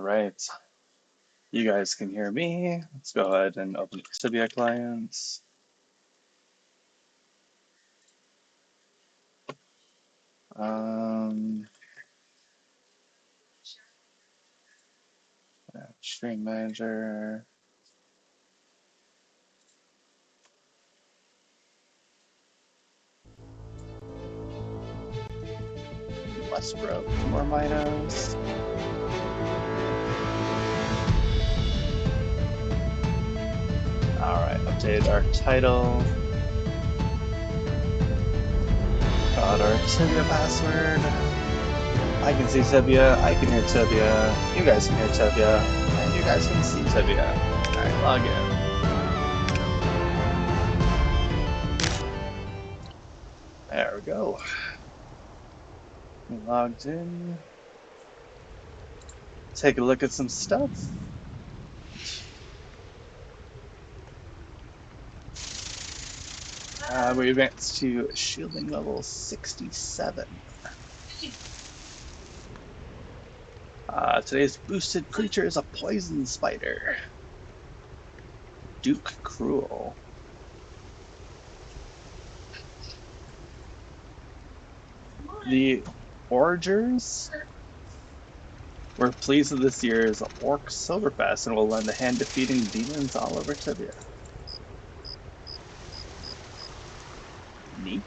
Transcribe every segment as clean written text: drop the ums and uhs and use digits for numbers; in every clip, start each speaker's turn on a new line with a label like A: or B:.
A: Right, you guys can hear me. Let's go ahead and open Tibia clients. Um, Stream Manager. Westbrook, more Minos. Alright, update our title. Got our Tibia password. I can see Tibia, I can hear Tibia, you guys can hear Tibia, and you guys can see Tibia. Alright, log in. There we go. We logged in. Take a look at some stuff. We advanced to shielding level 67. Today's boosted creature is a poison spider. Duke Cruel. The Orgers were pleased with this year's Orc Silverfest and will lend a hand defeating demons all over Tibia. Neat.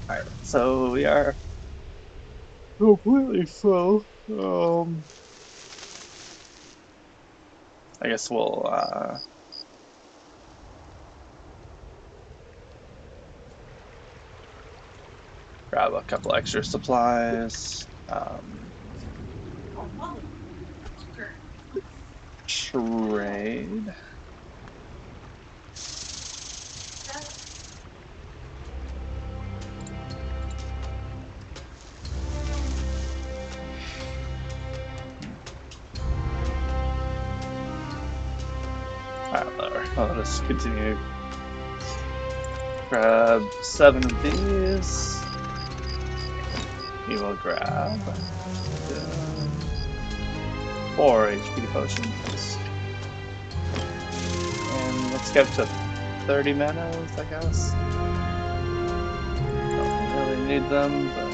A: Alright, so we are completely full. I guess we'll grab a couple extra supplies. Trade. I'll just continue. Grab 7 of these. We will grab 4 HP potions. And let's get up to 30 manas, I guess. Don't really need them, but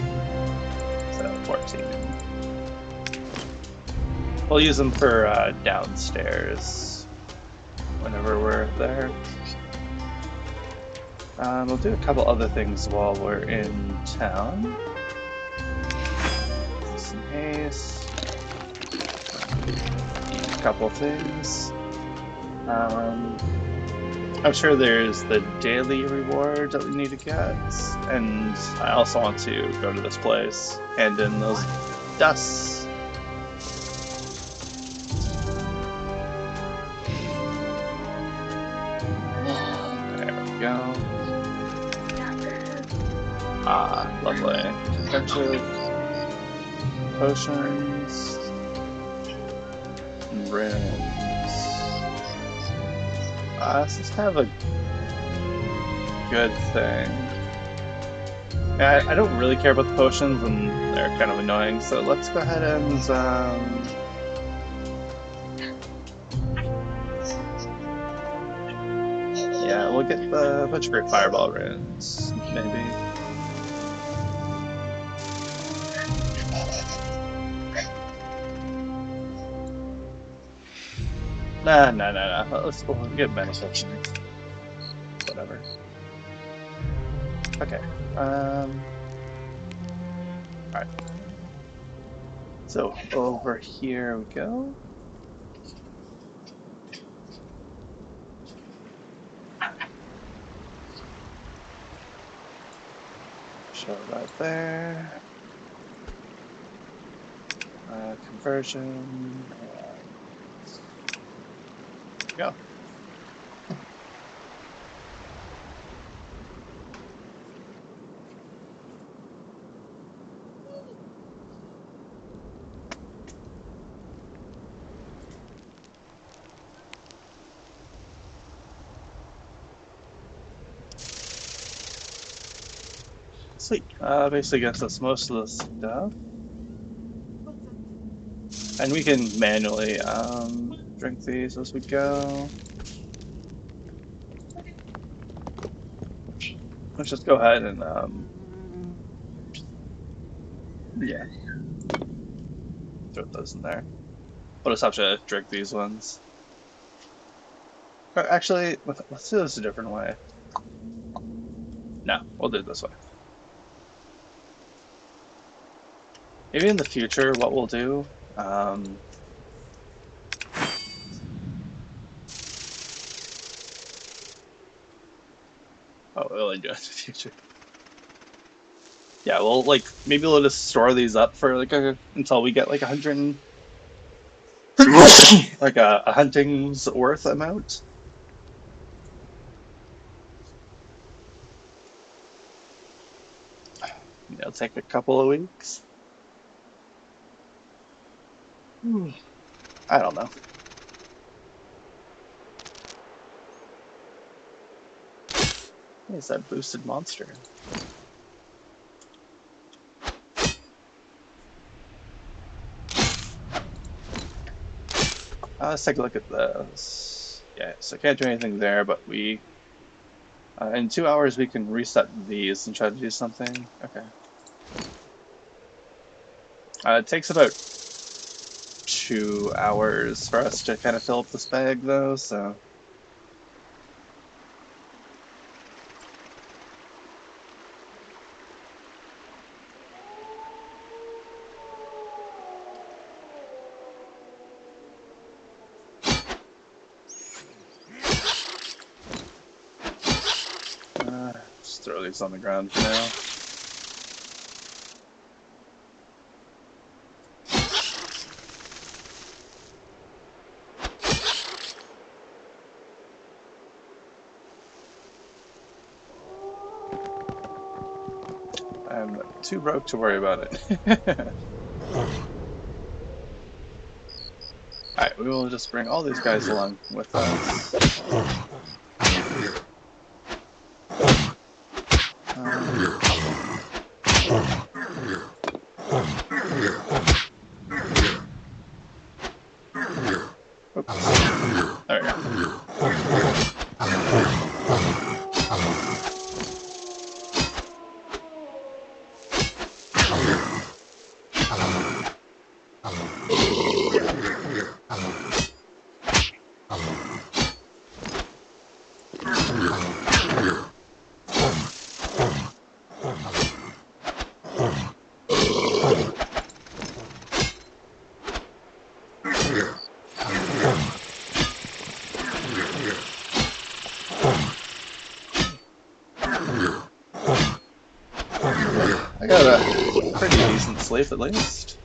A: so 14. We'll use them for downstairs whenever we're there. We'll do a couple other things while we're in town. Some haste. A couple things. I'm sure there's the daily reward that we need to get, and I also want to go to this place, hand in those dusts. There we go. Ah, lovely. Defensive potions and runes. This is kind of a good thing. I don't really care about the potions, and they're kind of annoying, so let's go ahead and yeah, we'll get the Butcher Fireball runes, maybe. Nah. Let's go get benefits. Whatever. Okay. Alright. So over here we go. Show right there. Conversion. Go. Sweet. Basically gets us most of the stuff. And we can manually drink these as we go. Let's just go ahead and yeah, throw those in there. We'll just have to drink these ones. Actually, let's do this a different way. No, we'll do it this way. Maybe in the future, what we'll do, oh, we'll only do it in the future. Yeah, well, like maybe we'll just store these up for like until we get like 100, like a hunting's worth amount. It'll take a couple of weeks. I don't know. What is that boosted monster? Let's take a look at this. Yeah, so can't do anything there, but we in 2 hours we can reset these and try to do something. Okay. It takes about 2 hours for us to kind of fill up this bag, though. So. Just throw these on the ground for now. I'm too broke to worry about it. Alright, we will just bring all these guys along with us. Oops. There we go. I got a pretty decent sleep at least.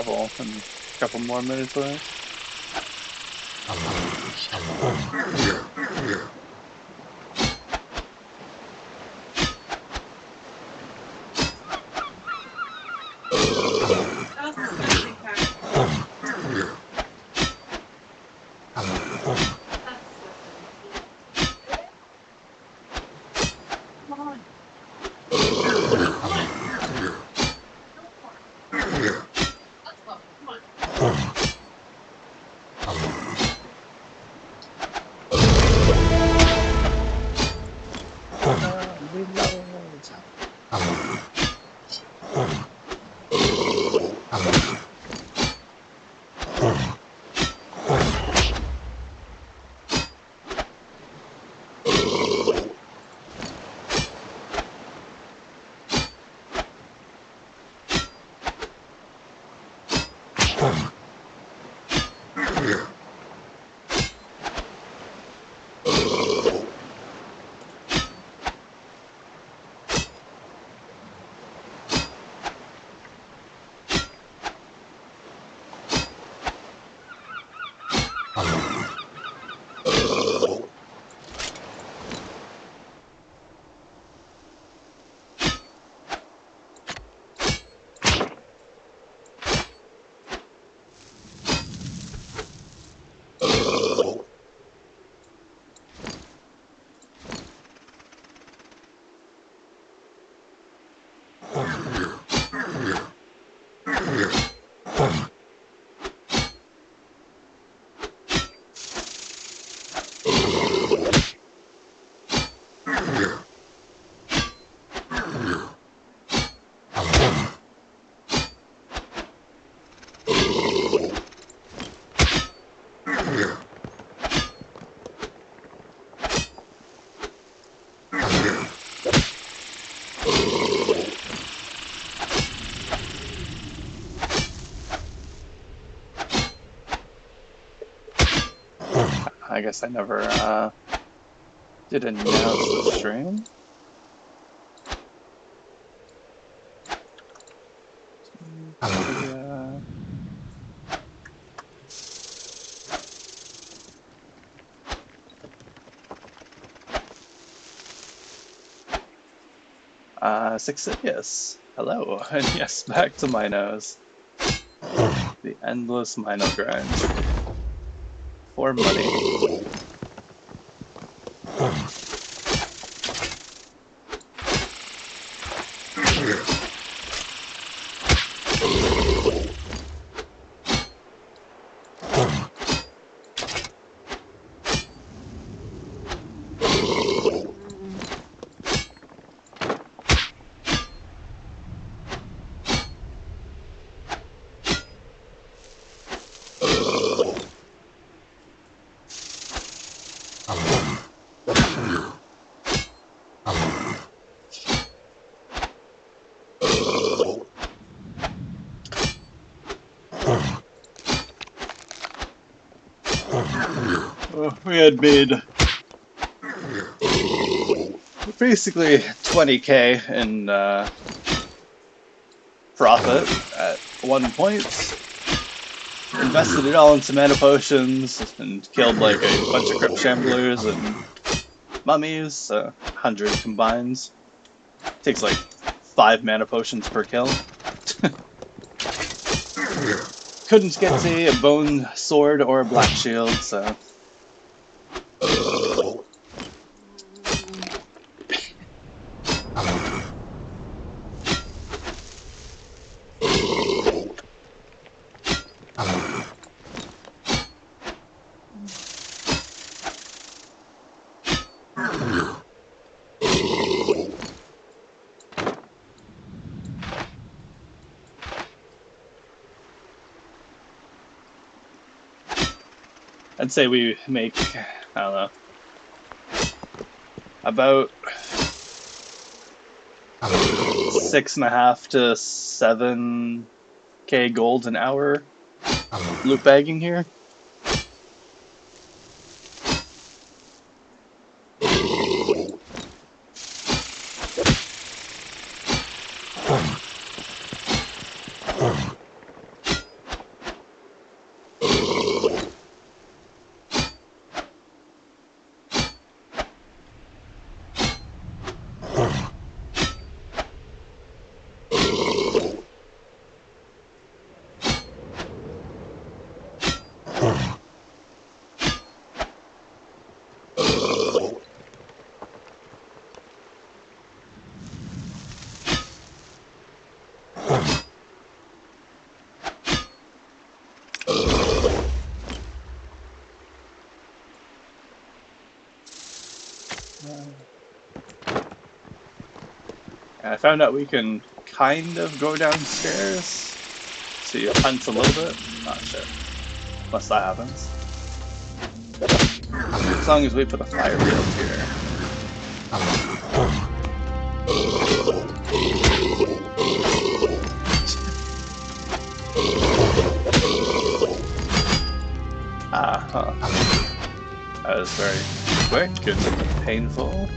A: level and a couple more minutes left. Reload. I guess I never did announce the stream. Yeah. 6 hello, and yes, back to Minos. The endless Mino grind. For money. We had made basically 20K in profit at one point. Invested it all into mana potions and killed like a bunch of crypt shamblers and mummies, 100 combines. Takes like 5 mana potions per kill. Couldn't get a bone sword or a black shield, so. I'd say we make, I don't know, about 6.5 to 7K gold an hour loot bagging here. And I found out we can kind of go downstairs. So you hunt a little bit. Oh shit. Unless that happens. As long as we put a fire field here. Ah, huh. That was very quick and painful.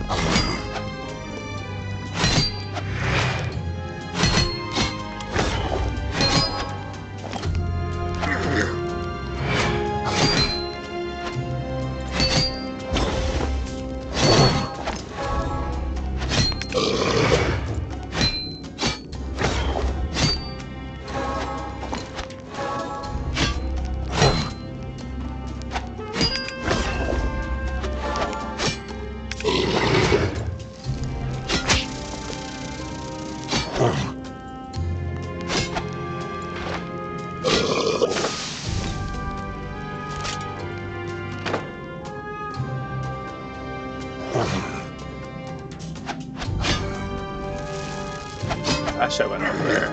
A: I should have went over there.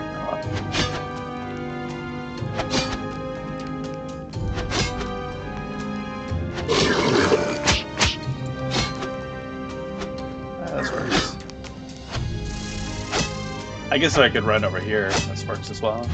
A: This works. I guess if I could run over here, this works as well.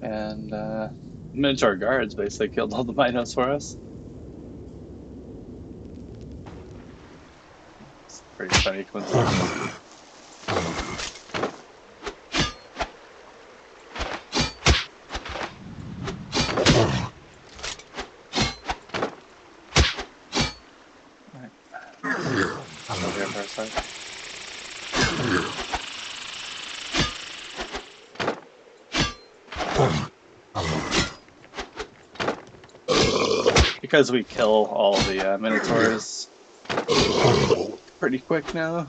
A: And Minotaur guards basically killed all the Minos for us. It's a pretty funny coincidence. Over here for a sec. Because we kill all the Minotaurs pretty quick now.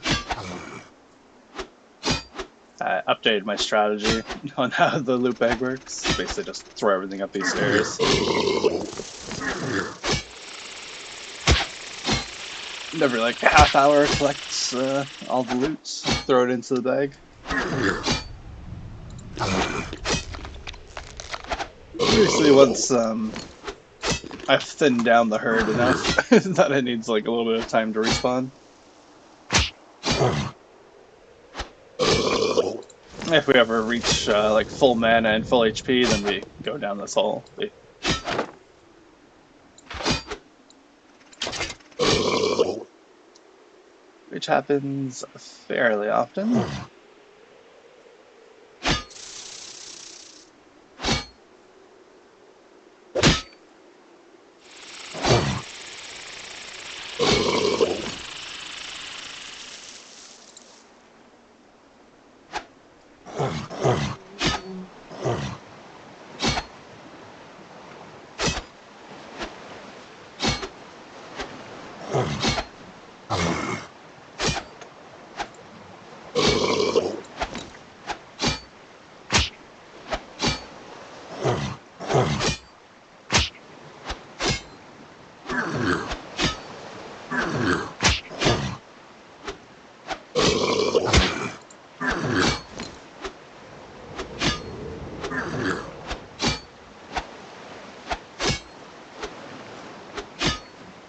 A: I updated my strategy on how the loot bag works. Basically just throw everything up these stairs. And every like half hour collects all the loot, throw it into the bag. Basically once I've thinned down the herd enough that it needs like a little bit of time to respawn. If we ever reach like full mana and full HP, then we go down this hole. Which happens fairly often.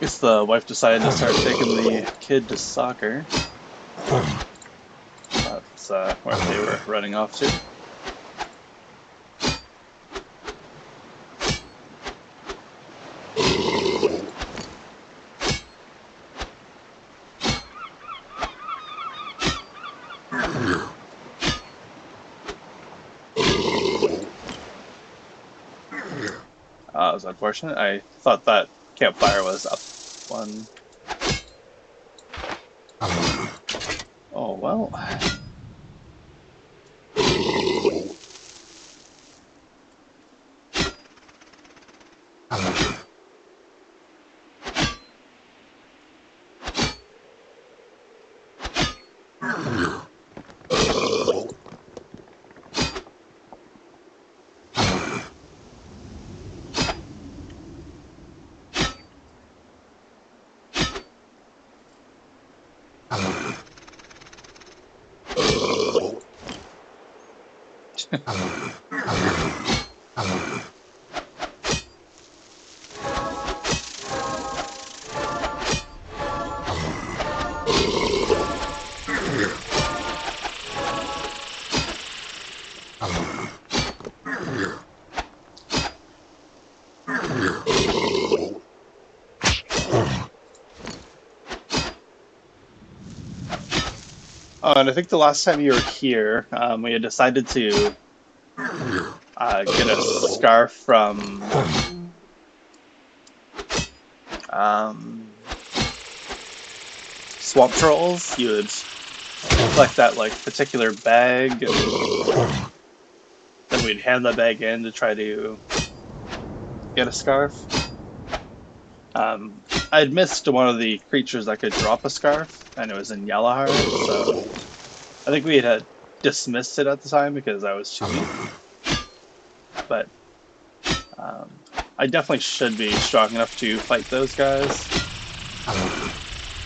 A: Guess the wife decided to start taking the kid to soccer. That's where they were running off to. That was unfortunate. I thought that campfire was up one. Oh well. Oh, and I think the last time you were here, we had decided to get a scarf from swamp trolls. You would collect that like particular bag, and then we'd hand that bag in to try to get a scarf. I'd missed one of the creatures that could drop a scarf, and it was in Yellowheart, so I think we had dismissed it at the time because I was too weak. But I definitely should be strong enough to fight those guys.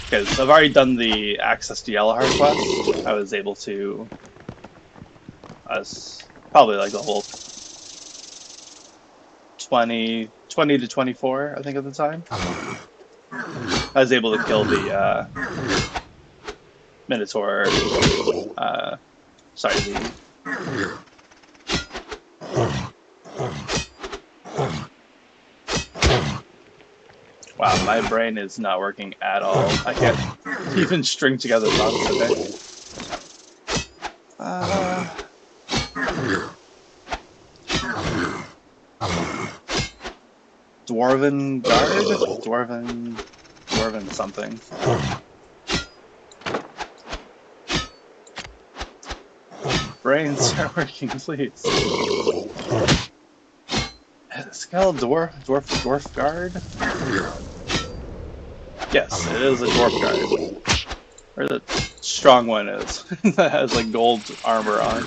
A: Because I've already done the Access to Yellowheart quest. I was able to... I was probably like the whole 20 to 24, I think, at the time. I was able to kill the Minotaur... sorry, the... Wow, my brain is not working at all. I can't even string together thoughts today. Dwarven guard? Dwarven something. Brains start working, please. Is it called dwarf guard? Yes, it is a dwarf guard. Or the strong one is. That has like gold armor on.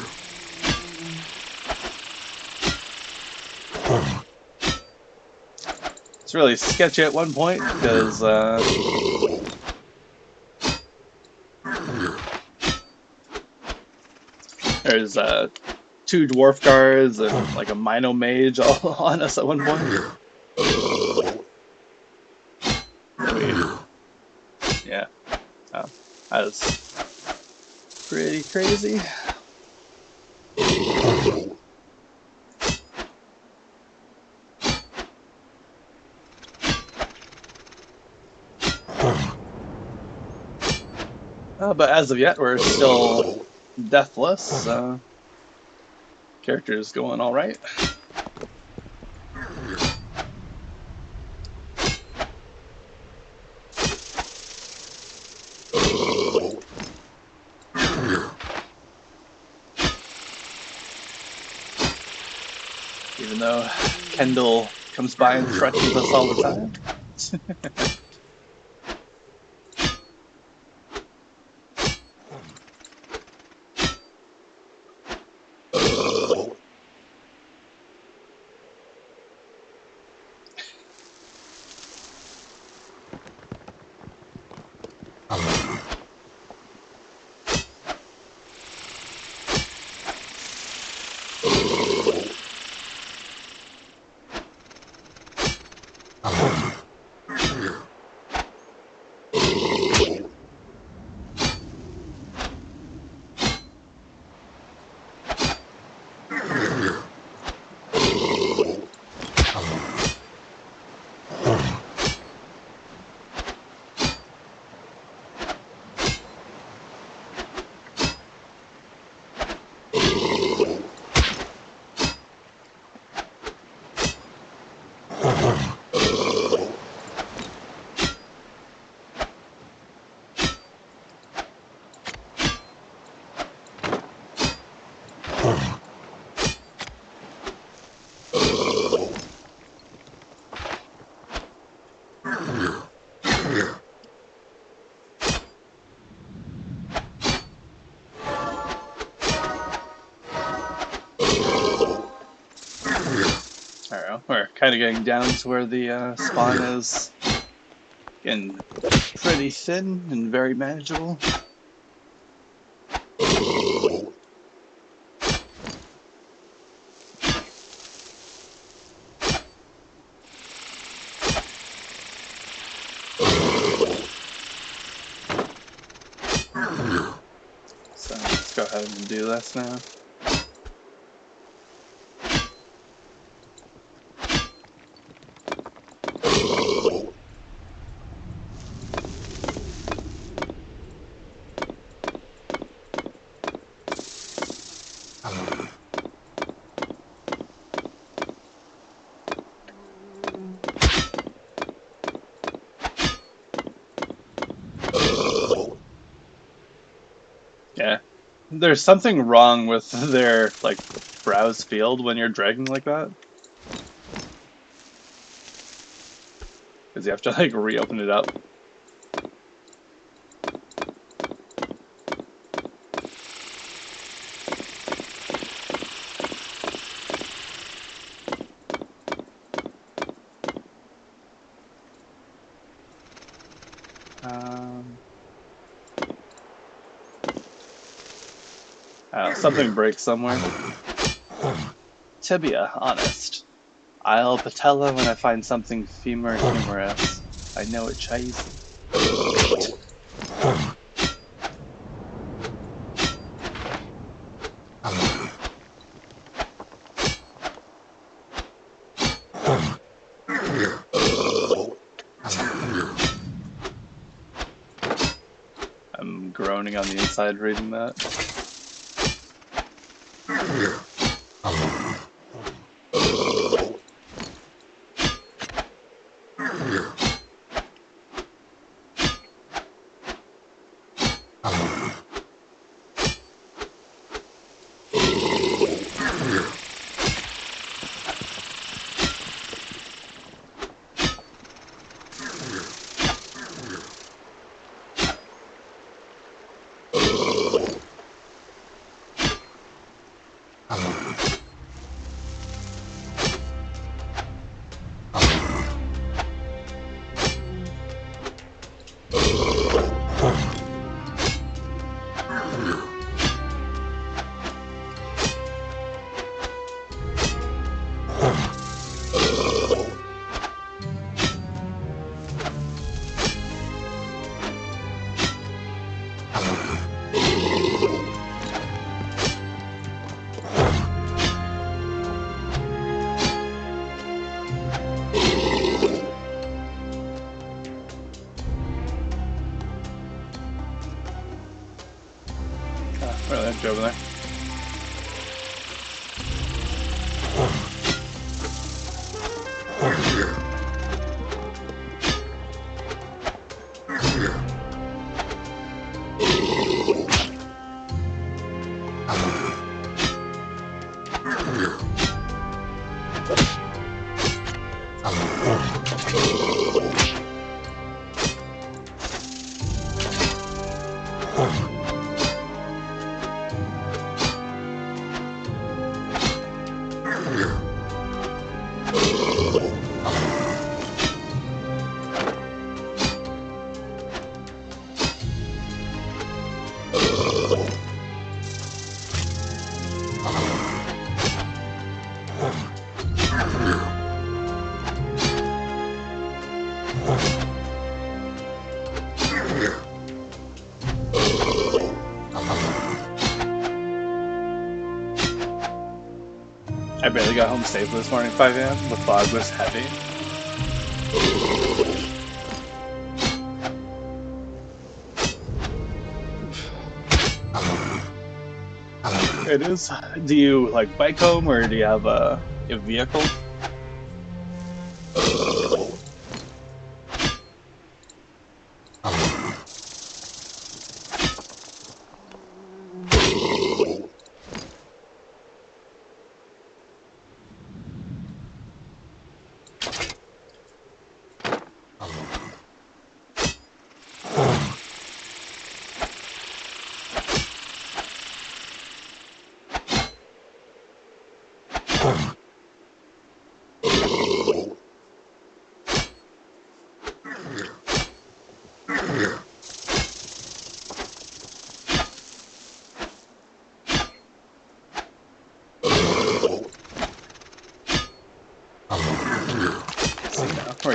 A: It's really sketchy at one point because there's 2 dwarf guards and like a Mino mage all on us at one point. Yeah, that was pretty crazy. But as of yet, we're still deathless. Character's going all right. Even though Kendall comes by and threatens us all the time. I don't know, we're kind of getting down to where the spawn is. Getting pretty thin and very manageable. So let's go ahead and do this now. Yeah. There's something wrong with their, like, browse field when you're dragging like that. Because you have to, like, reopen it up. Something breaks somewhere. Tibia, honest. I'll patella when I find something femur humorous. I know it cheesy. I'm groaning on the inside reading that. Really empty over there. I barely got home safely this morning at 5 a.m. The fog was heavy. It is. Do you like bike home or do you have a vehicle?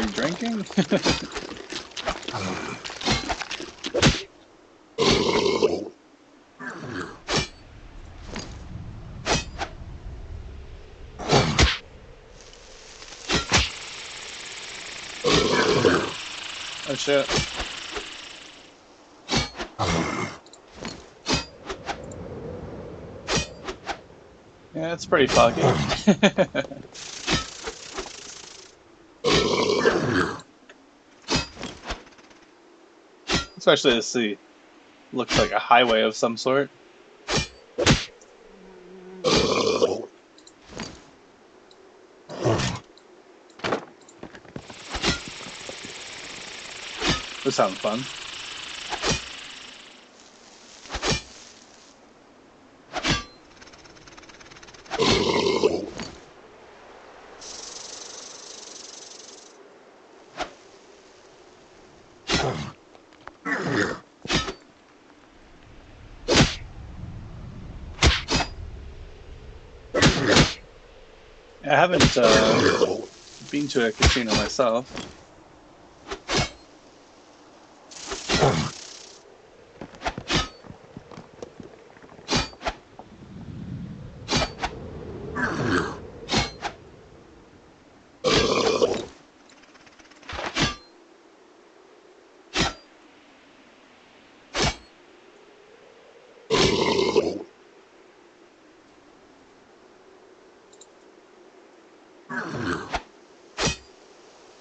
A: and drinking? Oh shit. Yeah, it's pretty foggy. Especially to see. Looks like a highway of some sort. This sounds fun. I haven't been to a casino myself.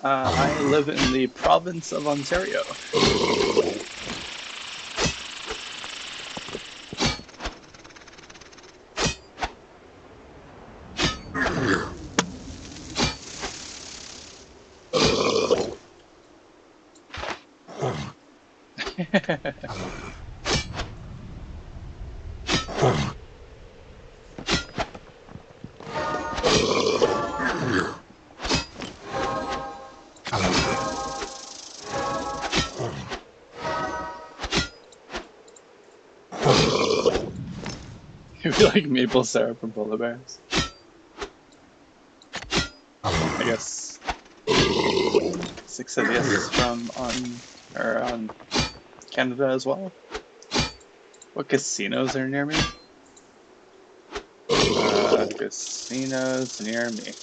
A: I live in the province of Ontario. It'd be like maple syrup and polar bears. I guess 6 of this is from on Canada as well. What casinos are near me? Casinos near me.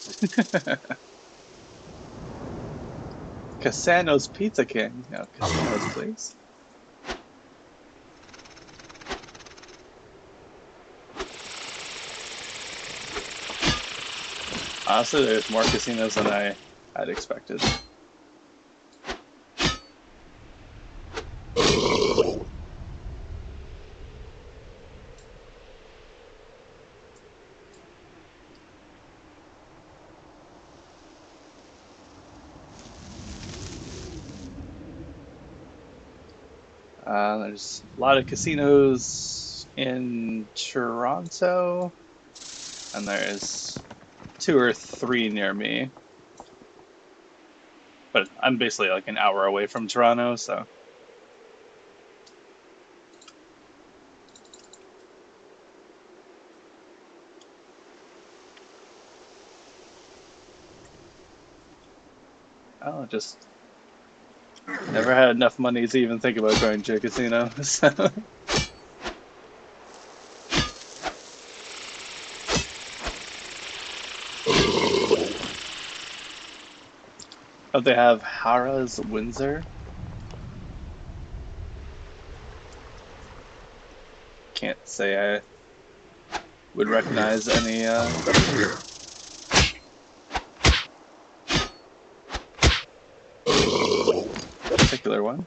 A: Casano's Pizza King. No, casinos, please. Honestly, there's more casinos than I had expected. There's a lot of casinos in Toronto, and there's 2 or 3 near me. But I'm basically like an hour away from Toronto, so. Oh, just never had enough money to even think about going to a casino. So. Oh, they have Harrah's Windsor. Can't say I would recognize any particular one.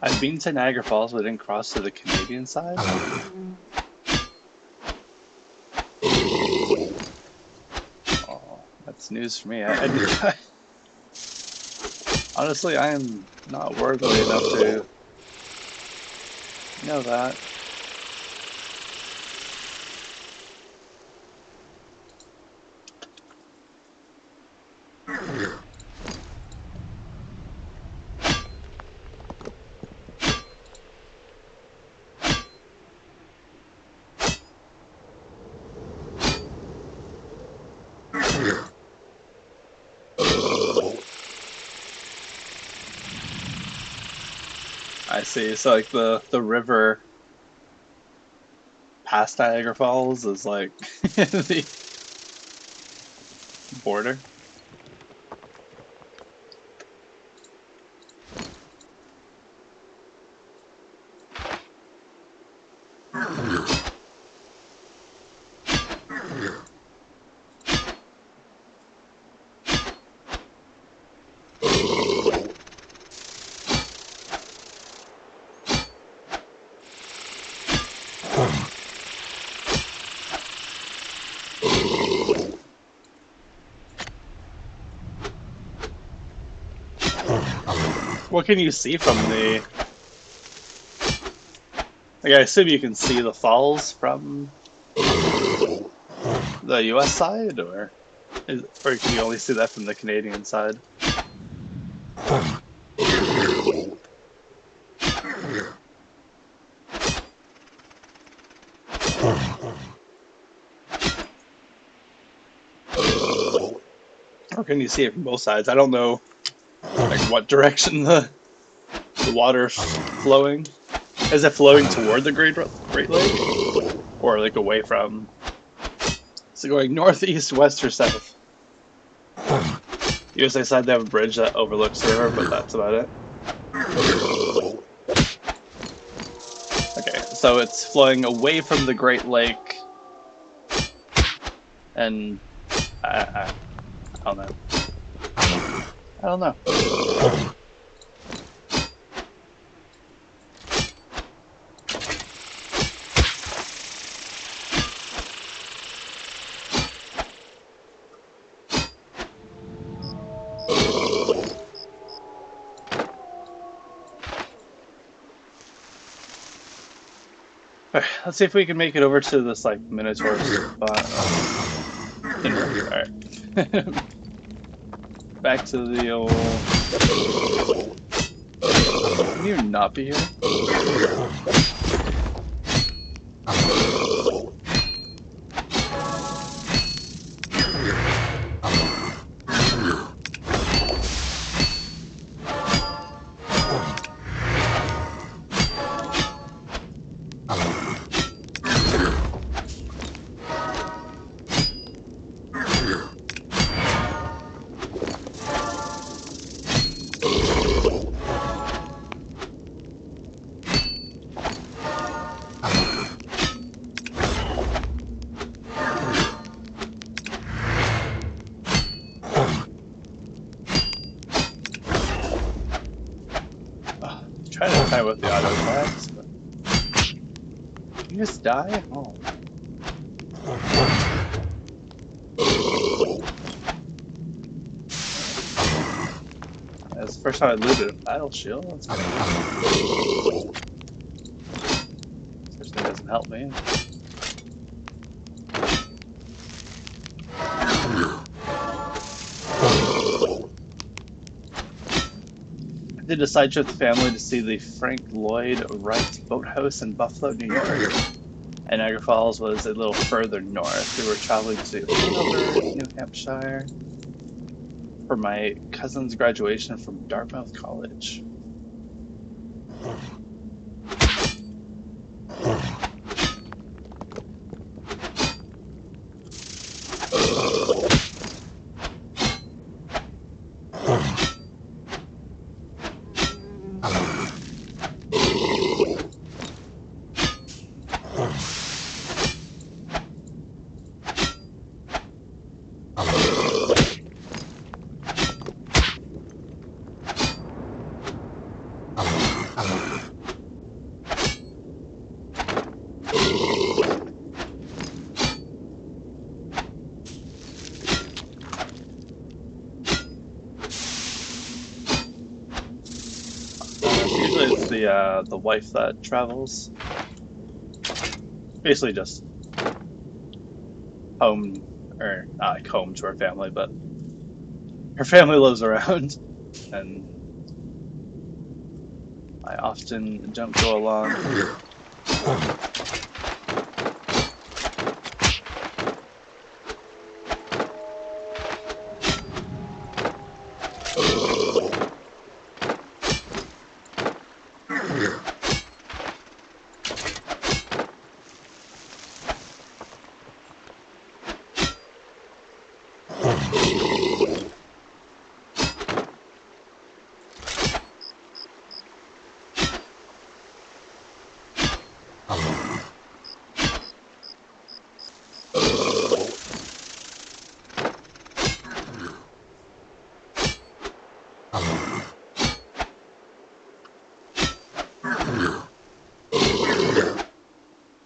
A: I've been to Niagara Falls, but I didn't cross to the Canadian side. Oh, that's news for me. Honestly, I am not worldly enough to know that. I see. So like the river past Niagara Falls is like the border. What can you see from the? Like, I assume you can see the falls from the U.S. side, or can you only see that from the Canadian side? Or can you see it from both sides? I don't know, like what direction the water's flowing. Is it flowing toward the Great Lake, or like away from? Is it going northeast, west, or south? USA side, they have a bridge that overlooks the river, but that's about it. Okay, so it's flowing away from the Great Lake, and I don't know. I don't know. Alright, let's see if we can make it over to this like Minotaur spot. Alright. Back to the old. Can you not be here? Trying to time with the auto attacks, but you just die? Oh. That's the first time I looted a battle shield. That's good. Especially doesn't help me. I did a side trip with the family to see the Frank Lloyd Wright Boathouse in Buffalo, New York. And Niagara Falls was a little further north. We were traveling to Hanover, New Hampshire, for my cousin's graduation from Dartmouth College. the wife that travels. Basically just home, or not like home to her family, but her family lives around, and I often don't go along.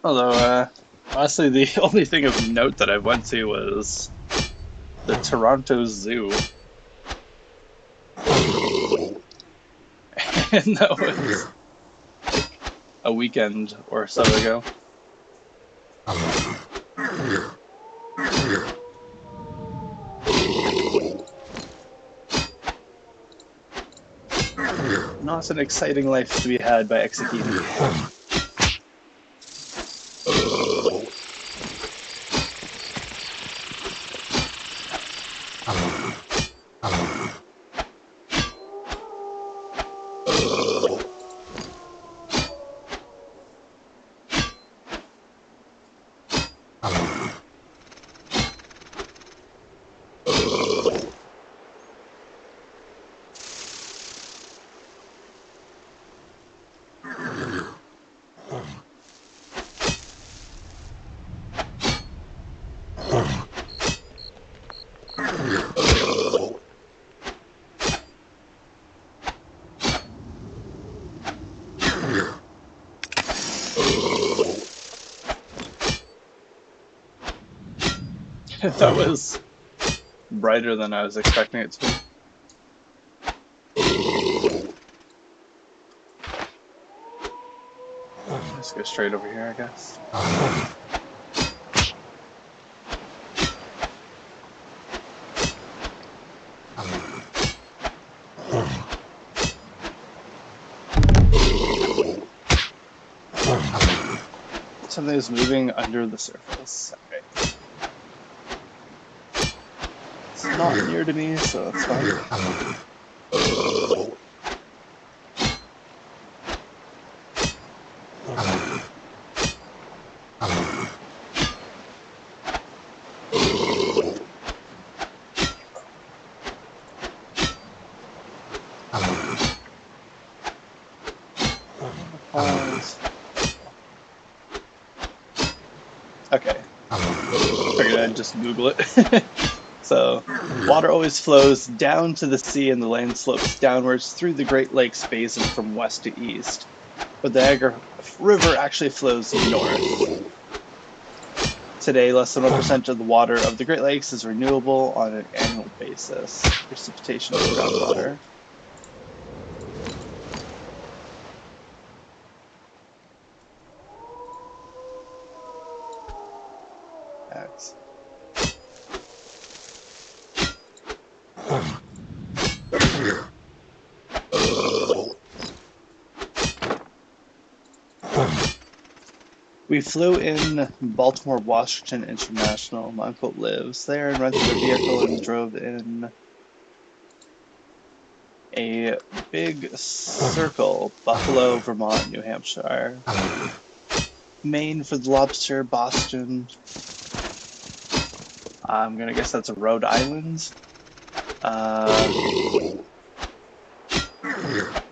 A: Although, honestly, the only thing of note that I went to was the Toronto Zoo. And that was like a weekend or so ago. Not an exciting life to be had by executing. That was brighter than I was expecting it to be. Let's go straight over here, I guess. Something is moving under the surface. Okay. It's not near to me, so that's fine. Okay. Figured I'd just Google it. So, water always flows down to the sea and the land slopes downwards through the Great Lakes Basin from west to east. But the Niagara River actually flows north. Today, less than 1% of the water of the Great Lakes is renewable on an annual basis. Precipitation of groundwater. X. We flew in Baltimore, Washington International. My uncle lives there and rented a vehicle and drove in a big circle. Buffalo, Vermont, New Hampshire. Maine for the lobster, Boston. I'm gonna guess that's a Rhode Island.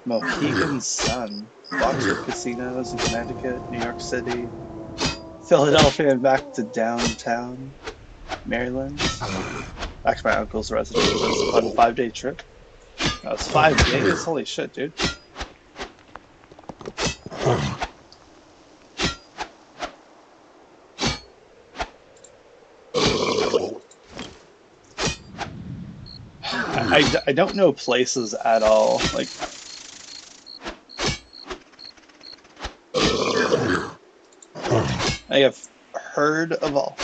A: Mohegan Sun. Boxwood Casinos in Connecticut, New York City. Philadelphia and back to downtown Maryland. Back to my uncle's residence. It was a fun 5-day trip. That was 5 days? Holy shit, dude. I don't know places at all. Like, I have heard of all.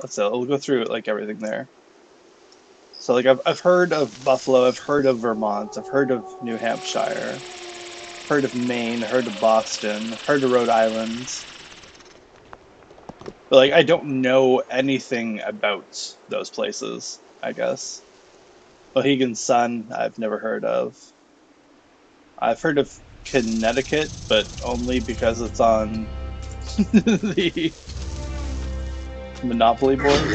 A: Let's see, we'll go through like everything there. So like I've heard of Buffalo, I've heard of Vermont, I've heard of New Hampshire, heard of Maine, heard of Boston, heard of Rhode Island. But like I don't know anything about those places, I guess. Mohegan Sun, I've never heard of. I've heard of Connecticut, but only because it's on the Monopoly board.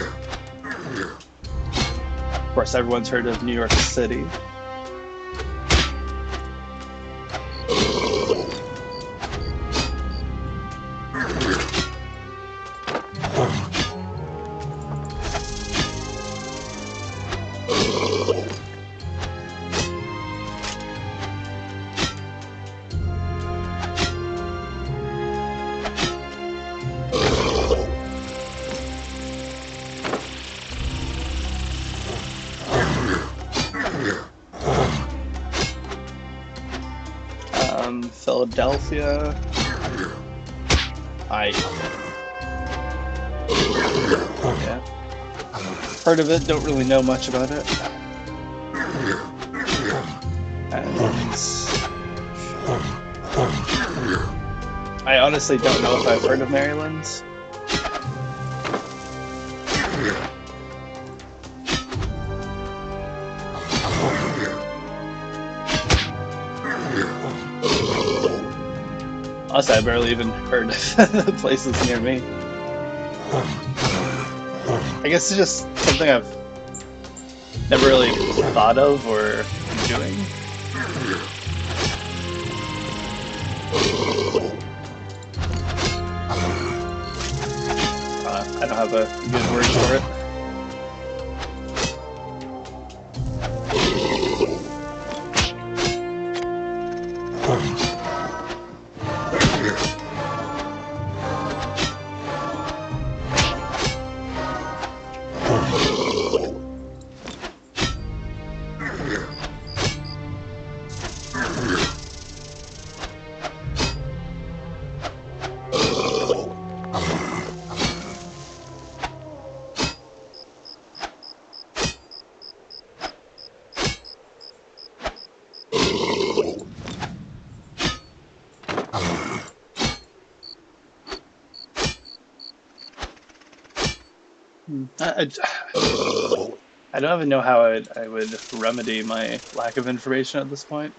A: Of course, everyone's heard of New York City. Philadelphia. Yeah. Heard of it, don't really know much about it. And I honestly don't know if I've heard of Maryland. Honestly, I barely even heard of the places near me. I guess it's just something I've never really thought of or doing. I don't have a good word for it. I don't even know how I would remedy my lack of information at this point.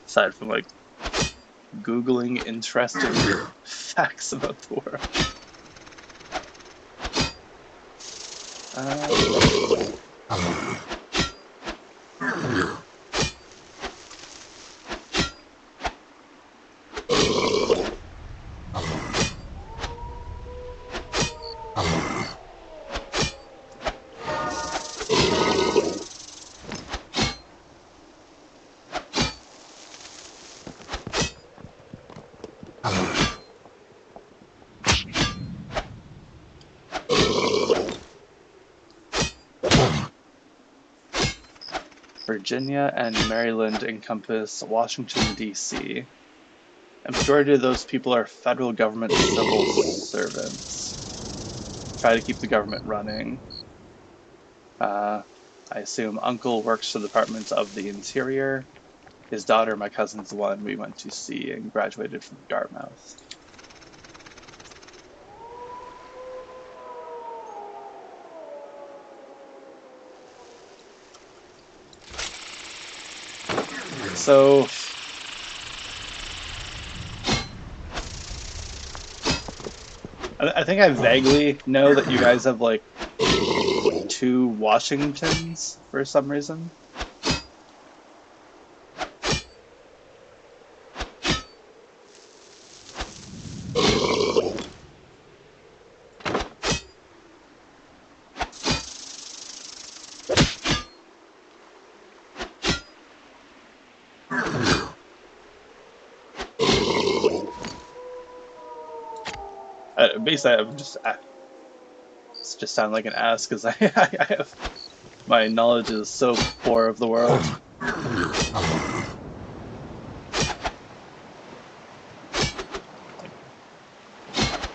A: Aside from like Googling interesting facts about the world. Virginia and Maryland encompass Washington, D.C. A majority of those people are federal government civil servants. Try to keep the government running. I assume uncle works for the Department of the Interior. His daughter, my cousin's the one we went to see and graduated from Dartmouth. So I think I vaguely know that you guys have like 2 Washingtons for some reason. Basically, I'm just just sound like an ass because I have my knowledge is so poor of the world.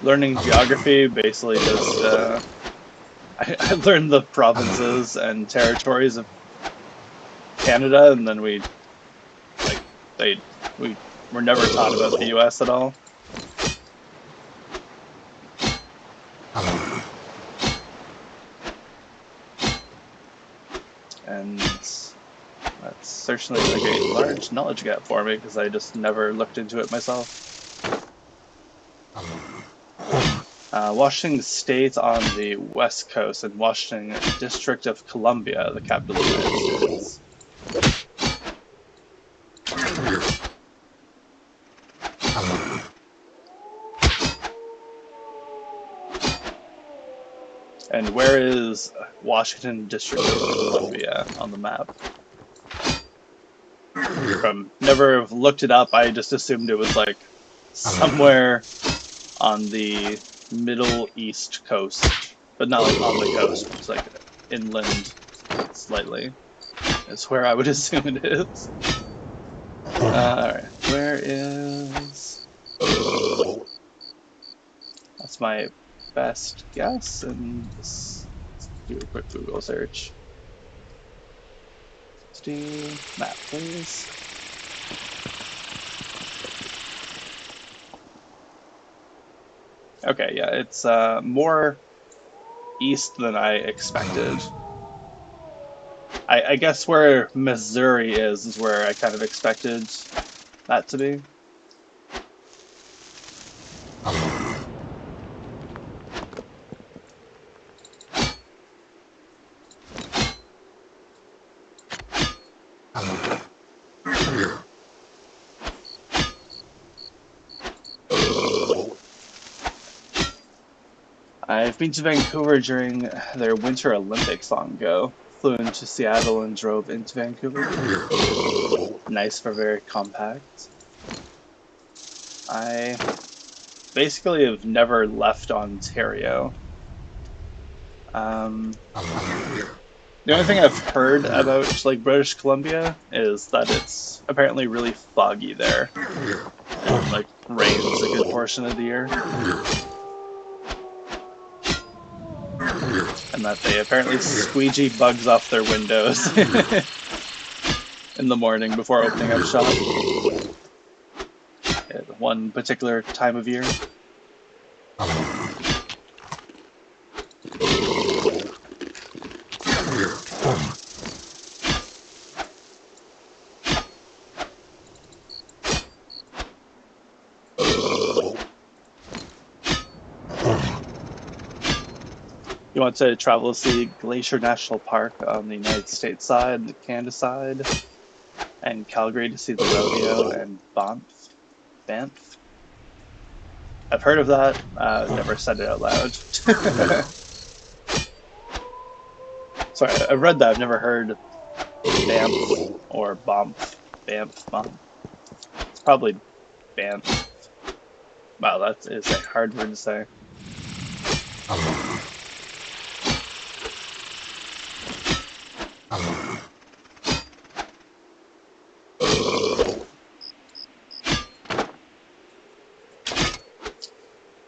A: Learning geography basically just I learned the provinces and territories of Canada, and then we were never taught about the U.S. at all. And that's certainly like a large knowledge gap for me because I just never looked into it myself. Washington State on the west coast and Washington District of Columbia, the capital of the United States. And where is Washington District of Columbia on the map? From never looked it up, I just assumed it was like somewhere on the middle east coast, but not like on the coast, it's like inland slightly. That's where I would assume it is. Alright, where is... That's my best guess, and let's do a quick Google search. Let's do map, please. Okay, yeah, it's more east than I expected. I guess where Missouri is where I kind of expected that to be. I've been to Vancouver during their Winter Olympics long ago. Flew into Seattle and drove into Vancouver. Nice for very compact. I basically have never left Ontario. The only thing I've heard about like British Columbia is that it's apparently really foggy there. And like rains a good portion of the year. And that they apparently squeegee bugs off their windows in the morning before opening up shop at one particular time of year. You want to travel to see Glacier National Park on the United States side, the Canada side, and Calgary to see the rodeo, and Banff. I've heard of that, never said it out loud. Sorry, I've read that, I've never heard Banff or Banff. It's probably Banff. Wow, that is a hard word to say.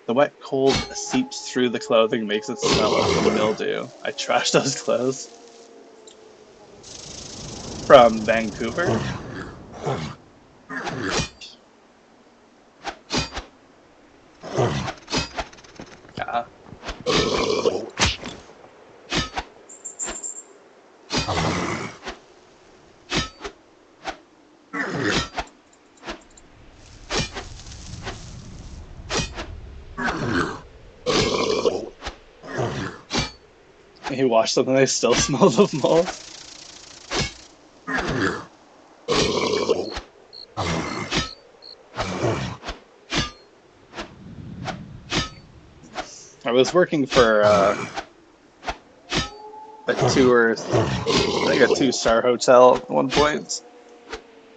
A: The wet cold seeps through the clothing, makes it smell of mildew. I trashed those clothes. From Vancouver? Yeah. He washed them and I still smell the mold. I was working for a tour, I think a 2-star hotel at one point,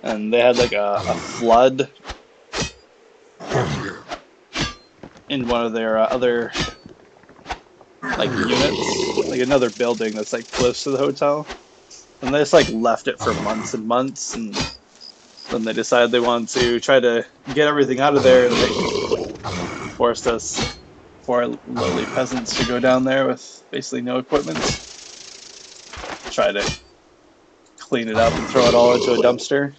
A: and they had like a flood in one of their other like units, like another building that's like close to the hotel, and they just like left it for months and months, and then they decided they wanted to try to get everything out of there, and they forced us, poor lowly peasants, to go down there with basically no equipment, try to clean it up and throw it all into a dumpster.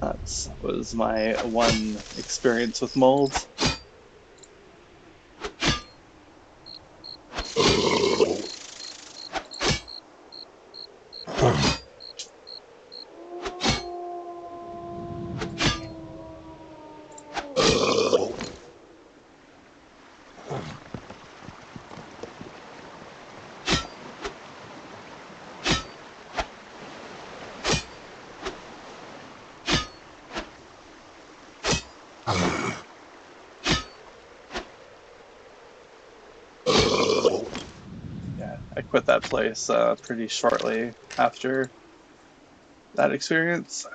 A: That was my one experience with mold. Yeah, I quit that place pretty shortly after that experience.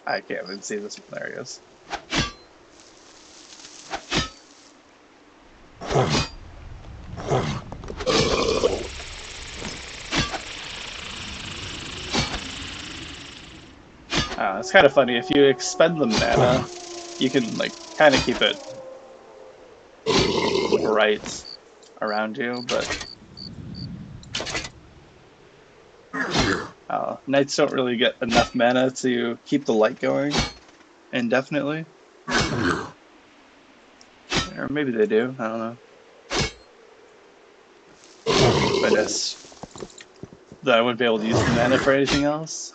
A: I can't even see this one. There he is. It's kind of funny. If you expend the mana, you can like kind of keep it bright around you, but knights don't really get enough mana to keep the light going indefinitely. Or maybe they do, I don't know. But that I wouldn't be able to use the mana for anything else.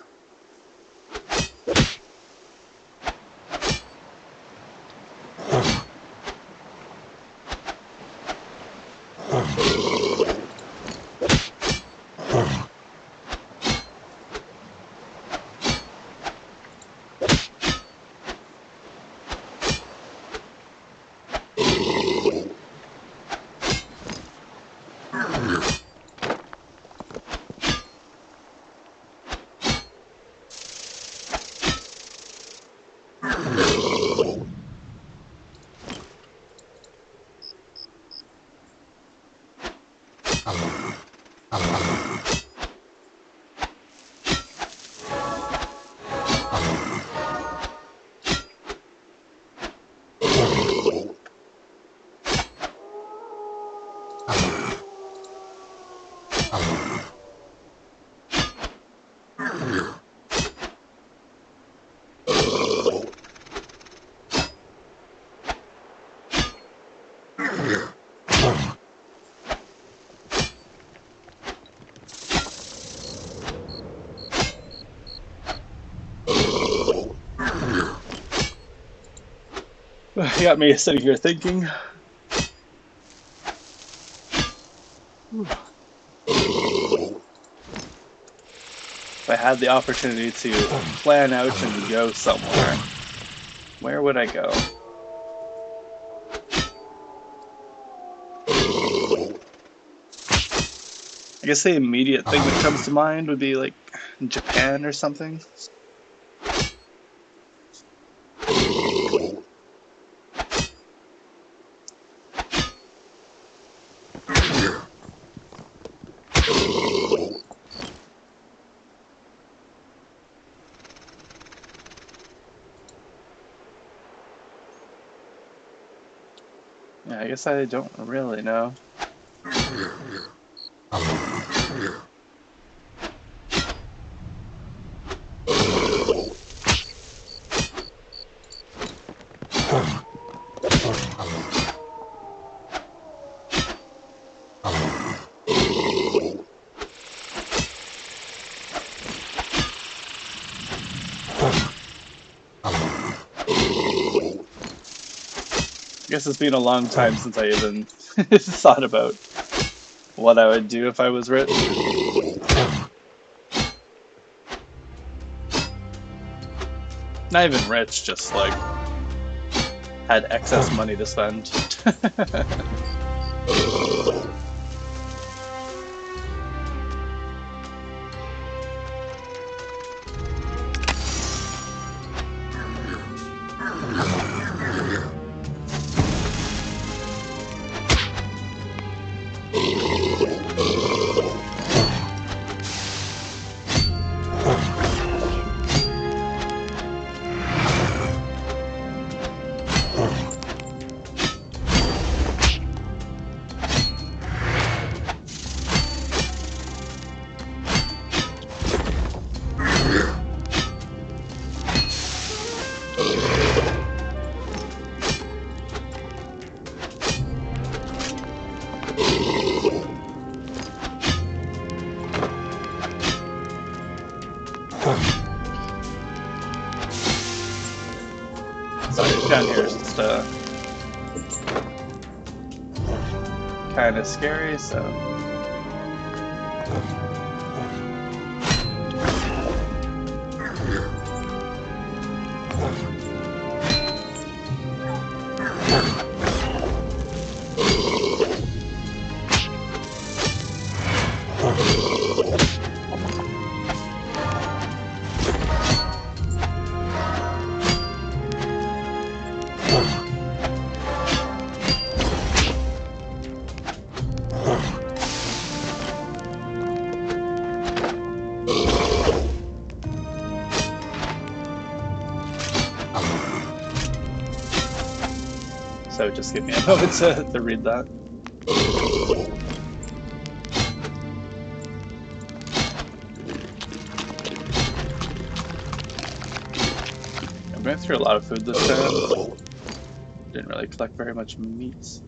A: You got me sitting here thinking. If I had the opportunity to plan out and go somewhere, where would I go? I guess the immediate thing that comes to mind would be like Japan or something. Yeah, I guess I don't really know. I guess it's been a long time since I even thought about what I would do if I was rich. Not even rich, just like had excess money to spend. Sorry, down here is just kind of scary, so. So just give me a moment to read that. I'm going through a lot of food this time. Didn't really collect very much meat.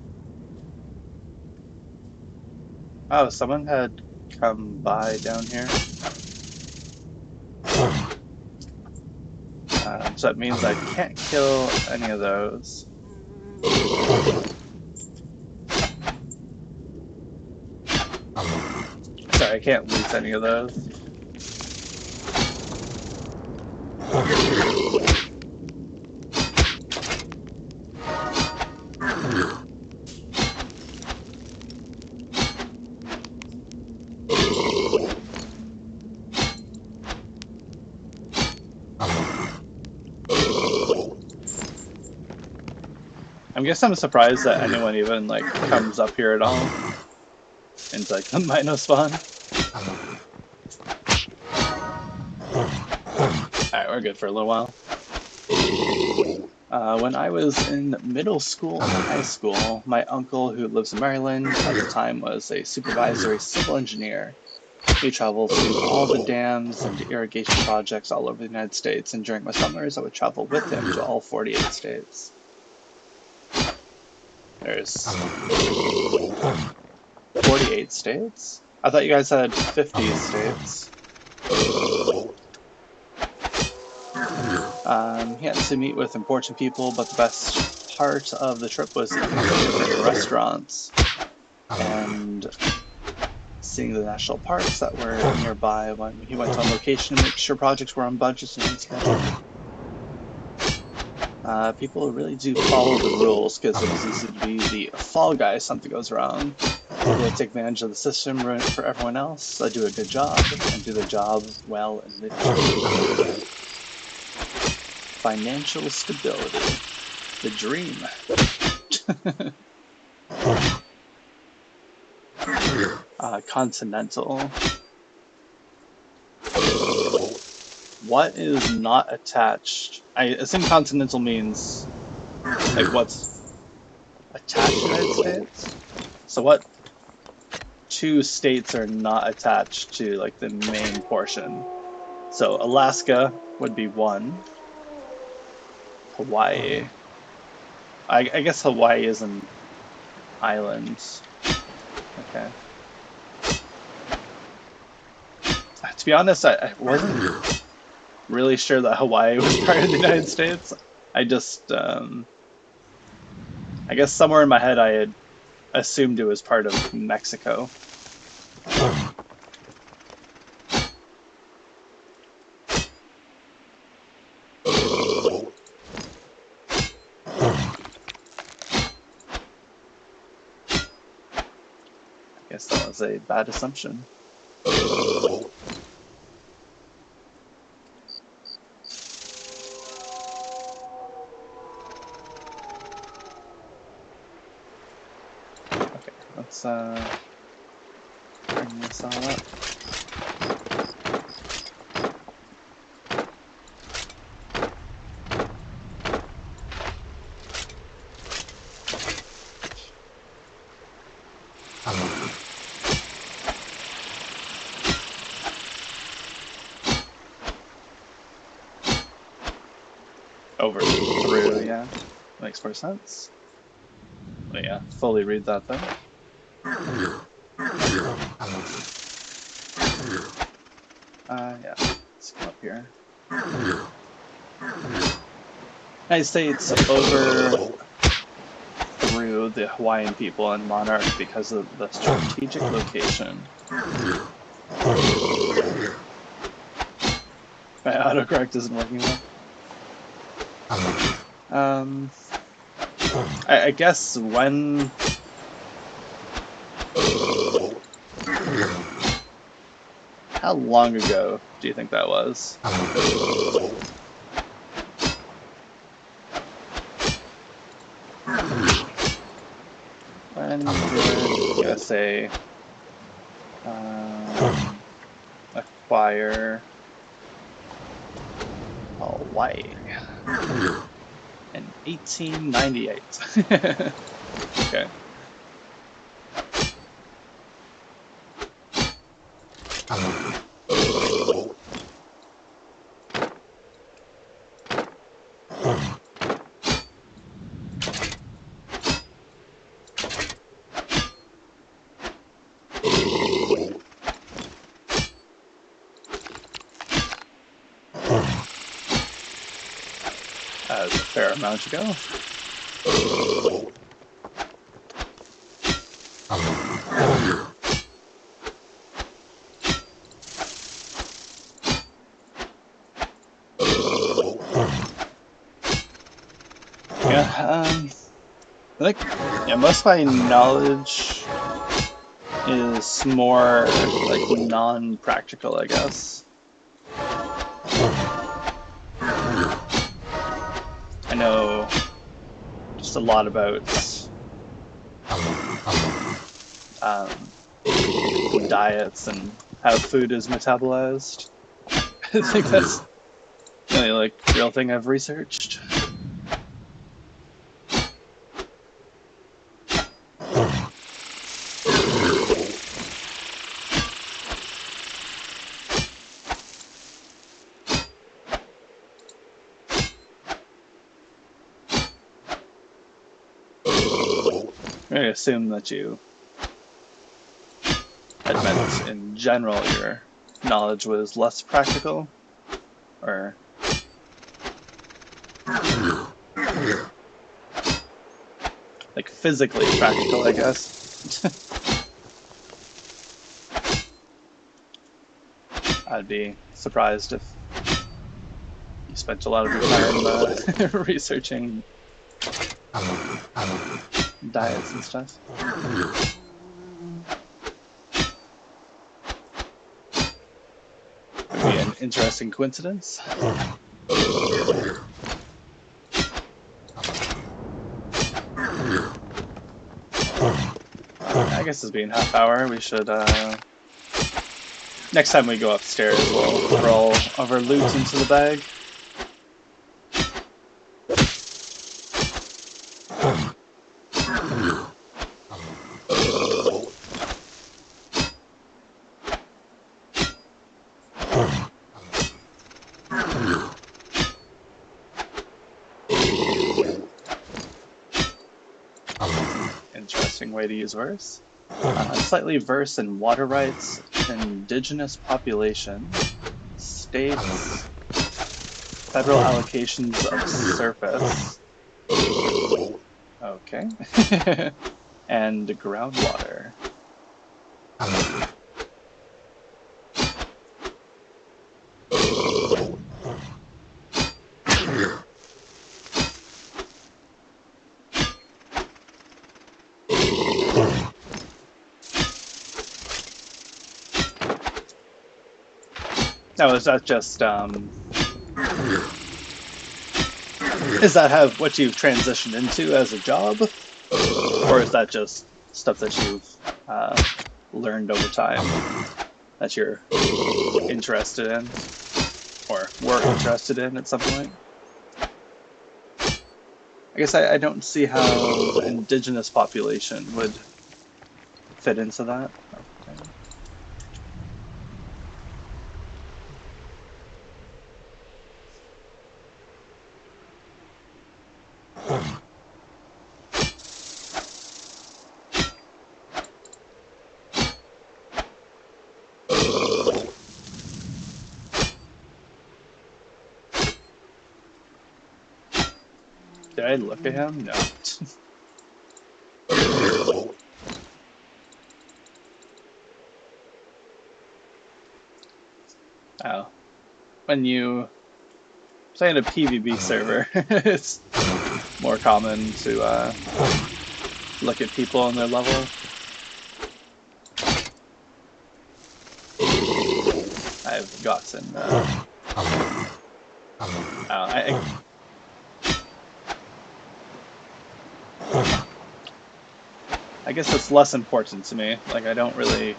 A: Oh, someone had come by down here. So that means I can't kill any of those. Sorry, I can't loot any of those. I guess I'm surprised that anyone even like comes up here at all into like the Mino spawn. Alright, we're good for a little while. When I was in middle school and high school, my uncle, who lives in Maryland at the time, was a supervisory civil engineer. He traveled to all the dams and irrigation projects all over the United States, and during my summers I would travel with him to all 48 states. There's 48 states? I thought you guys had 50 states. He had to meet with important people, but the best part of the trip was eating at different restaurants and seeing the national parks that were nearby when he went on location to make sure projects were on budget and on schedule. People really do follow the rules because it was easy to be the fall guy if something goes wrong. People would take advantage of the system, ruin it for everyone else, do a good job, and do the job well and legitimately. Financial stability. The dream. Continental. What is not attached? I assume continental means like what's attached to the United States? So what two states are not attached to like the main portion? So Alaska would be one. Hawaii. I guess Hawaii is an island. Okay. To be honest, I wasn't really sure that Hawaii was part of the United States. I just, I guess somewhere in my head I had assumed it was part of Mexico. I guess that was a bad assumption. Okay, let's bring this all up. Over through, yeah. Makes more sense. But yeah, fully read that though. Yeah, let's come up here. United States overthrew the Hawaiian people and monarch because of the strategic location. My autocorrect isn't working well. I guess when... How long ago do you think that was? When did USA acquire Hawaii? In 1898. Okay. That was a fair amount ago. Yeah, I think most of my knowledge is more like non-practical, I guess. I know just a lot about diets and how food is metabolized. I think that's the only like real thing I've researched. I assume that you had meant in general your knowledge was less practical, or like physically practical, I guess. I'd be surprised if you spent a lot of your time researching diets and stuff. Would be an interesting coincidence. I guess it's being half hour. We should next time we go upstairs, we'll roll our loot into the bag. Interesting way to use verse. Slightly verse in water rights, indigenous population, states, federal allocations of surface. Okay. And groundwater. Now, is that just is that what you've transitioned into as a job, or is that just stuff that you've learned over time that you're interested in, or were interested in at some point? I guess I don't see how the indigenous population would fit into that. Did I look at him? No. Oh. When you play in a PvP server, it's more common to look at people on their level. I've gotten I guess it's less important to me. Like, I don't really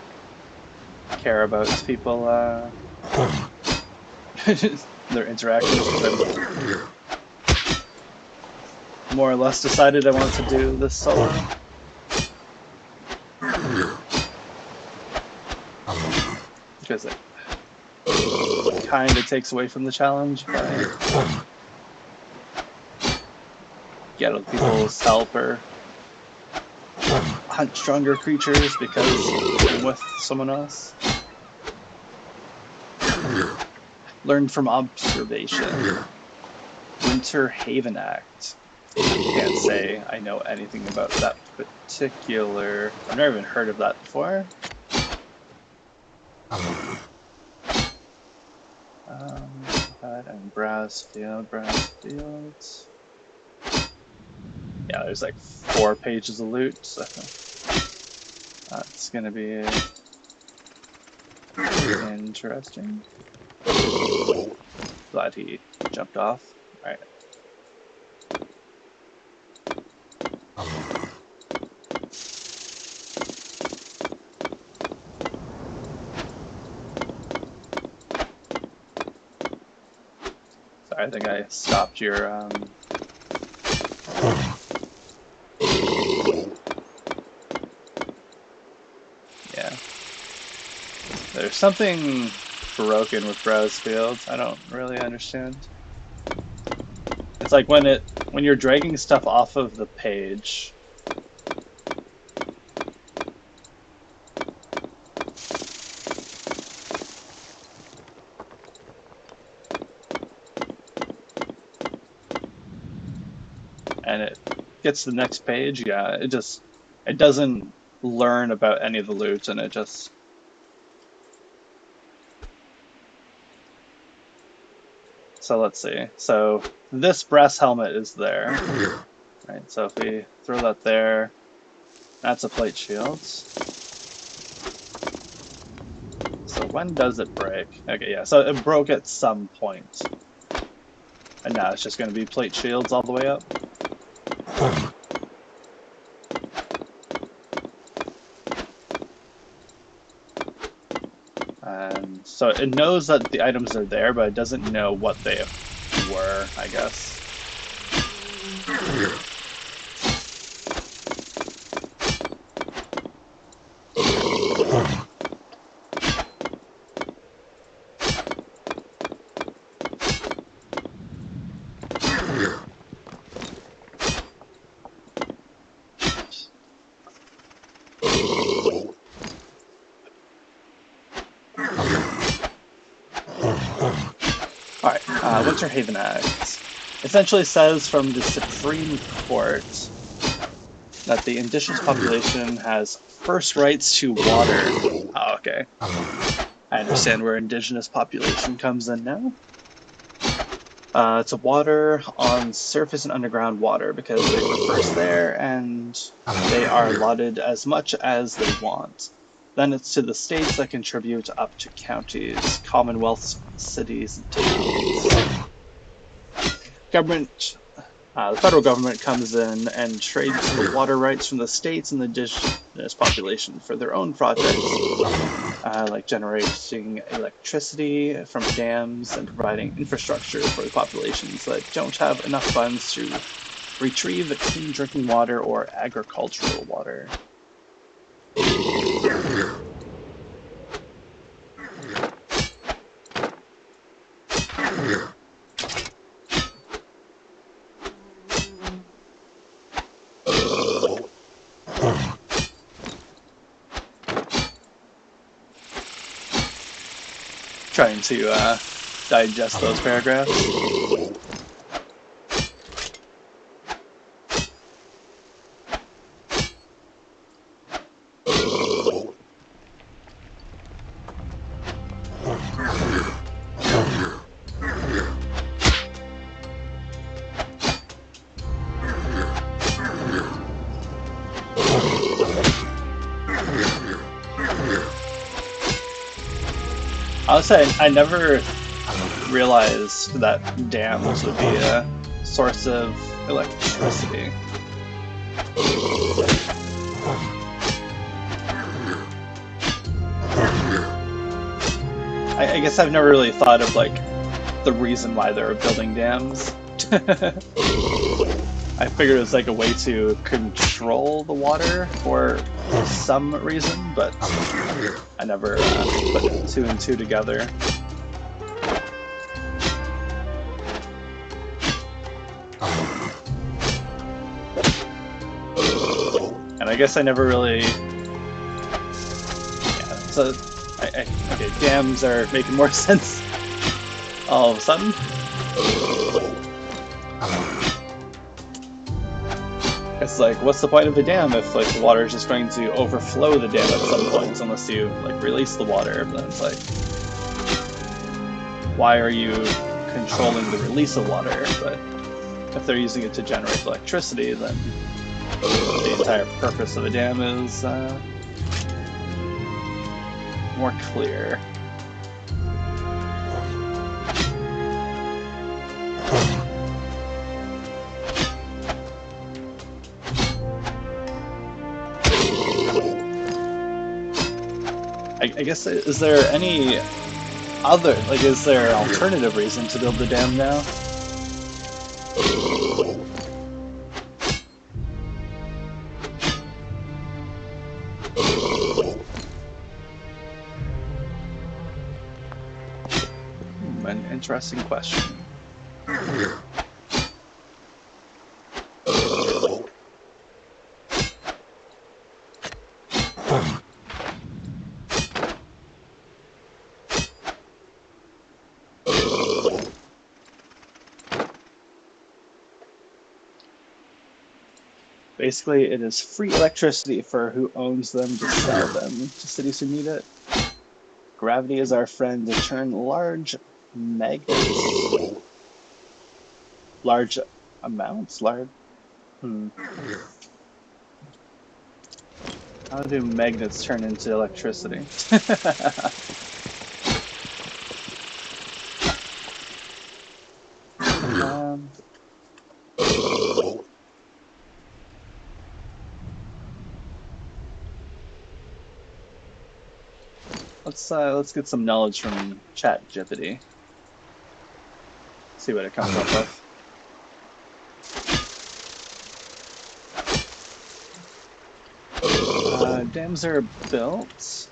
A: care about people their interactions, because I've more or less decided I want to do this solo. Because it kind of takes away from the challenge if I get other people's help or hunt stronger creatures because I'm with someone else. Learned from observation. Winter Haven Act. Can't say I know anything about that particular. I've never even heard of that before. And Brass Fields. Yeah, there's like 4 pages of loot, so that's gonna be interesting. Glad he jumped off. Alright. Sorry, I think I stopped your yeah. There's something broken with browse fields. I don't really understand. It's like when you're dragging stuff off of the page. And it gets to the next page, yeah, it doesn't learn about any of the loot, and it just so let's see. So this brass helmet is there, right? So if we throw that there, that's a plate shield. So when does it break? Okay, yeah, so it broke at some point. And now it's just going to be plate shields all the way up. And so it knows that the items are there, but it doesn't know what they were, I guess. Alright, Winter Haven Act essentially says from the Supreme Court that the indigenous population has first rights to water. Oh, okay. I understand where indigenous population comes in now. To water on surface and underground water because they were first there and they are allotted as much as they want. Then it's to the states that contribute up to counties, commonwealths, cities, and towns. Government, the federal government comes in and trades the water rights from the states and the indigenous population for their own projects, like generating electricity from dams and providing infrastructure for the populations that don't have enough funds to retrieve clean drinking water or agricultural water. Trying to digest those paragraphs. I'll say I never realized that dams would be a source of electricity. I guess I've never really thought of like the reason why they're building dams. I figured it was like a way to control the water for some reason, but I never put two and two together. And I guess I never really... Yeah, so, okay, dams are making more sense all of a sudden. It's like, what's the point of a dam if like the water is just going to overflow the dam at some point unless you like release the water? Then it's like, why are you controlling the release of water? But if they're using it to generate electricity, then the entire purpose of a dam is more clear. I guess, is there any other, like, is there an alternative reason to build the dam now? An interesting question. Basically, it is free electricity for who owns them to sell them to cities who need it. Gravity is our friend to turn large magnets. Large amounts? How do magnets turn into electricity? Let's get some knowledge from ChatGPT. See what it comes up with. Dams are built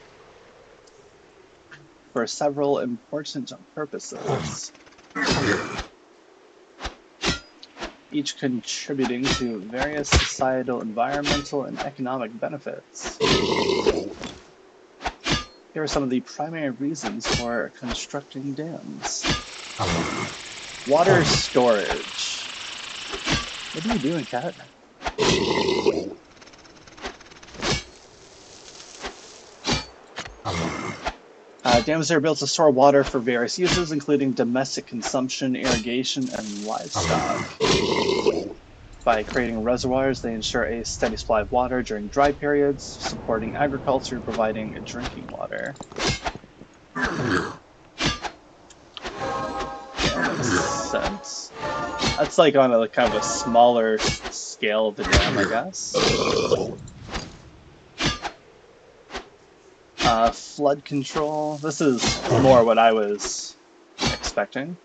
A: for several important purposes, each contributing to various societal, environmental, and economic benefits. Here are some of the primary reasons for constructing dams. Water storage. What are you doing, cat? Dams are built to store water for various uses, including domestic consumption, irrigation, and livestock. By creating reservoirs, they ensure a steady supply of water during dry periods, supporting agriculture and providing drinking water. Yeah, that makes sense. That's like on a kind of a smaller scale of the dam, I guess. Flood control. This is more what I was expecting.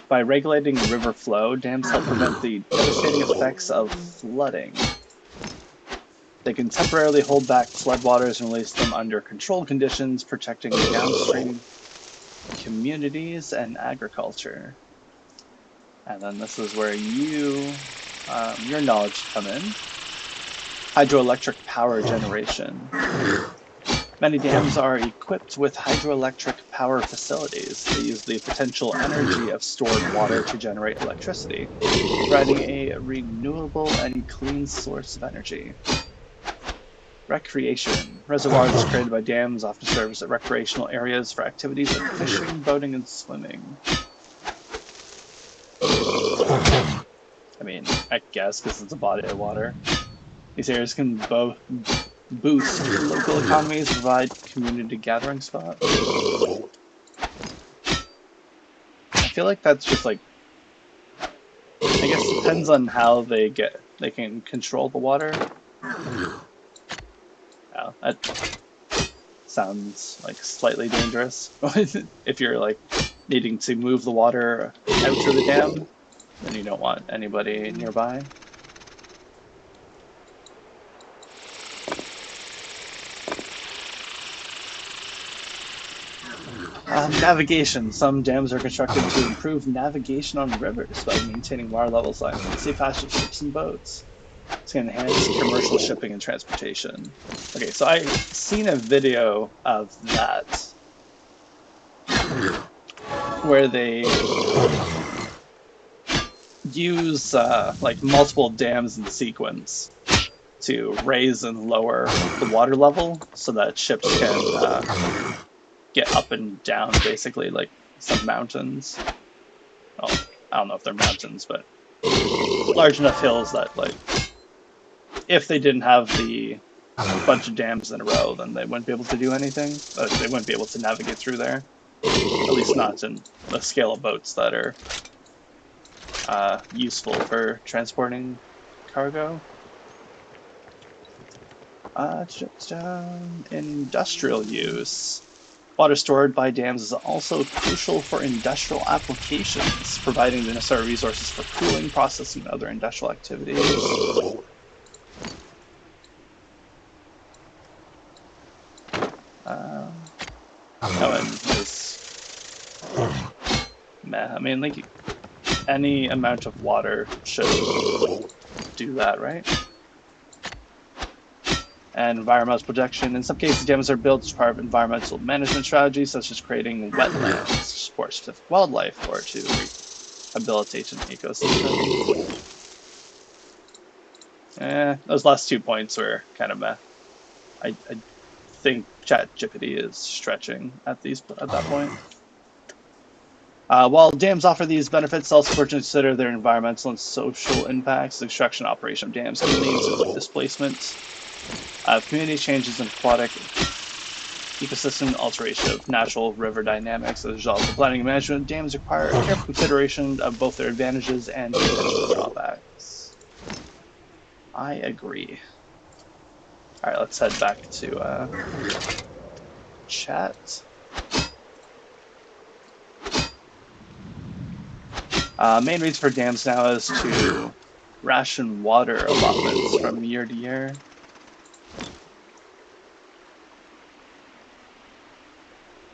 A: By regulating river flow, dams help prevent the devastating effects of flooding. They can temporarily hold back floodwaters and release them under controlled conditions, protecting downstream communities and agriculture. And then this is where your knowledge come in. Hydroelectric power generation. Many dams are equipped with hydroelectric power facilities. They use the potential energy of stored water to generate electricity, providing a renewable and clean source of energy. Recreation. Reservoirs created by dams often serve as recreational areas for activities like fishing, boating, and swimming. I mean, I guess because it's a body of water. These areas can both boost local economies, provide community gathering spots. I feel like that's just like, I guess it depends on how they can control the water. Oh, that sounds like slightly dangerous. If you're like needing to move the water out to the dam, then you don't want anybody nearby. Navigation. Some dams are constructed to improve navigation on rivers by maintaining water levels on safe passage of ships and boats. It's going to enhance commercial shipping and transportation. Okay, so I've seen a video of that where they use like multiple dams in sequence to raise and lower the water level so that ships can get up and down, basically, like some mountains. Well, I don't know if they're mountains, but large enough hills that, like, if they didn't have the bunch of dams in a row, then they wouldn't be able to do anything. They wouldn't be able to navigate through there. At least not in the scale of boats that are useful for transporting cargo. Industrial use. Water stored by dams is also crucial for industrial applications, providing the necessary resources for cooling, processing, and other industrial activities. I mean, like, any amount of water should do that, right? And environmental protection. In some cases, dams are built as part of environmental management strategies, such as creating wetlands to support specific wildlife or to rehabilitate an ecosystem. Those last 2 points were kind of meh. I think ChatGPT is stretching at that point. While dams offer these benefits, it's also important to consider their environmental and social impacts. The construction and operation of dams can lead to displacement community changes in aquatic ecosystem, alteration of natural river dynamics. As a result of the planning and management of dams require careful consideration of both their advantages and potential drawbacks. I agree. All right, let's head back to chat. Main reason for dams now is to ration water allotments from year to year.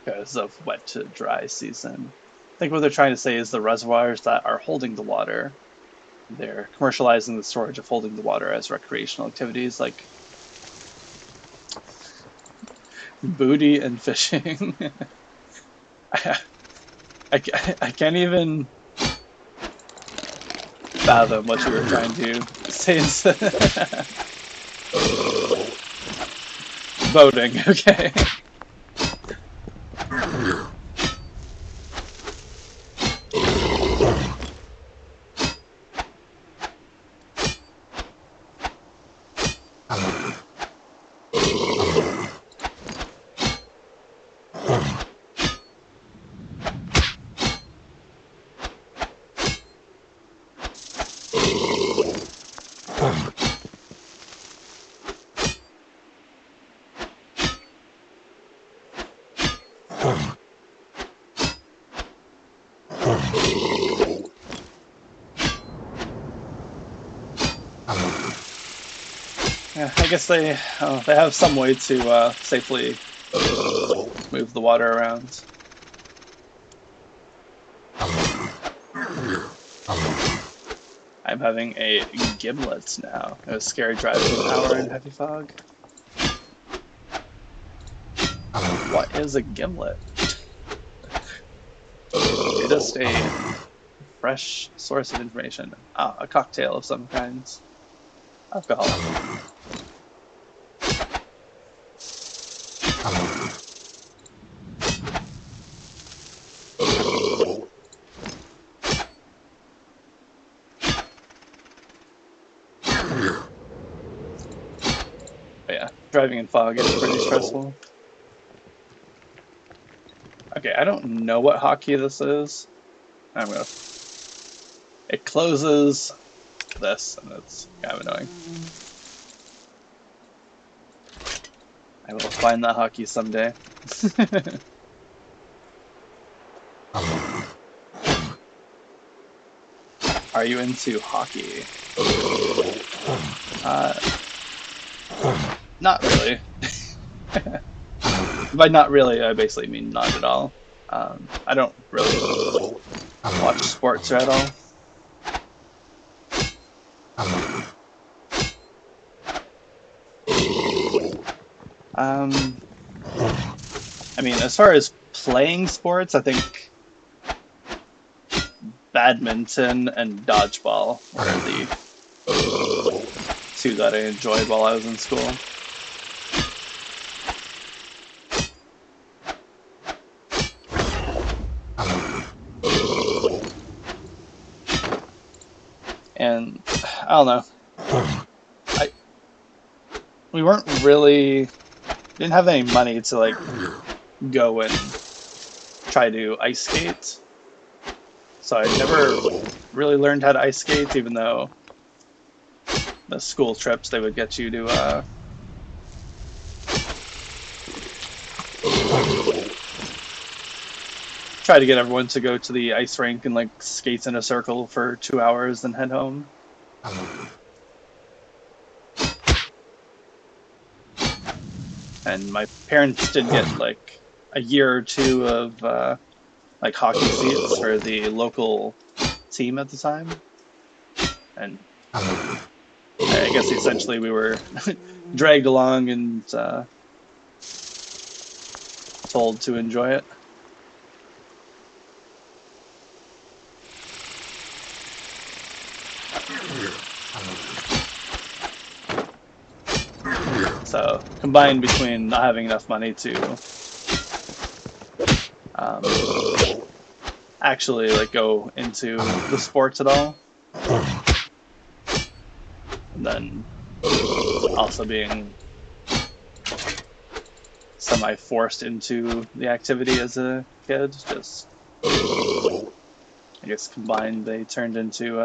A: Because of wet to dry season. I think what they're trying to say is the reservoirs that are holding the water, they're commercializing the storage of holding the water as recreational activities like booty and fishing. I can't even fathom what you were trying to say instead. Boating, okay. Yeah, I guess they have some way to safely move the water around. I'm having a gimlet now. It was scary driving an hour in heavy fog. What is a gimlet? You're just a fresh source of information. Ah, a cocktail of some kinds. Alcohol. But yeah, driving in fog is pretty stressful. Okay, I don't know what hockey this is. It closes this, and it's kind of annoying. I will find that hockey someday. Are you into hockey? Not really. By not really, I basically mean not at all. I don't really watch sports at all. I mean, as far as playing sports, I think badminton and dodgeball were the two that I enjoyed while I was in school. And I don't know. We weren't really didn't have any money to like go and try to ice skate. So I never really learned how to ice skate, even though the school trips they would get you to try to get everyone to go to the ice rink and like skate in a circle for 2 hours and head home. And my parents did get like a year or two of like hockey seats for the local team at the time. And I guess essentially we were dragged along and told to enjoy it. So combined between not having enough money to actually like go into the sports at all, and then also being semi-forced into the activity as a kid, just I guess combined they turned into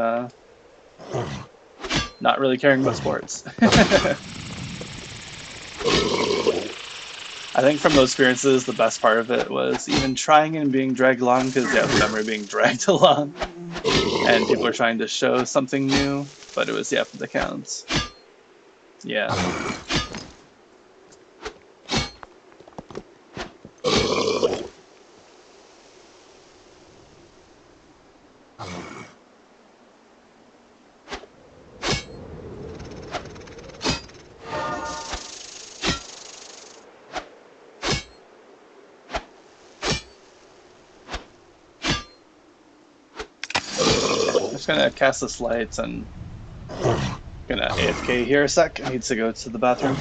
A: not really caring about sports. I think from those experiences, the best part of it was even trying and being dragged along, because you have the memory of being dragged along, and people are trying to show something new, but it was the effort that counts. Yeah. I'm just gonna cast this light and gonna AFK here a sec. I need to go to the bathroom.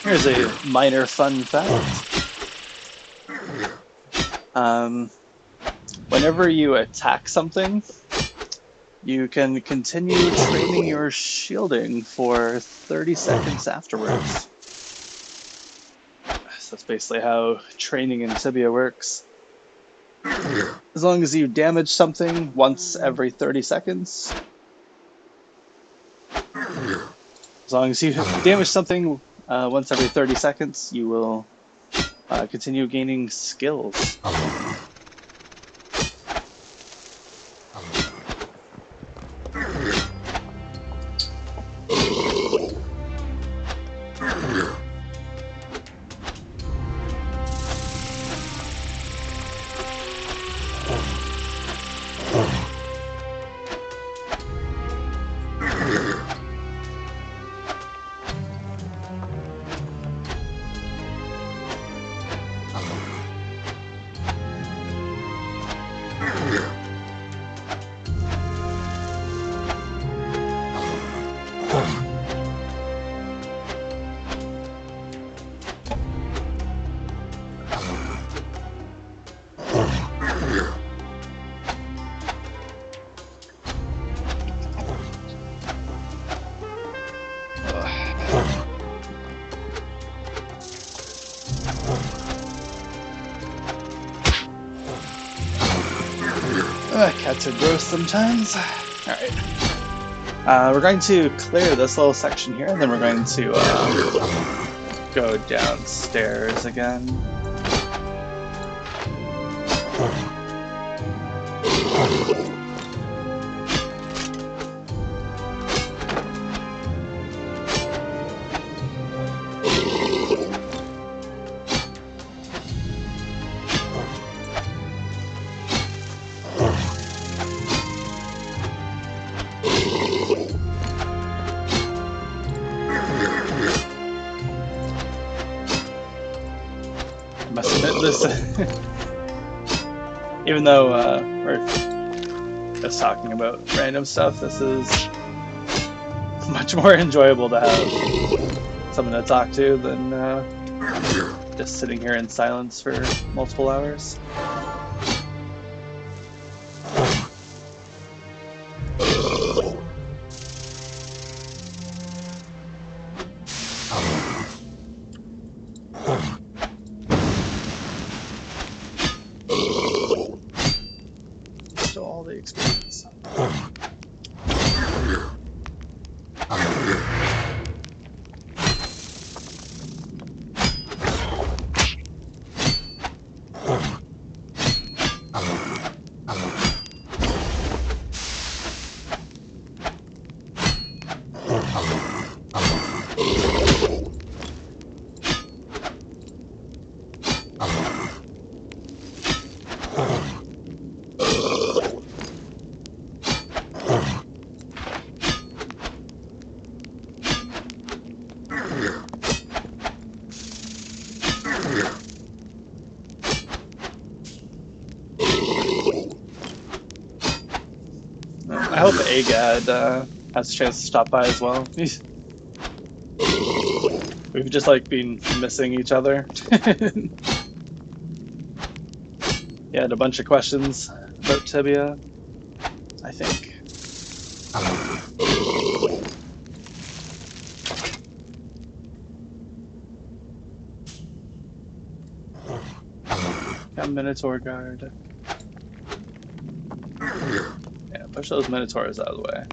A: Here's a minor fun fact. Whenever you attack something, you can continue training your shielding for 30 seconds afterwards. So that's basically how training in Tibia works. As long as you damage something once every 30 seconds, as long as you damage something once every 30 seconds, you will continue gaining skills. Cats are gross sometimes. Alright. We're going to clear this little section here, and then we're going to go downstairs again. I must admit this, even though we're just talking about random stuff, this is much more enjoyable to have someone to talk to than just sitting here in silence for multiple hours. Still all the experience. I hope Agad has a chance to stop by as well. We've just like been missing each other. He had a bunch of questions about Tibia, I think. 10 Minotaur guard. Yeah, push those Minotaurs out of the way.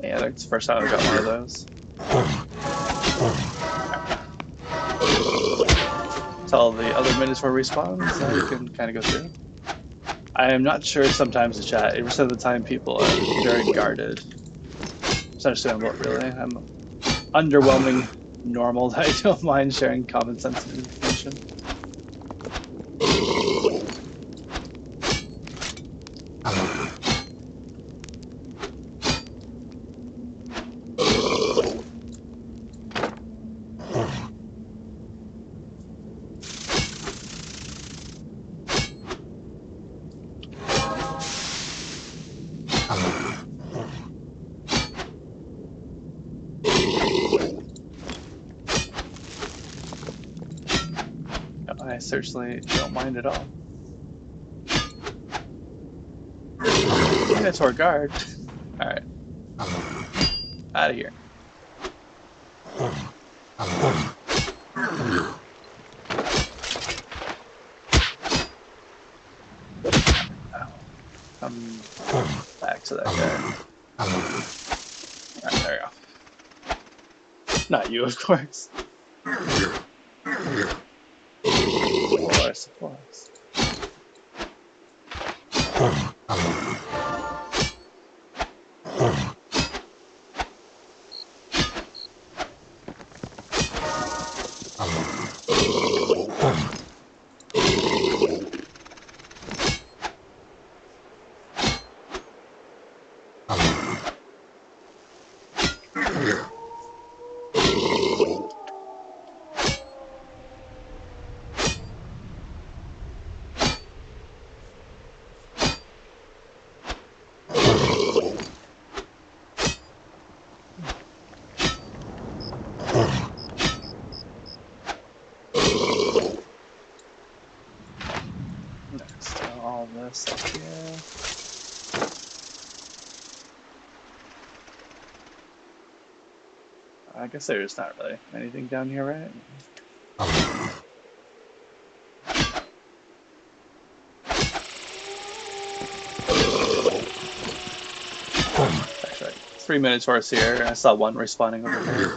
A: Yeah, that's the first time I've got one of those. Till the other Minotaur respawns, I can kind of go through. I am not sure sometimes the chat, 80% of the time people are very guarded. It's understandable, really. I'm underwhelming normal that I don't mind sharing common sense information. I certainly don't mind at all. Minotaur guard. Alright. Out of here. Come back to that guy. Alright, there we go. Not you, of course. Or supplies. Next, all this up here. I guess there's not really anything down here, right? Actually, 3 Minotaurs here. I saw one respawning over here.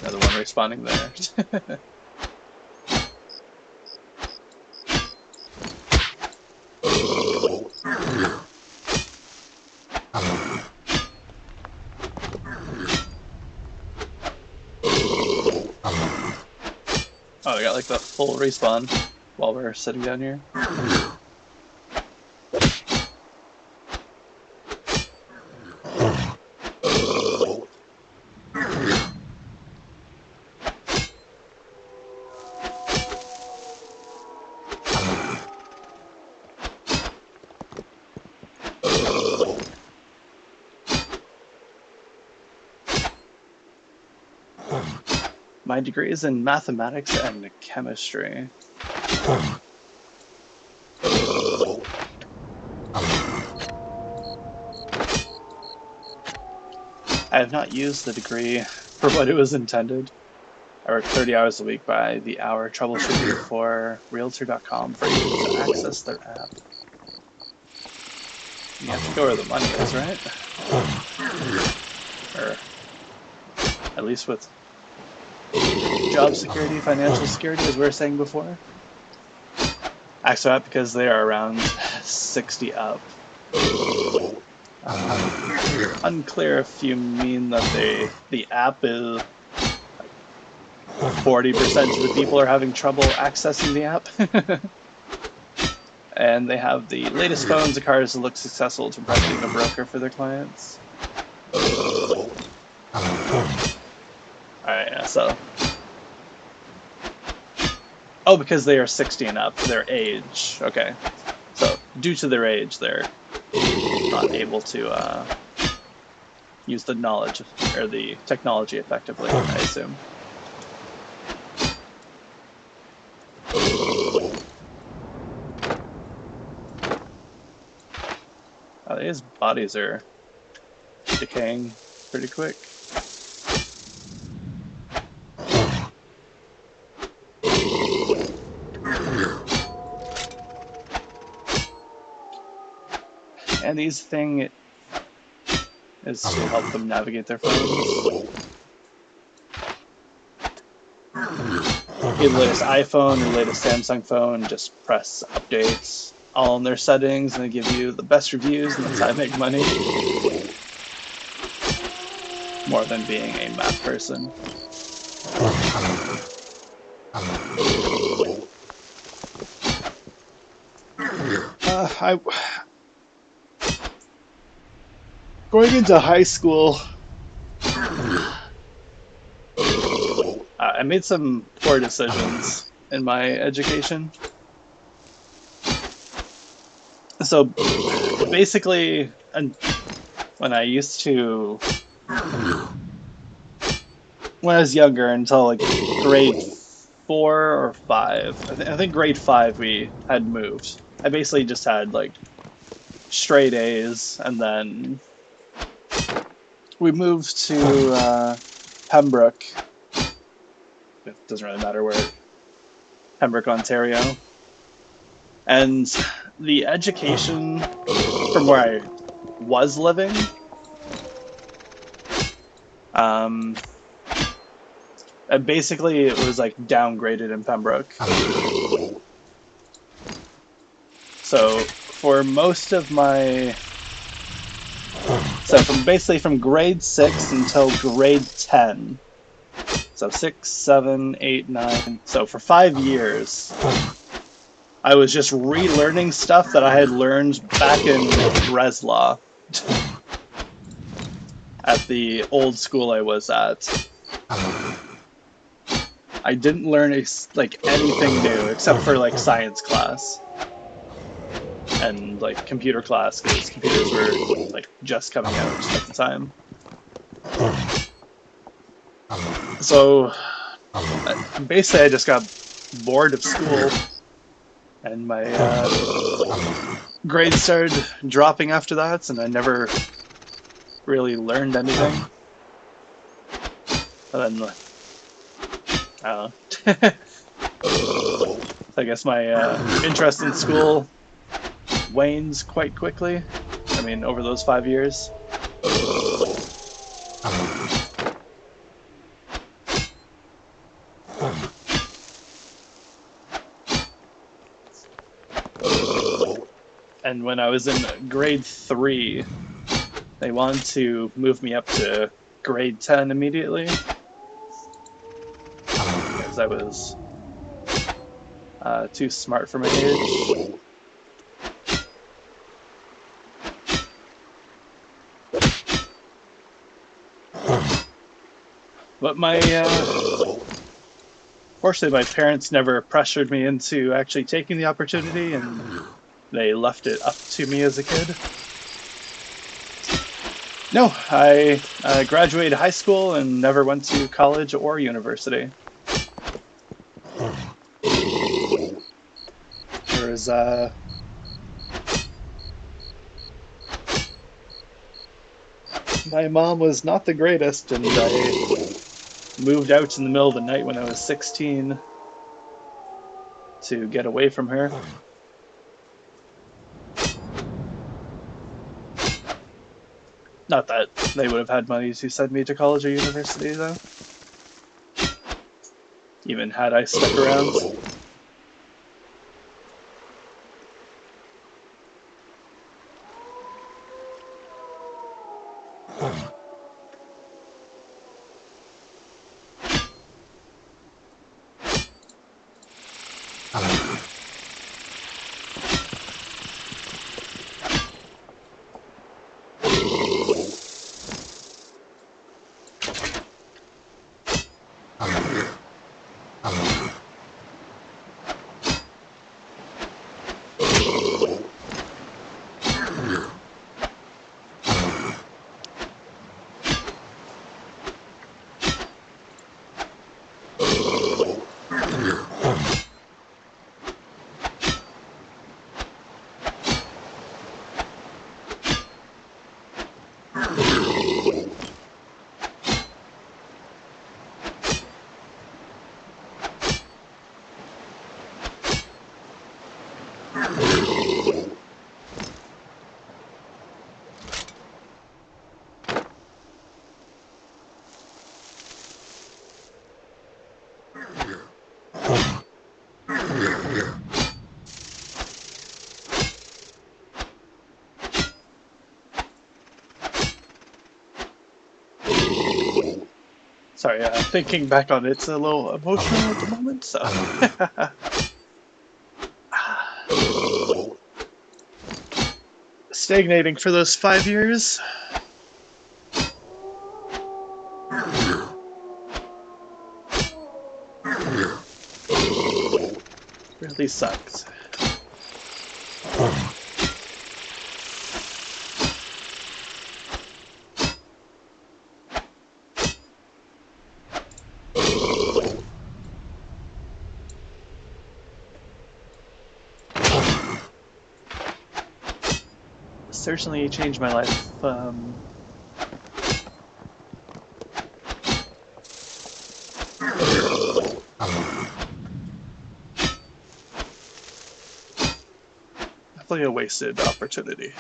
A: Another one respawning there. Oh, we got like the full respawn while we're sitting down here. My degree is in mathematics and chemistry. I have not used the degree for what it was intended. I work 30 hours a week by the hour troubleshooting for Realtor.com for you to access their app. You have to go where the money is, right? Or at least with job security, financial security, as we were saying before. Access app because they are around 60 up. Unclear if you mean that the app is 40% of the people are having trouble accessing the app. And they have the latest phones and cars that look successful to being a broker for their clients. Alright, yeah, so. Oh, because they are 60 and up, their age. Okay. So, due to their age, they're not able to use the knowledge or the technology effectively, I assume. These bodies are decaying pretty quick. And the easy thing is to help them navigate their phones. Get the latest iPhone or latest Samsung phone, just press updates all in their settings and they give you the best reviews, and that's how I make money. More than being a math person. Going into high school, I made some poor decisions in my education. So basically, when I was younger, until like grade 4 or 5, I think grade 5 we had moved. I basically just had like straight A's, and then we moved to Pembroke. It doesn't really matter where. Pembroke, Ontario. And the education from where I was living, basically it was like downgraded in Pembroke. So for most of from grade 6 until grade 10, so 6, 7, 8, 9, so for 5 years, I was just relearning stuff that I had learned back in Breslau at the old school I was at. I didn't learn like anything new except for like science class and like computer class, because computers were like just coming out at the time. So basically I just got bored of school, and my grades started dropping after that, and I never really learned anything. And then I don't know. So I guess my interest in school wanes quite quickly. I mean, over those 5 years. And when I was in grade 3, they wanted to move me up to grade 10 immediately, because I was too smart for my age. But fortunately, my parents never pressured me into actually taking the opportunity, and they left it up to me as a kid. No, I graduated high school and never went to college or university. There was my mom was not the greatest, and I moved out in the middle of the night when I was 16 to get away from her. Not that they would have had money to send me to college or university, though. Even had I stuck around. Sorry, thinking back on it's a little emotional at the moment, so. Stagnating for those 5 years. Really sucks. Certainly changed my life. Definitely a wasted opportunity.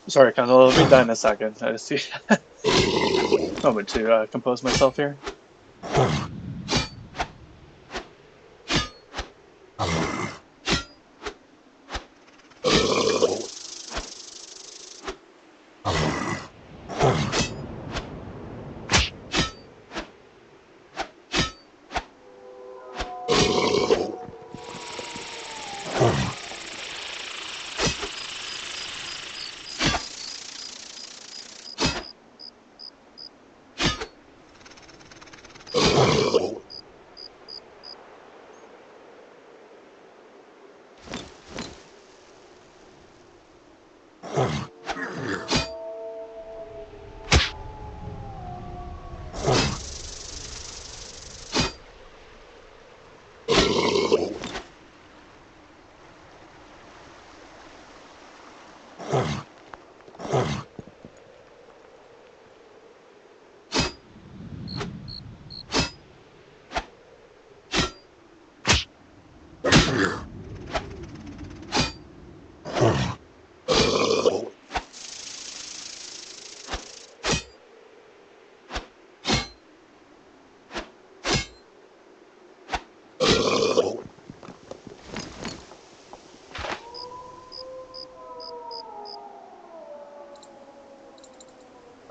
A: Sorry, Kendall, I'll be done in a second. I just see a moment to compose myself here.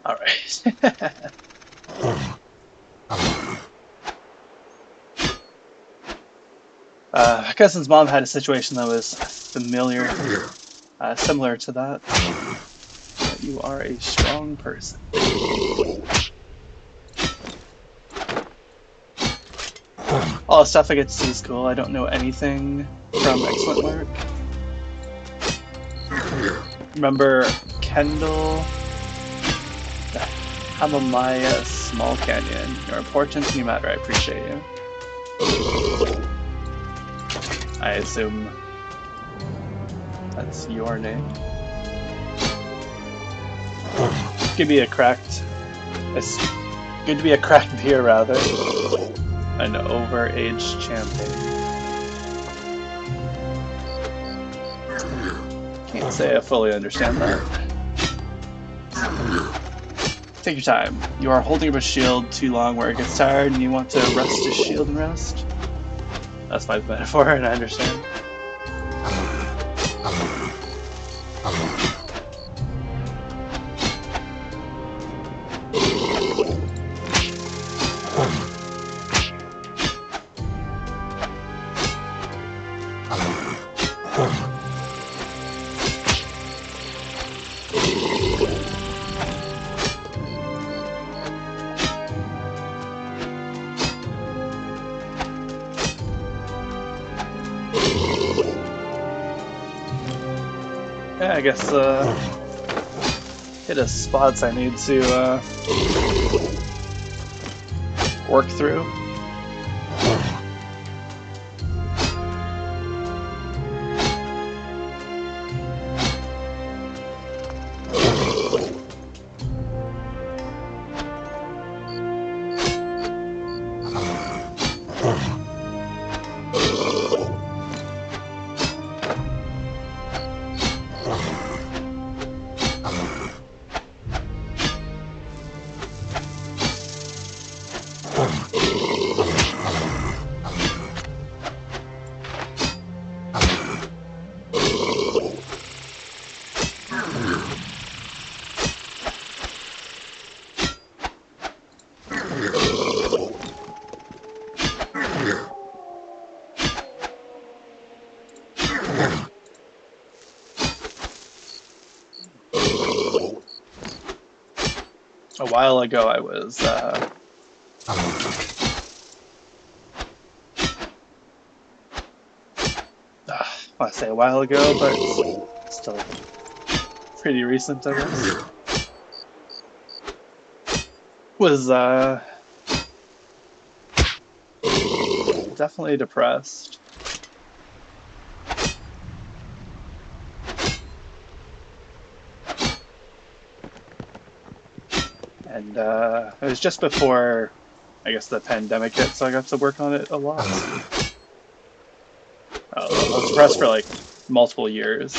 A: Alright. My cousin's mom had a situation that was similar to that. But you are a strong person. All the stuff I get to see is cool. I don't know anything from Excellent Work. Remember Kendall? Hamamaya Small Canyon. You're important and you matter. I appreciate you. I assume that's your name. It's good to be a cracked beer rather. An overaged champagne. Can't say I fully understand that. Take your time. You are holding up a shield too long where it gets tired and you want to rest a shield and rest. That's my metaphor and I understand. Yeah, I guess hit a spots I need to work through. A while ago, I was I want to say a while ago, but it's still pretty recent, I guess. Was definitely depressed. And it was just before, I guess, the pandemic hit, so I got to work on it a lot. I was depressed for like multiple years.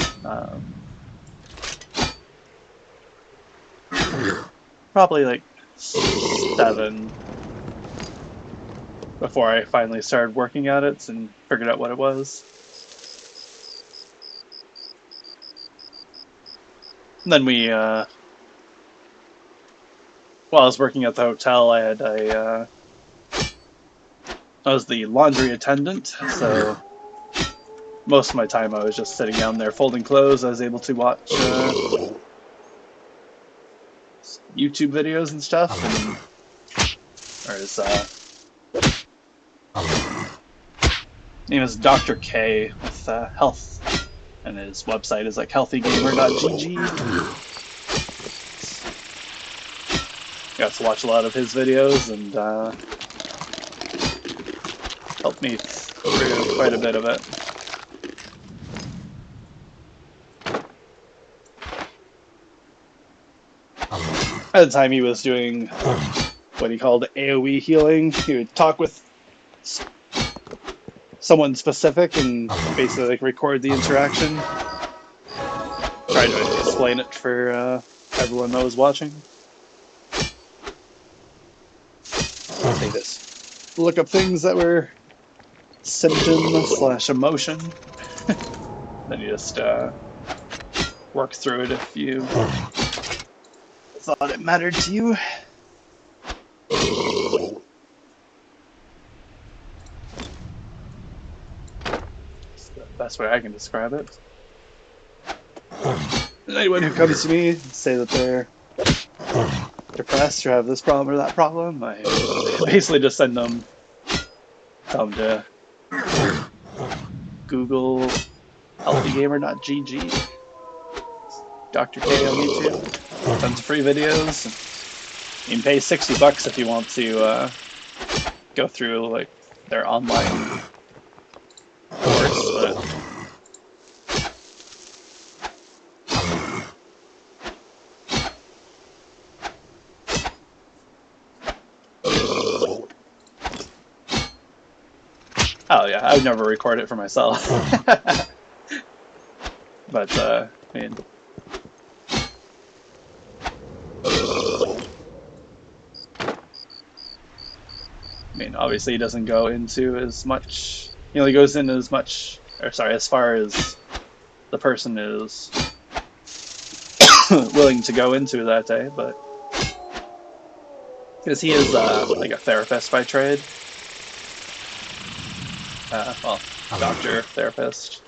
A: Probably like 7 before I finally started working at it and figured out what it was. And then while I was working at the hotel, I was the laundry attendant, so most of my time I was just sitting down there folding clothes. I was able to watch YouTube videos and stuff, and there's name is Dr. K with health, and his website is like healthygamer.gg. Got to watch a lot of his videos, and helped me through quite a bit of it. At the time, he was doing what he called AoE healing. He would talk with someone specific and basically like record the interaction. Try to explain it for everyone that was watching. They just look up things that were symptom/emotion. Then you just work through it if you thought it mattered to you. It's the best way I can describe it. And anyone who comes to me and say that they're depressed or have this problem or that problem, I basically just tell them to Google healthygamer.gg, Dr. K on YouTube, tons of free videos. You can pay $60 if you want to go through like their online course, but oh yeah, I would never record it for myself. But I mean, obviously he doesn't go into as much. He only goes into as much, or sorry, as far as the person is willing to go into that day. But because he is like a therapist by trade, well, doctor, therapist.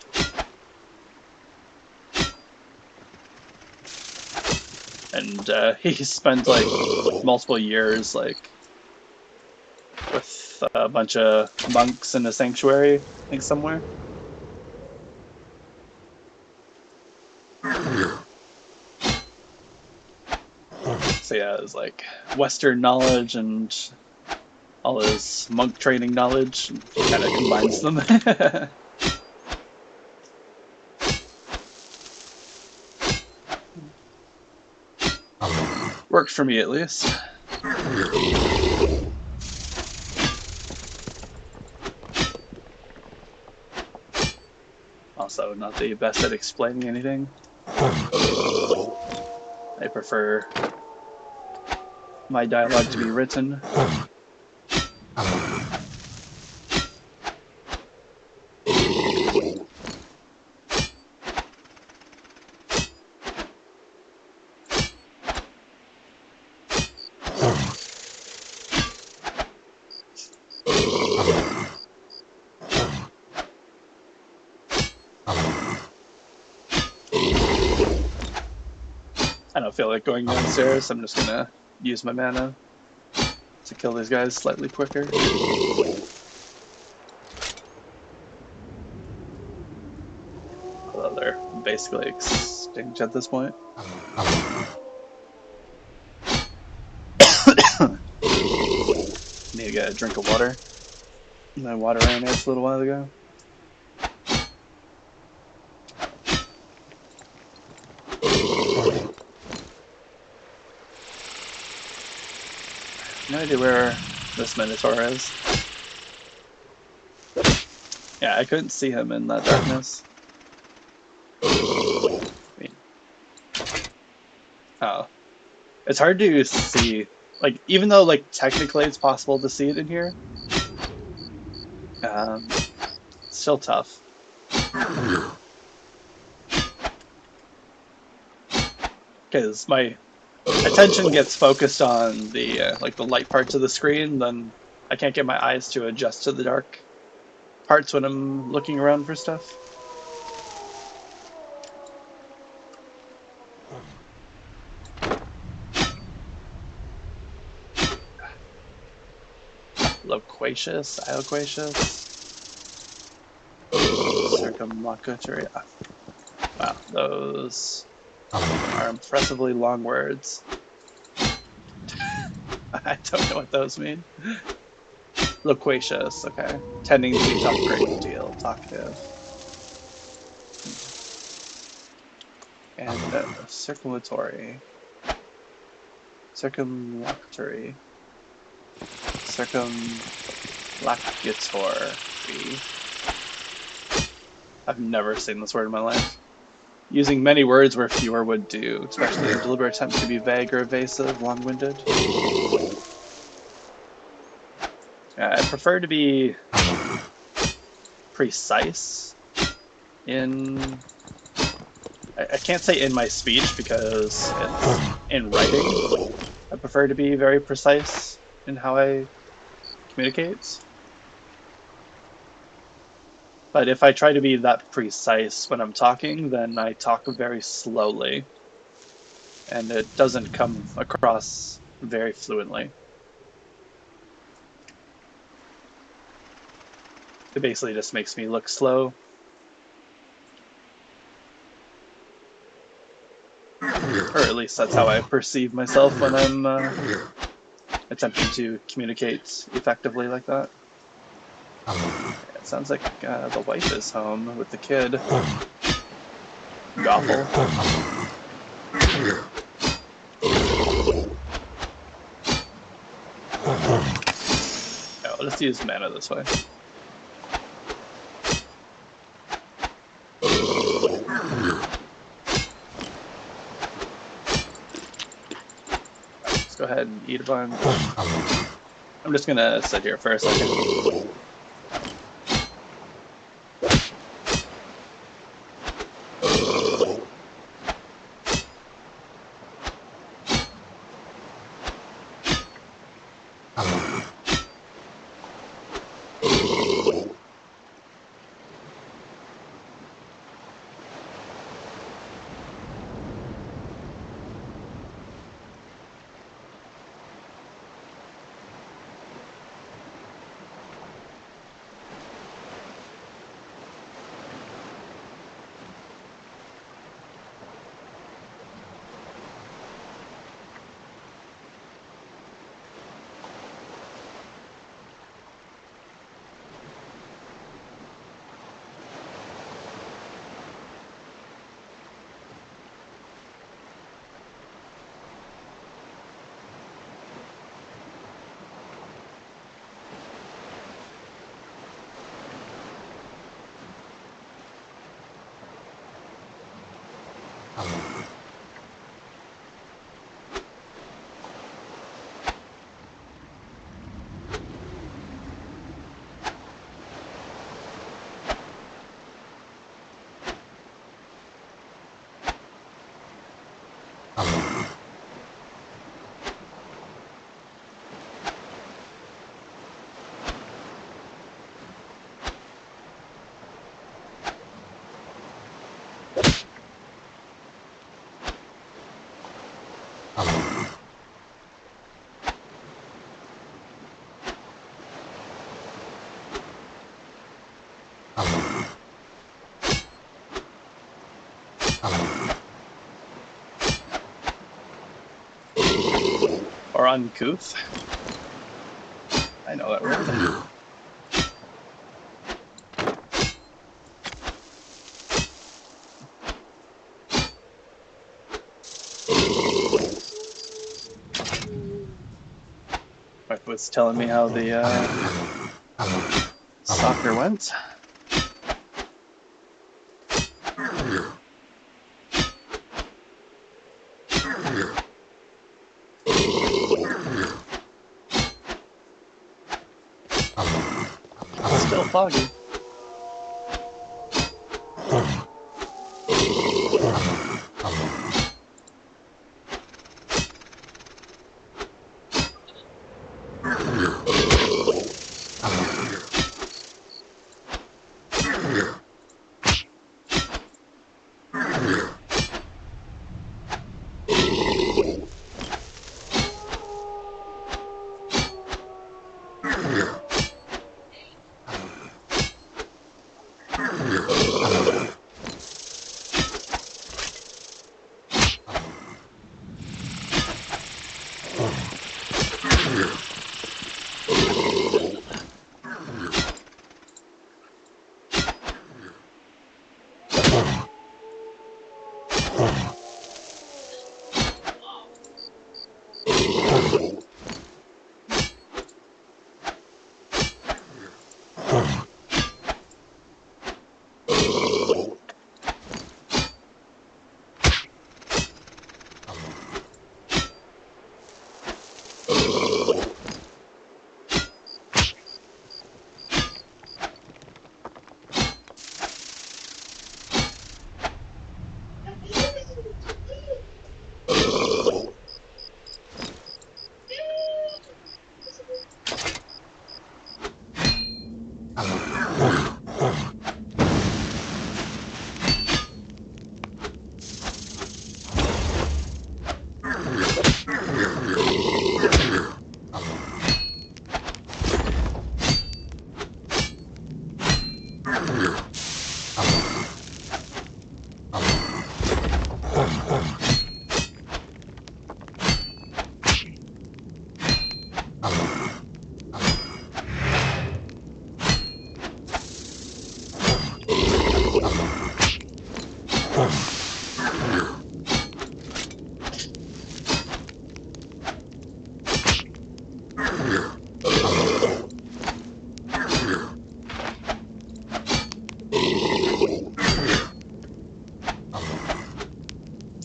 A: And he spent like multiple years like with a bunch of monks in a sanctuary, I think somewhere. So yeah, it was like Western knowledge and all his monk training knowledge and kind of combines them. Worked for me at least. Also, not the best at explaining anything. I prefer my dialogue to be written. I don't feel like going downstairs. I'm just gonna use my mana to kill these guys slightly quicker. Although they're basically extinct at this point. Need to get a drink of water. My water ran out a little while ago. No idea where this Minotaur is. Yeah, I couldn't see him in that darkness. I mean, oh. It's hard to see, like, even though, like, technically it's possible to see it in here, it's still tough. Because my attention gets focused on the, like, the light parts of the screen, then I can't get my eyes to adjust to the dark parts when I'm looking around for stuff. Loquacious, circumlocutory. Wow, those are impressively long words. I don't know what those mean. Loquacious, okay. Tending to talk a great deal, talkative. And circulatory. Circumlocutory. Circumlocutory. I've never seen this word in my life. Using many words where fewer would do, especially a deliberate attempt to be vague or evasive, long-winded. I prefer to be precise in... I can't say in my speech because it's in writing. I prefer to be very precise in how I communicate. But if I try to be that precise when I'm talking, then I talk very slowly. And it doesn't come across very fluently. It basically just makes me look slow. Or at least that's how I perceive myself when I'm attempting to communicate effectively like that. It sounds like the wife is home with the kid. Goffle. Oh, let's use mana this way. Let's go ahead and eat a bunch. I'm just gonna sit here for a second. Or uncouth. I know that word. Wife was telling me how the soccer went. Still foggy.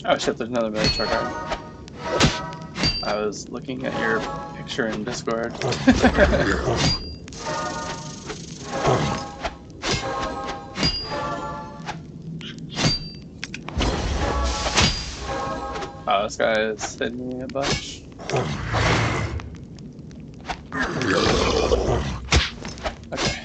A: Oh shit, there's another miniature guard. I was looking at your picture in Discord. Oh, this guy is hitting me a bunch. Okay.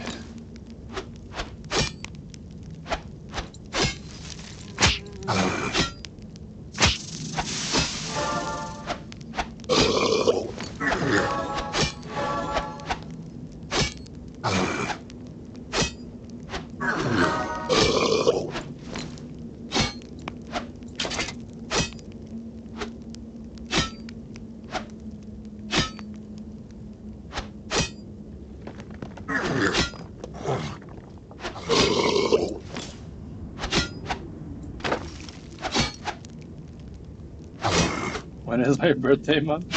A: When is my birthday month?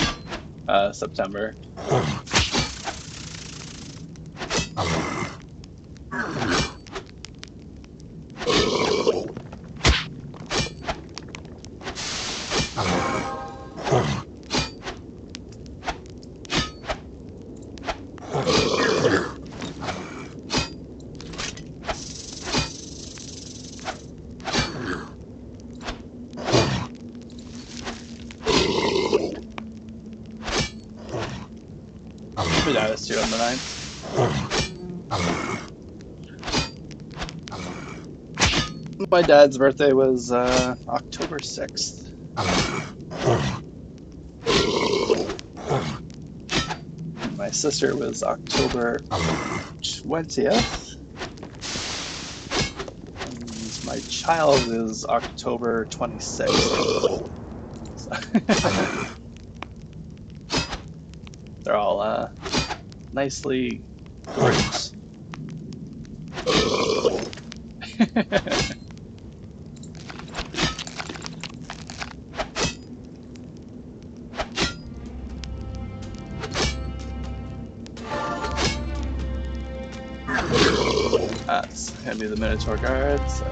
A: September. My dad is due on the 9th. My dad's birthday was October 6th. My sister was October 20th. And my child is October 26th. They're all nicely grouped. That's gonna be the Minotaur guard, so.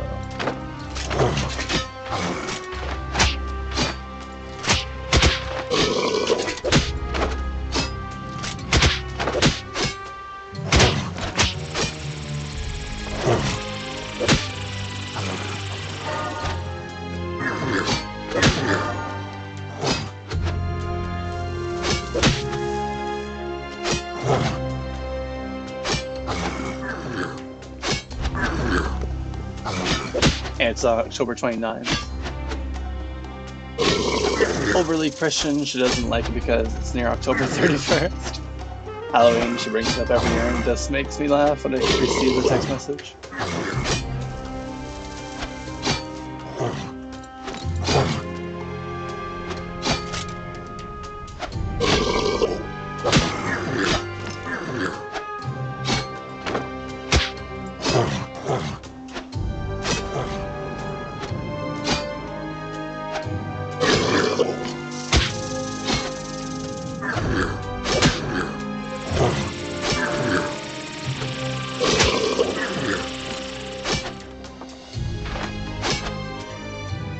A: And it's October 29th. Overly Christian, she doesn't like it because it's near October 31st. Halloween, she brings it up every year and it just makes me laugh when I receive the text message.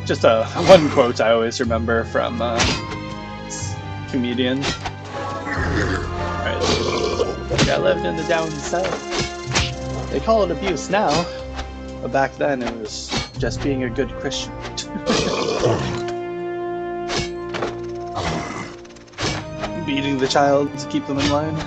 A: Just one quote I always remember from this comedian. Right. I lived in the down south. They call it abuse now, but back then it was just being a good Christian. Beating the child to keep them in line.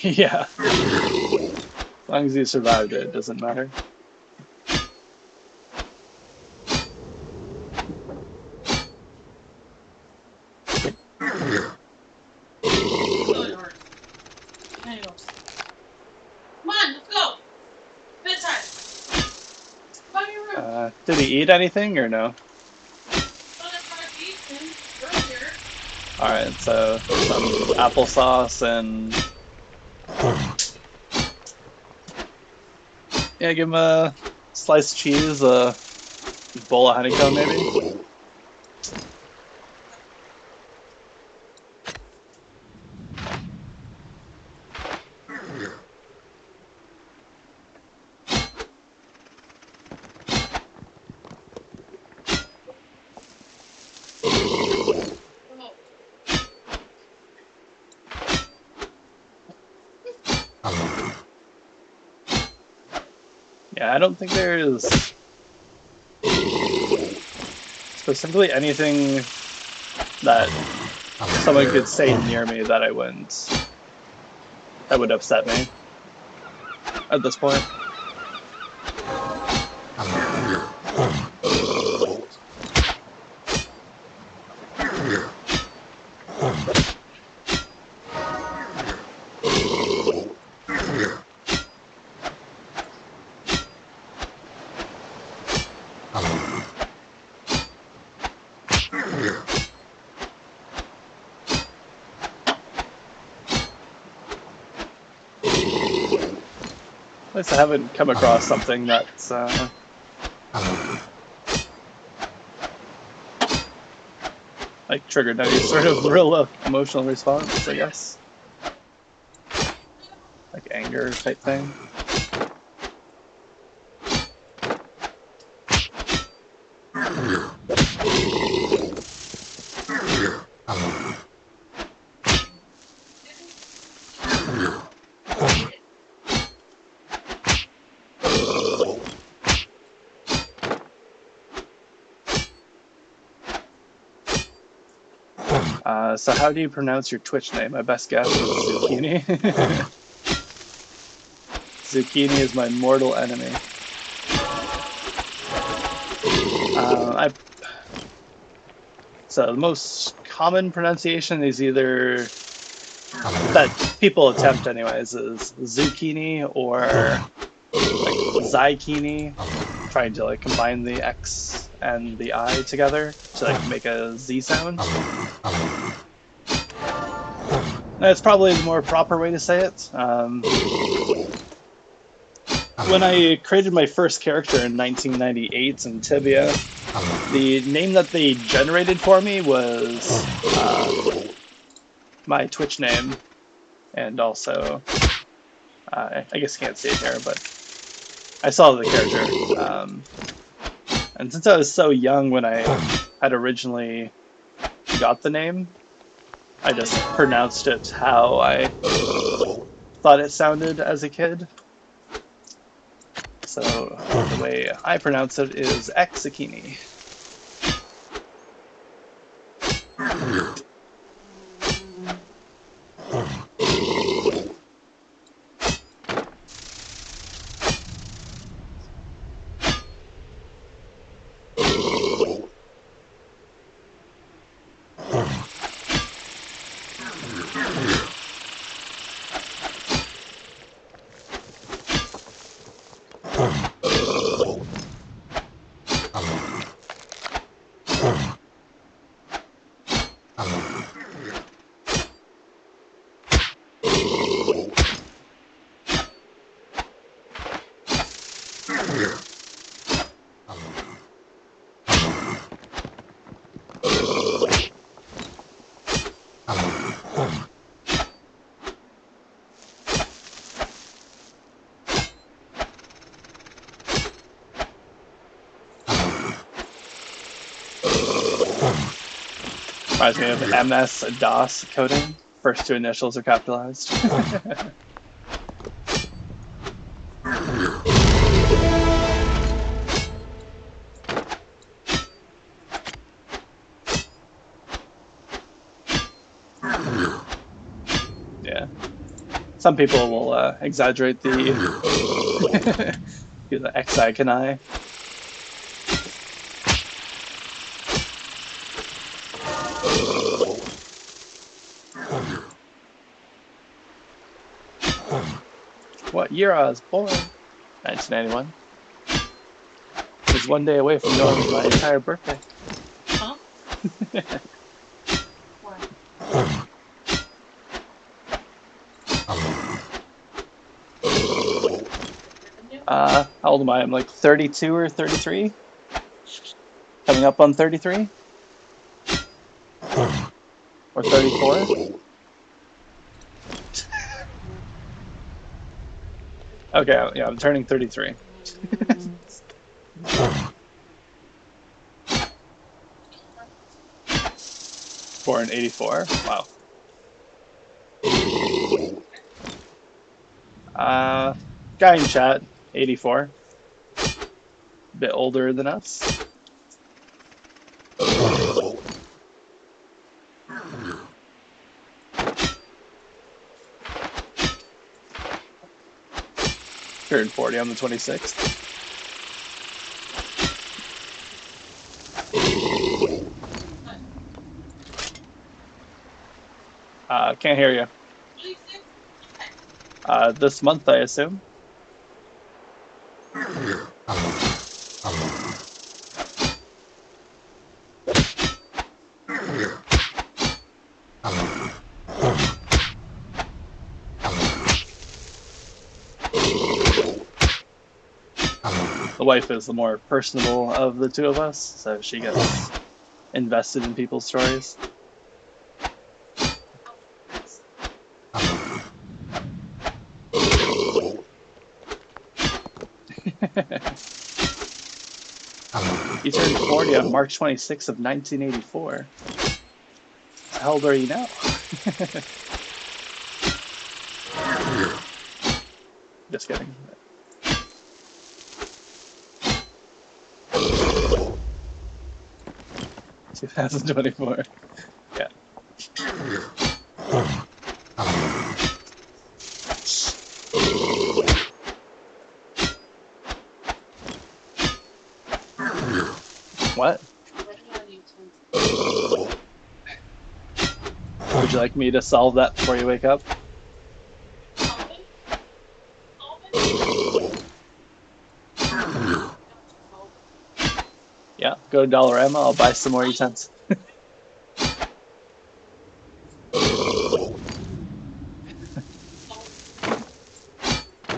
A: Yeah. As long as you survived it, it doesn't matter.
B: Come on, let's go. Bedtime. Come in your room.
A: Did he eat anything or no? Alright, so some applesauce and yeah, give him a sliced cheese, a bowl of honeycomb maybe. Yeah, I don't think there is specifically anything that someone could say near me that that would upset me at this point. least I haven't come across something that's like triggered any sort of real emotional response, I guess. Like anger type thing. So how do you pronounce your Twitch name? My best guess is Zucchini. Zucchini is my mortal enemy. So the most common pronunciation is either, that people attempt anyways, is zucchini or like zykini, trying to like combine the X and the I together to like make a Z sound. That's probably the more proper way to say it. When I created my first character in 1998 in Tibia, the name that they generated for me was my Twitch name, and also, I guess you can't see it here, but I saw the character. And since I was so young when I had originally got the name, I just pronounced it how I thought it sounded as a kid. So the way I pronounce it is Exakini. Reminds me of MS-DOS coding. First two initials are capitalized. Yeah. Some people will exaggerate the the XI can I. What year I was born? 1991. It was one day away from knowing my entire birthday.
B: Huh? What?
A: How old am I? I'm like 32 or 33? Coming up on 33? Or 34? Okay, yeah, I'm turning 33. Born 84. Wow. Guy in chat, 84. A bit older than us. Turned 40 on the 26th. Can't hear you. This month, I assume. wife is the more personable of the two of us, so she gets invested in people's stories. You turned 40 on March 26th of 1984. How old are you now? Just kidding. 2024. Yeah. What? Would you like me to solve that before you wake up? Yeah, go to Dollarama, I'll buy some more utensils.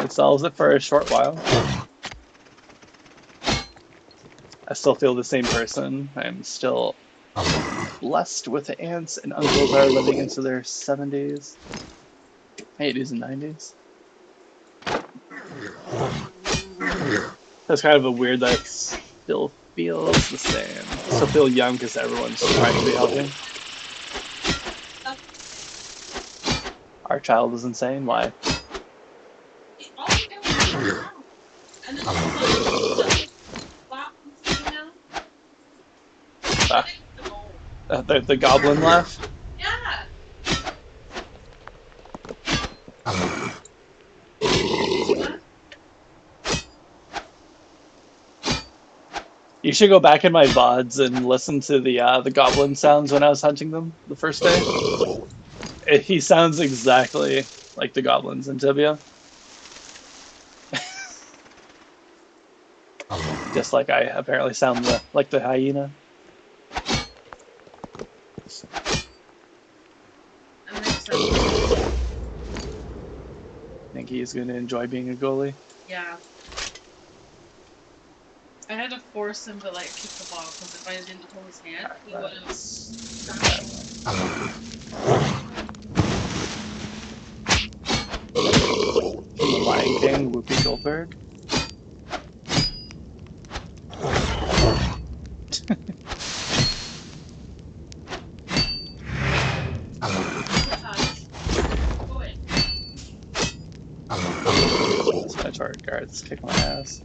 A: It solves it for a short while. I still feel the same person. I'm still blessed with aunts and uncles that are living into their 70s, 80s, and 90s. That's kind of a weird that it still feels the same. I still feel young because everyone's trying to be healthy. Our child is insane. Why? The goblin laugh?
B: Yeah.
A: You should go back in my VODs and listen to the goblin sounds when I was hunting them the first day. He sounds exactly like the goblins in Tibia. Just like I apparently sound like the hyena. Think he's going to enjoy being a goalie?
B: Yeah. I had to force him to like kick the ball because if I didn't hold his hand, he would have.
A: The Lion King, Whoopi Goldberg. My target guards kick my ass.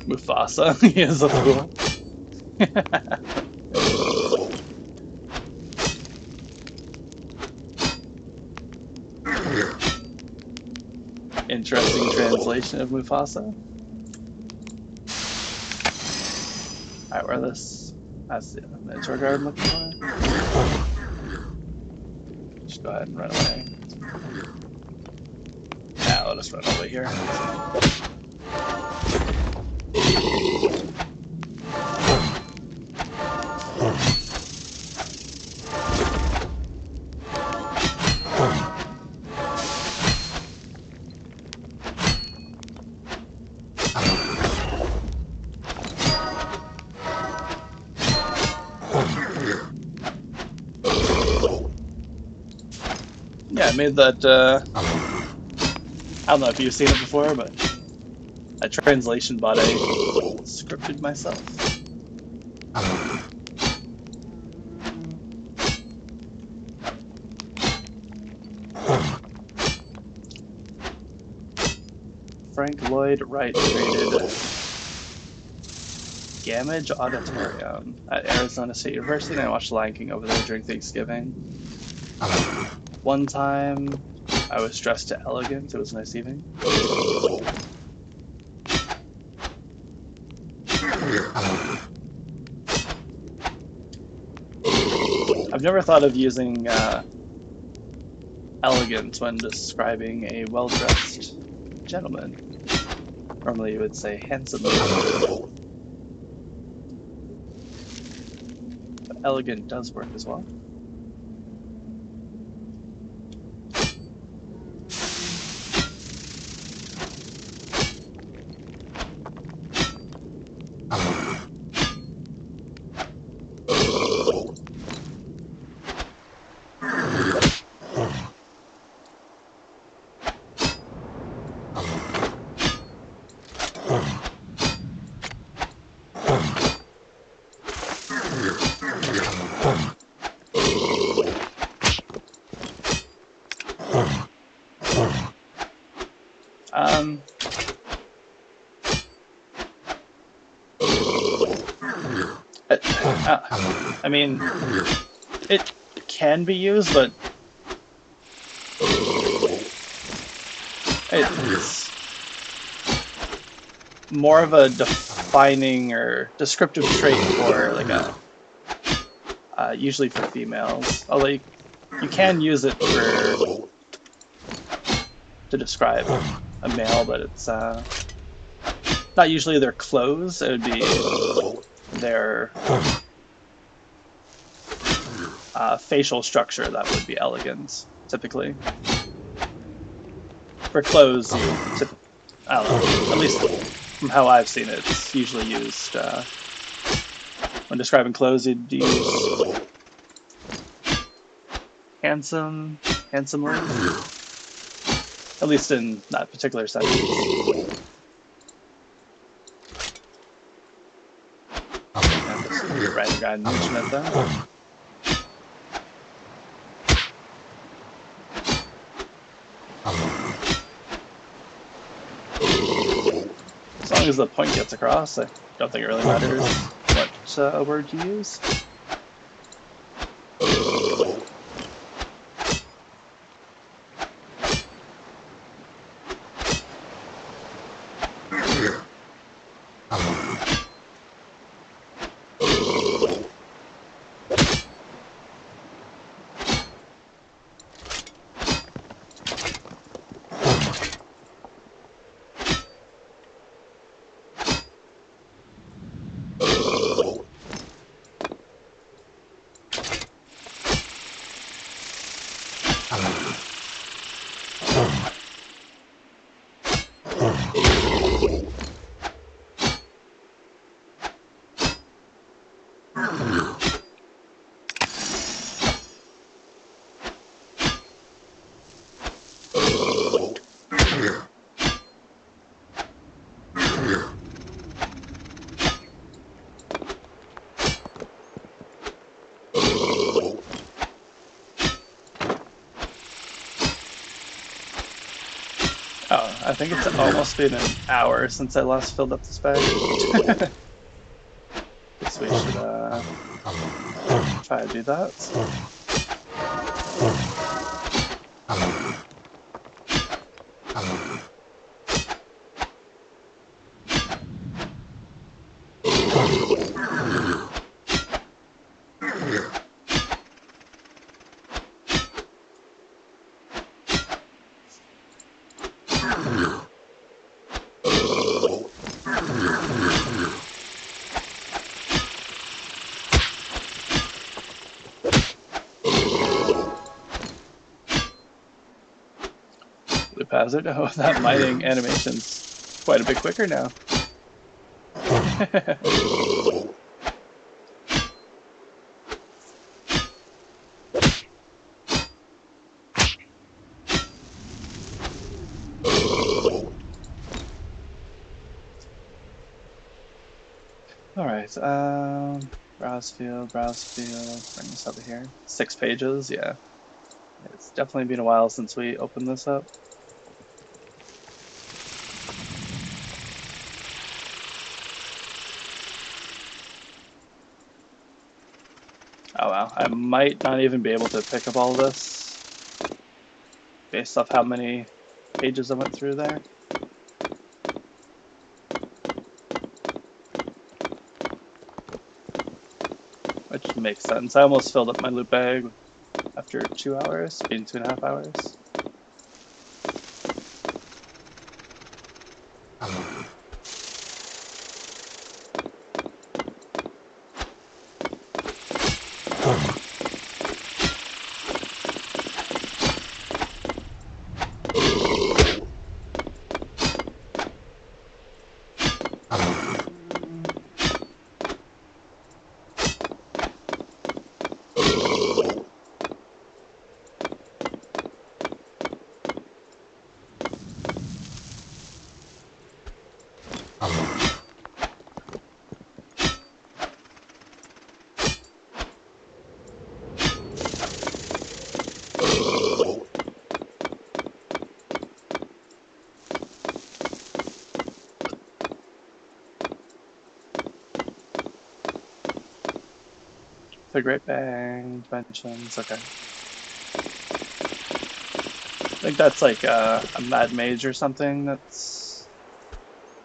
A: Mufasa, he is a fool. Interesting translation of Mufasa. Alright, where this? That's the miniature guard I'm looking for. Just go ahead and run away. Yeah, I'll just run over here. Yeah, I made that, I don't know if you've seen it before, but that translation bot I scripted myself. Frank Lloyd Wright created Gamage Auditorium at Arizona State University, and I watched Lion King over there during Thanksgiving. One time, I was dressed to elegant. It was a nice evening. I've never thought of using elegant when describing a well-dressed gentleman. Normally you would say handsome. But elegant does work as well. I mean, it can be used, but it's more of a defining or descriptive trait for like a usually for females. Although you can use it to describe a male, but it's not usually their clothes. It would be their facial structure that would be elegant, typically. For clothes, I don't know, at least from how I've seen it, it's usually used when describing clothes. You'd use handsomely, at least in that particular sentence. I'm just random guy mention it though. As long as the point gets across, I don't think it really matters what word you use. Oh, I think it's almost been an hour since I last filled up this bag. Guess we should try to do that. Loop hazard. Oh, that mining animation's quite a bit quicker now. Alright, browse field, bring this over here. 6 pages, yeah. It's definitely been a while since we opened this up. Oh wow, I might not even be able to pick up all of this based off how many pages I went through there. Which makes sense. I almost filled up my loot bag after 2 hours, being 2.5 hours. The Great Bang Dimensions. Okay. I think that's like a Mad Mage or something. I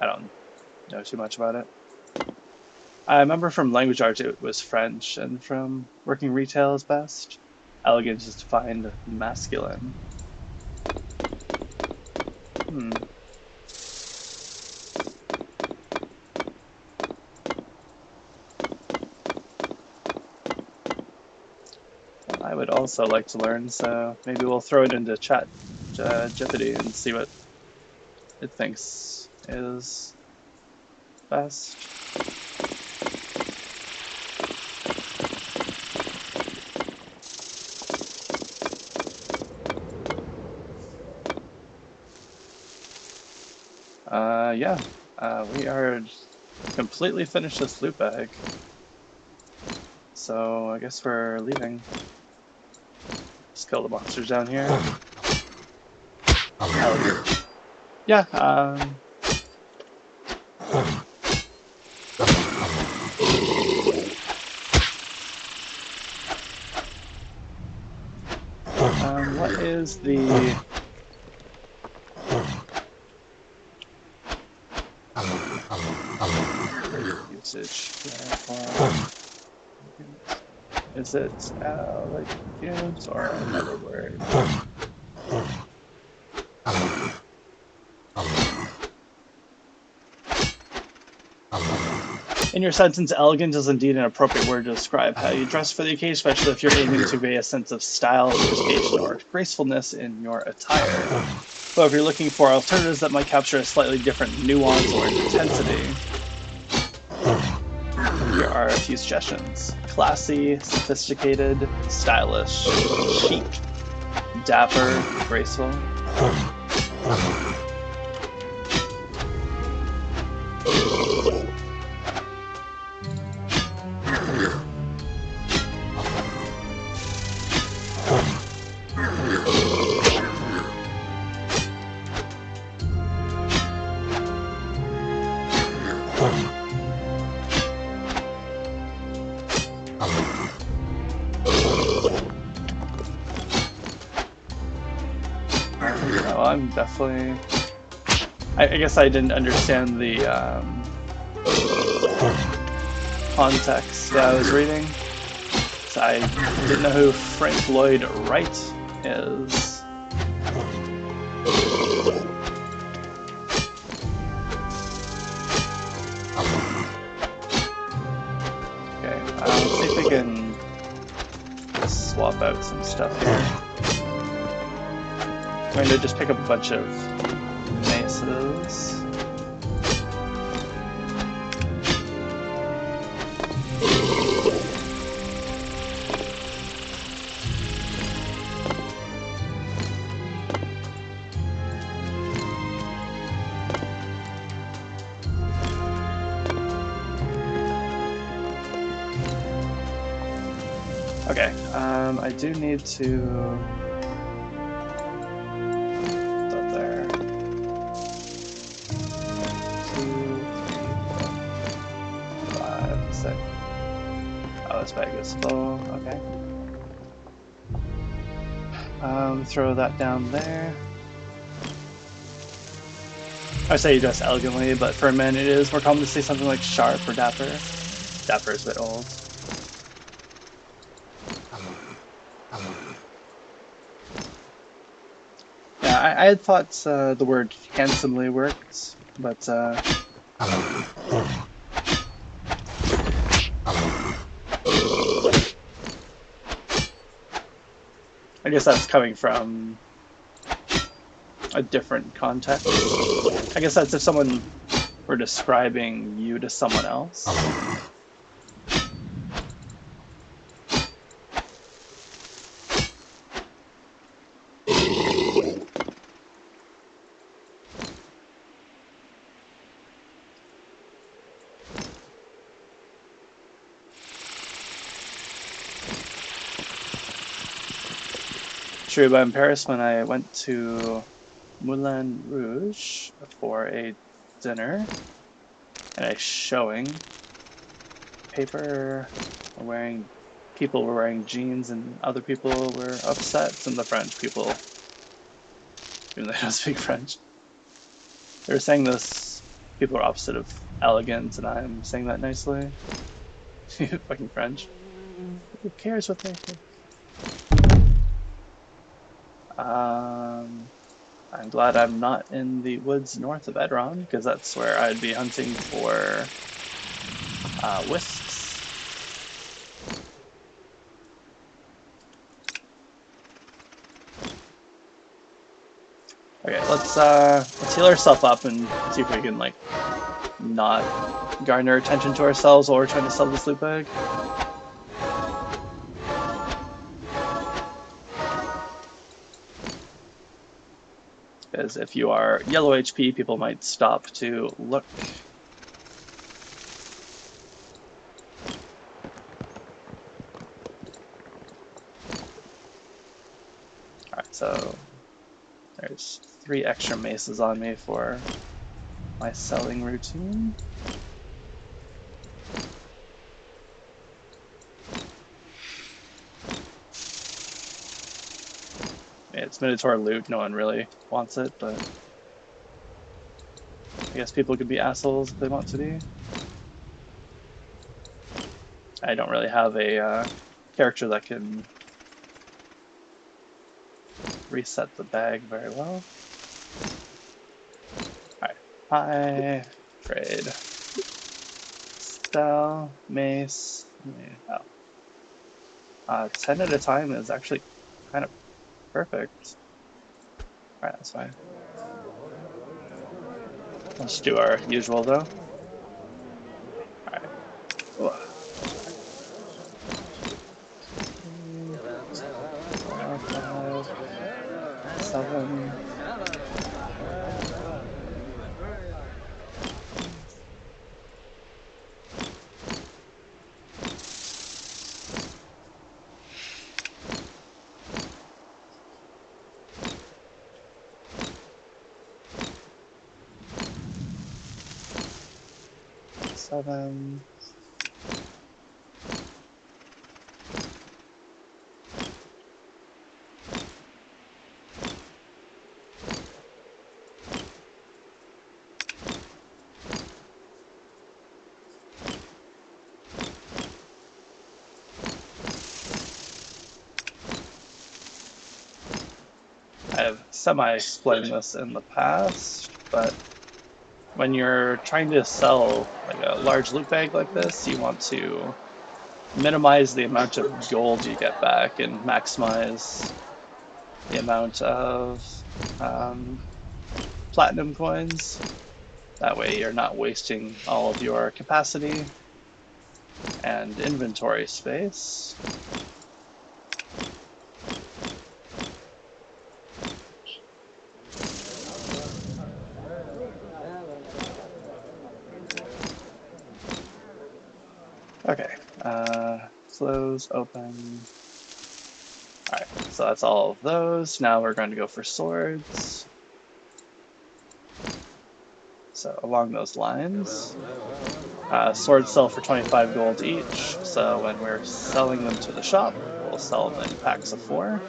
A: don't know too much about it. I remember from language arts it was French, and from working retail is best. Elegance is defined masculine. Hmm. Well, I would also like to learn, so maybe we'll throw it into chat Jeopardy and see what it thinks is best. Yeah, we are completely finished this loot bag. So I guess we're leaving. Just kill the monsters down here. Yeah, what is the usage for, is it like units or another word? In your sentence, elegant is indeed an appropriate word to describe how you dress for the occasion, especially if you're aiming to convey a sense of style, sophistication, or gracefulness in your attire. But if you're looking for alternatives that might capture a slightly different nuance or intensity, here are a few suggestions. Classy, sophisticated, stylish, chic, dapper, graceful. Well, I'm definitely... I guess I didn't understand the context that I was reading. So I didn't know who Frank Lloyd Wright is. Okay, let's see if we can swap out some stuff here. I'm going to just pick up a bunch of maces. Okay, I do need to... Up there. 2, 3, 4, 5, 6. Oh, this bag is full. Okay. Throw that down there. I say you dress elegantly, but for men it is more common to say something like sharp or dapper. Dapper is a bit old. Yeah, I had thought the word handsomely worked, but I guess that's coming from a different context. I guess that's if someone were describing you to someone else. True, but in Paris, when I went to Moulin Rouge for a dinner and a showing, people were wearing people were wearing jeans and other people were upset, and the French people, even though they don't speak French, they were saying this. People are opposite of elegant, and I'm saying that nicely. Fucking French. Who cares what they think? I'm glad I'm not in the woods north of Edron, because that's where I'd be hunting for wisps. Okay, let's heal ourselves up and see if we can like not garner attention to ourselves while we're trying to sell this loot bag. Because if you are yellow HP, people might stop to look. Alright, so there's 3 extra maces on me for my selling routine. It's Minotaur loot, no one really wants it, but I guess people can be assholes if they want to be. I don't really have a character that can reset the bag very well. Alright, hi, trade, sell, mace, oh. 10 at a time is actually kind of perfect. Alright, that's fine. Let's do our usual though. Alright. 3, 4, 5, 7. I've semi-explained this in the past, but when you're trying to sell like a large loot bag like this, you want to minimize the amount of gold you get back and maximize the amount of platinum coins. That way you're not wasting all of your capacity and inventory space. Okay, close, open. Alright, so that's all of those. Now we're going to go for swords. So along those lines, swords sell for 25 gold each, so when we're selling them to the shop, we'll sell them in packs of 4.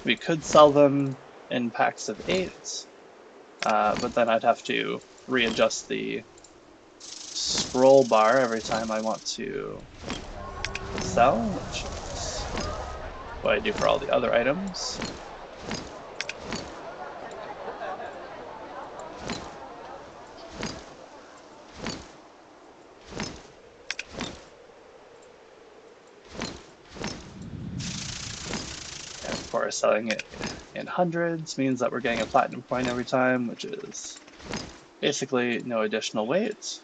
A: We could sell them in packs of 8, but then I'd have to readjust the scroll bar every time I want to sell, which is what I do for all the other items. And of course, selling it in hundreds means that we're getting a platinum coin every time, which is basically no additional weight.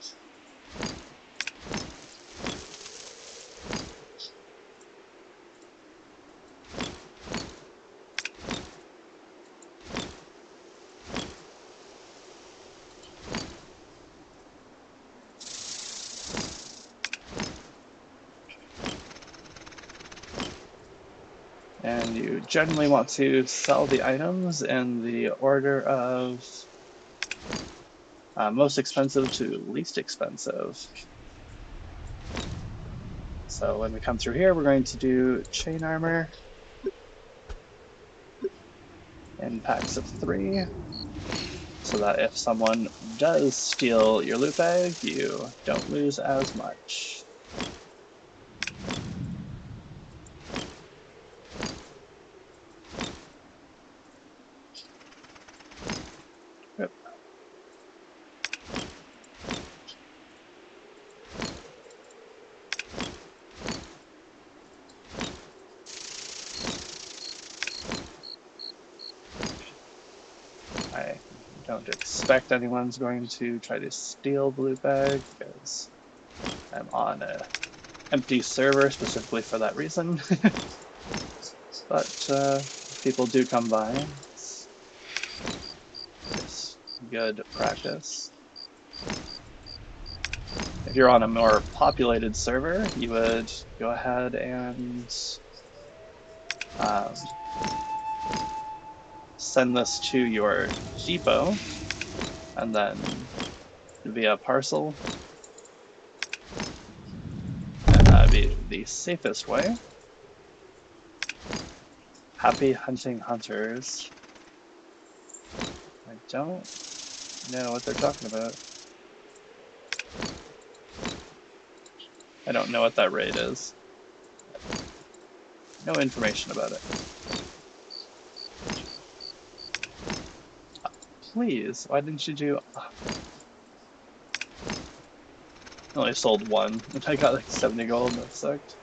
A: And you generally want to sell the items in the order of Most expensive to least expensive. So when we come through here, we're going to do chain armor in packs of 3, so that if someone does steal your loot bag, you don't lose as much. Yep. I don't expect anyone's going to try to steal the loot bag, because I'm on an empty server specifically for that reason. But people do come by. It's just good practice. If you're on a more populated server, you would go ahead and um, send this to your depot, and then via parcel, and that'd be the safest way. Happy hunting, hunters. I don't know what they're talking about. I don't know what that raid is. No information about it. Please, why didn't you do... Okay. I only sold one, and I got like 70 gold, that sucked.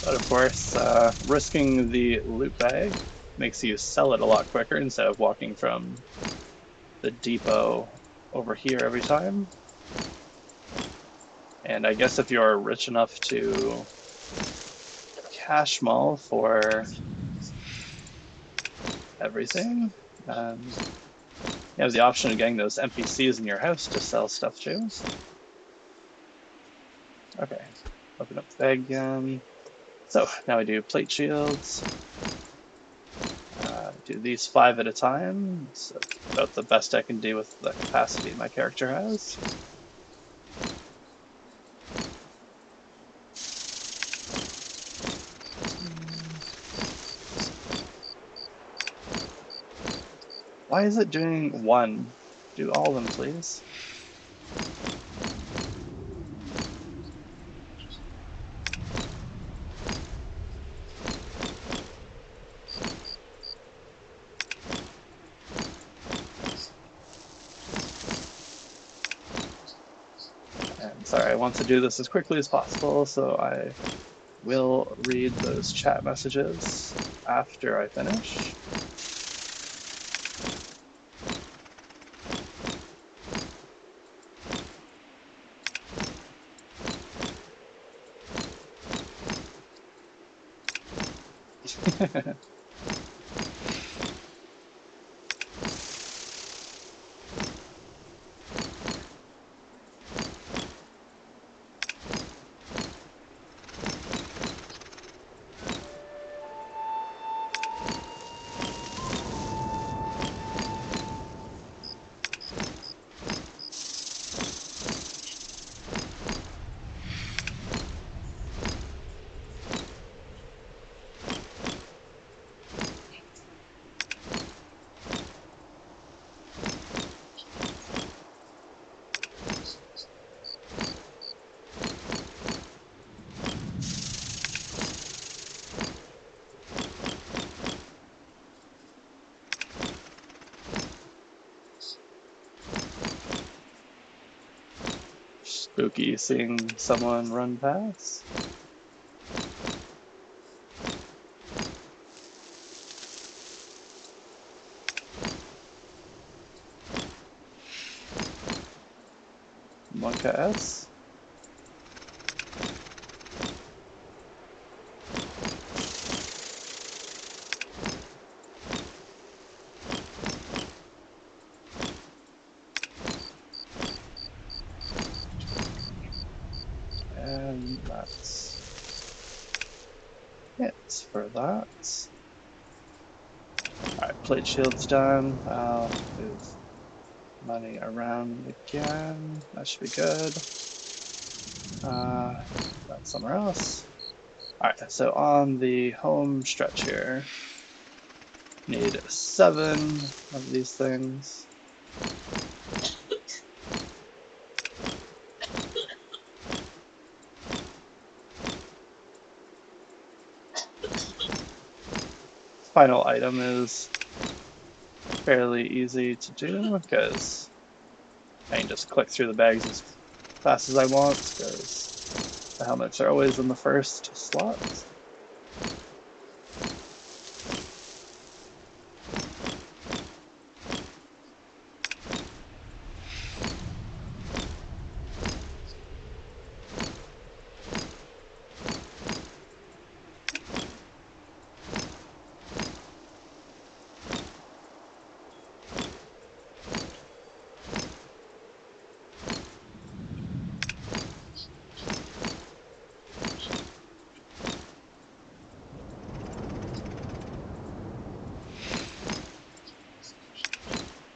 A: But of course, risking the loot bag makes you sell it a lot quicker instead of walking from the depot over here every time. And I guess if you're rich enough to cash mall for everything, you have the option of getting those NPCs in your house to sell stuff to. Okay, open up the bag again. So now we do plate shields. Do these 5 at a time. So it's about the best I can do with the capacity my character has. Why is it doing 1? Do all of them, please. And sorry, I want to do this as quickly as possible, so I will read those chat messages after I finish. Spooky seeing someone run past. Monka S. And that's it for that. Alright, plate shield's done. I'll move money around again. That should be good. That's somewhere else. Alright, so on the home stretch here, need 7 of these things. Final item is fairly easy to do because I can just click through the bags as fast as I want because the helmets are always in the first slot.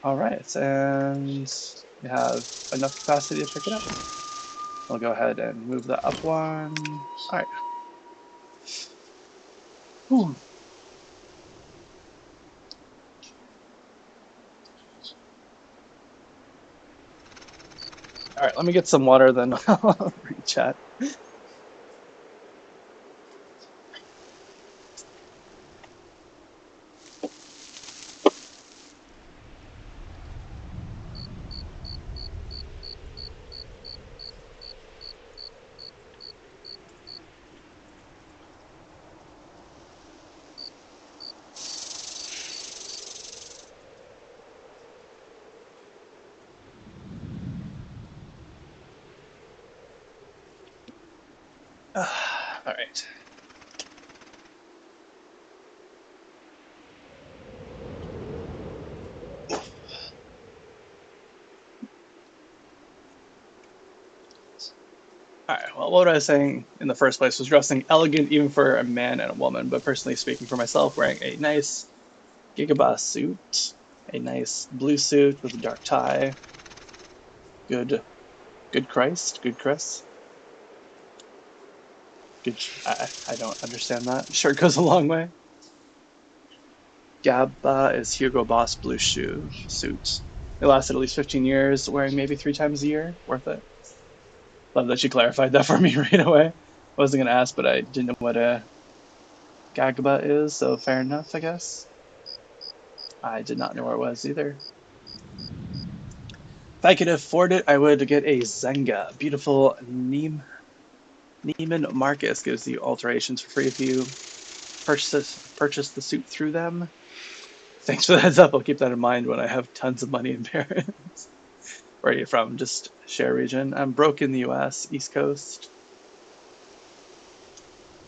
A: Alright, and we have enough capacity to pick it up. I'll go ahead and move that up one. Alright. Alright, let me get some water, then I'll re-chat. Alright. Alright, well, what I was saying in the first place was dressing elegant even for a man and a woman, but personally speaking for myself, wearing a nice Gigaboss suit, a nice blue suit with a dark tie. Good Christ, good Chris. Good, I don't understand that. Sure goes a long way. Gabba is Hugo Boss blue suit. It lasted at least 15 years, wearing maybe 3 times a year. Worth it. Love that you clarified that for me right away. I wasn't gonna ask, but I didn't know what a Gagba is, so fair enough, I guess. I did not know where it was either. If I could afford it, I would get a Zenga. Beautiful Neiman Marcus gives you alterations for free if you purchase the suit through them. Thanks for the heads up. I'll keep that in mind when I have tons of money in Paris. Where are you from? Just share region. I'm broke in the US, East Coast.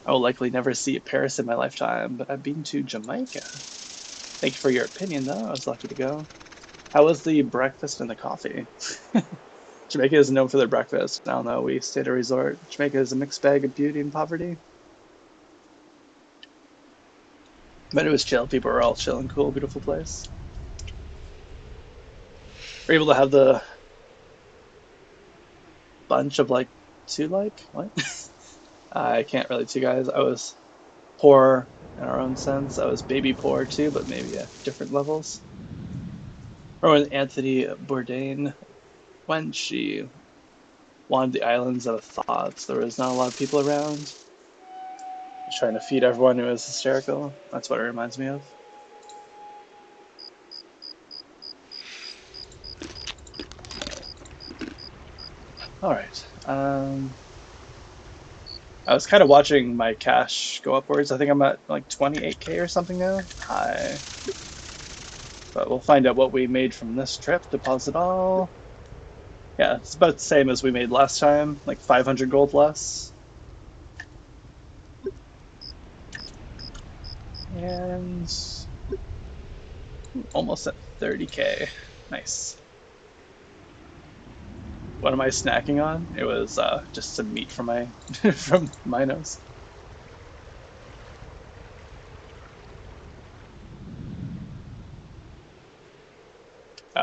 A: I will likely never see Paris in my lifetime, but I've been to Jamaica. Thank you for your opinion, though. I was lucky to go. How was the breakfast and the coffee? Jamaica is known for their breakfast. I don't know. We stayed at a resort. Jamaica is a mixed bag of beauty and poverty. But it was chill. People were all chill and cool. Beautiful place. We're able to have the bunch of like two like what? I can't relate to you guys. I was poor in our own sense. I was baby poor too, but maybe at different levels. Or when Anthony Bourdain, when she wanted the islands of thoughts, there was not a lot of people around. Trying to feed everyone who was hysterical. That's what it reminds me of. All right. I was kind of watching my cash go upwards. I think I'm at like 28K or something now. But we'll find out what we made from this trip. Deposit all. Yeah, it's about the same as we made last time, like 500 gold less. And almost at 30K. Nice. What am I snacking on? It was just some meat from my from my nose.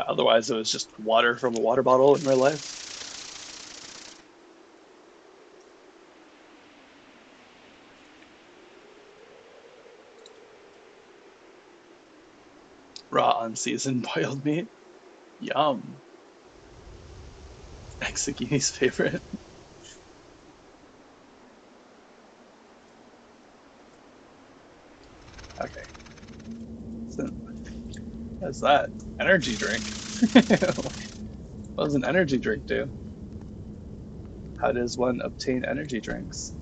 A: Otherwise, it was just water from a water bottle in real life. Raw, unseasoned boiled meat. Yum. Exegini's favorite. Okay. So, what's that? Energy drink. What does an energy drink do? How does one obtain energy drinks?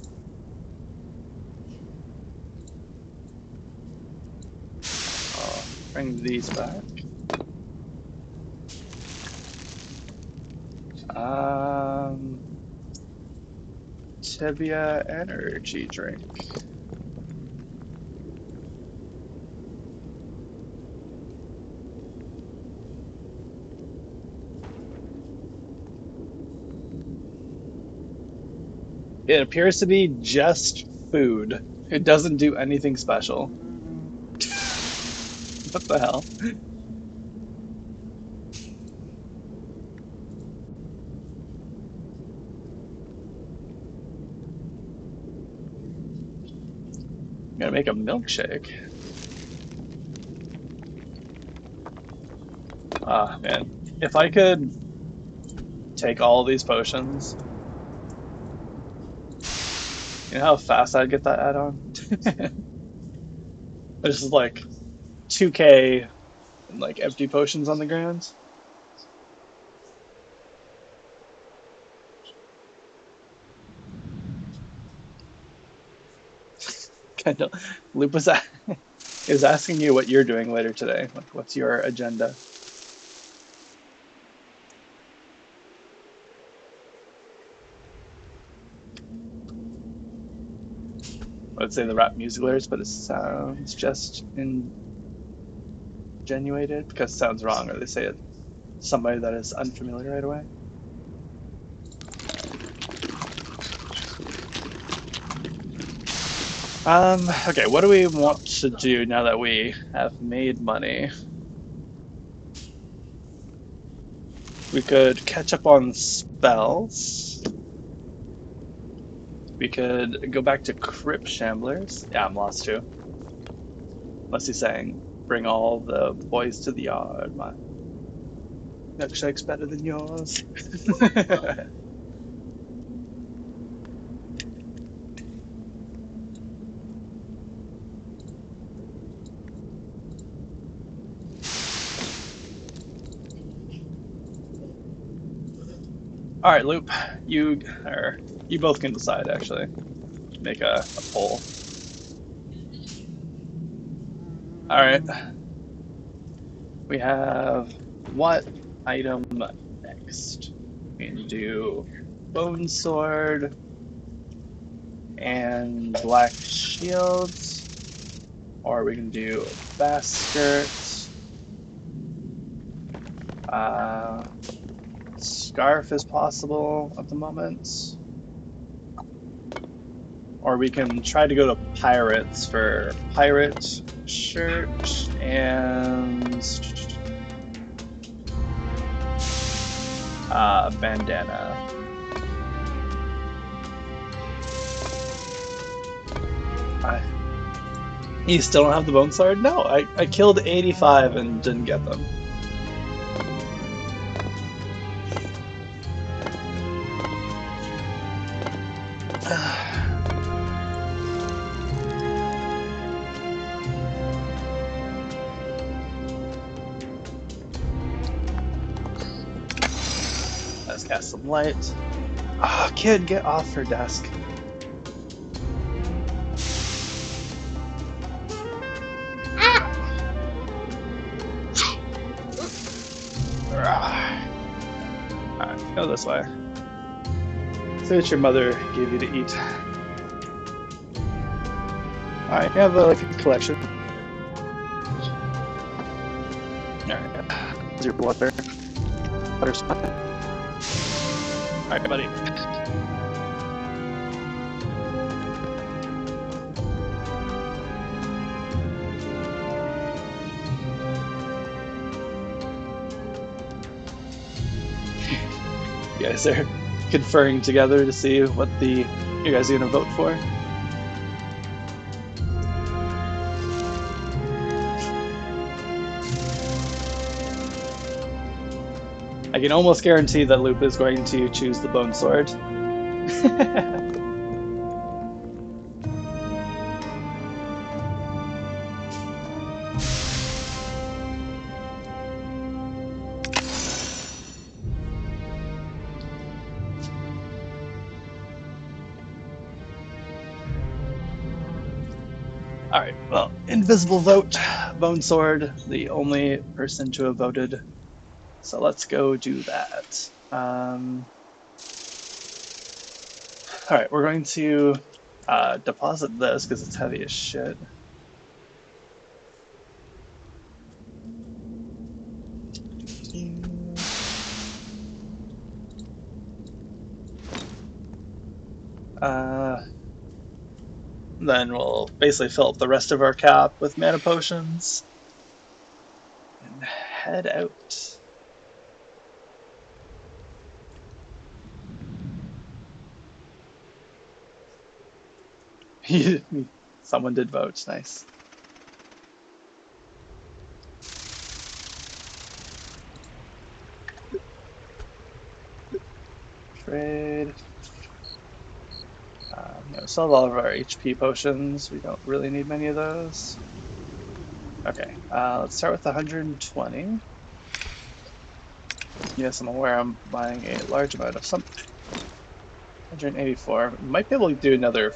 A: I'll bring these back. Tibia energy drink. It appears to be just food. It doesn't do anything special. What the hell? I'm gonna make a milkshake. Ah, man. If I could take all these potions, you know how fast I'd get that add-on? There's just like 2K and like empty potions on the ground. Kind of. Loop is asking you what you're doing later today. Like, what's your agenda? I would say the rap music lyrics, but it sounds just ingenuated because it sounds wrong, or they say it somebody that is unfamiliar right away. Okay, what do we want to do now that we have made money? We could catch up on spells. We could go back to Crypt Shamblers. Yeah, I'm lost too. Unless he's saying, bring all the boys to the yard. My milkshake's better than yours. All right, Loop. You both can decide. Actually, make a poll. All right. We have what item next? We can do bone sword and black shields, or we can do basket. Scarf is possible at the moment. Or we can try to go to pirates for pirate shirt and bandana. You still don't have the bone sword? No, I killed 85 and didn't get them. Let's cast some light. Ah, kid, get off her desk. Alright, go this way. See what your mother gave you to eat. Alright, you have a collection. Alright, is your butter? Butter spot? Alright, buddy. You guys are conferring together to see what you guys are gonna vote for. I can almost guarantee that Loop is going to choose the bone sword. Alright, well, invisible vote, bone sword, the only person to have voted. So let's go do that. Alright, we're going to deposit this because it's heavy as shit. Then we'll basically fill up the rest of our cap with mana potions and head out. Someone did vote, nice. Trade. Still have all of our HP potions. We don't really need many of those. Okay, let's start with 120. Yes, I'm aware I'm buying a large amount of something. 184. Might be able to do another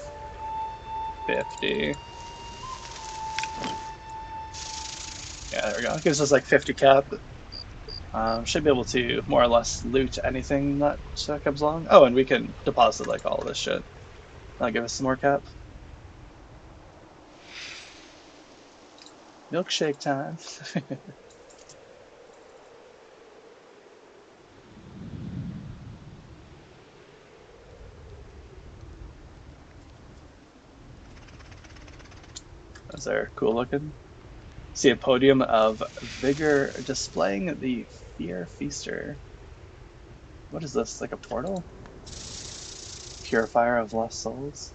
A: 50. Yeah, there we go. It gives us like 50 cap. Should be able to more or less loot anything that comes along. Oh, and we can deposit like all this shit. That'll give us some more cap. Milkshake time. Those are cool looking. See a podium of vigor displaying the Fear Feaster. What is this? Like a portal? Purifier of lost souls.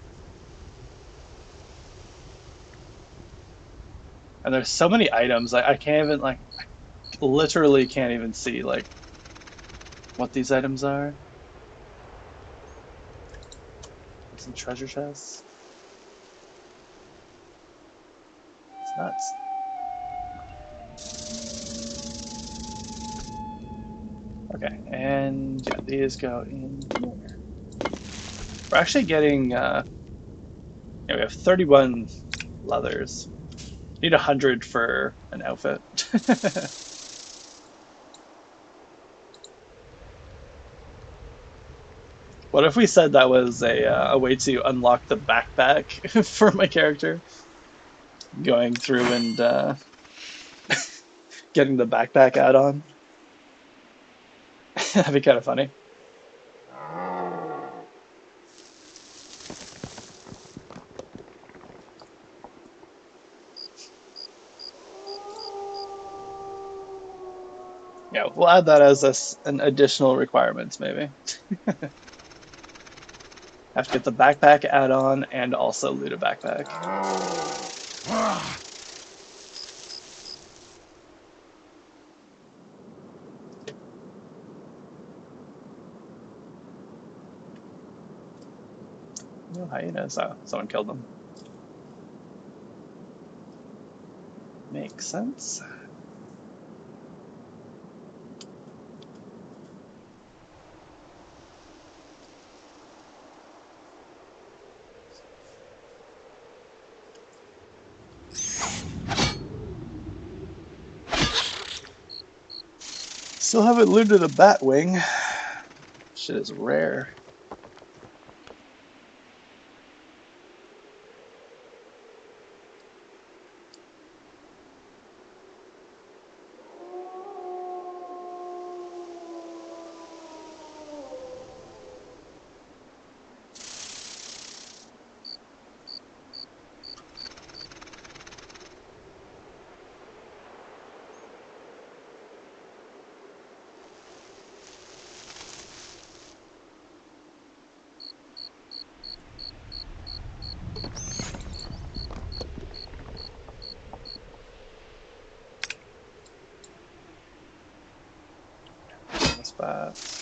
A: And there's so many items. I can't even I literally can't even see like what these items are. Some treasure chests. It's nuts. Okay, and yeah, these go in here. We're actually getting, yeah, we have 31 leathers. Need 100 for an outfit. What if we said that was a way to unlock the backpack for my character? Going through and getting the backpack add-on. That'd be kind of funny. Yeah, we'll add that as an additional requirement, maybe. Have to get the backpack add-on and also loot a backpack. No hyenas. Oh, someone killed them. Makes sense. Still haven't looted a bat wing. Shit is rare. fast.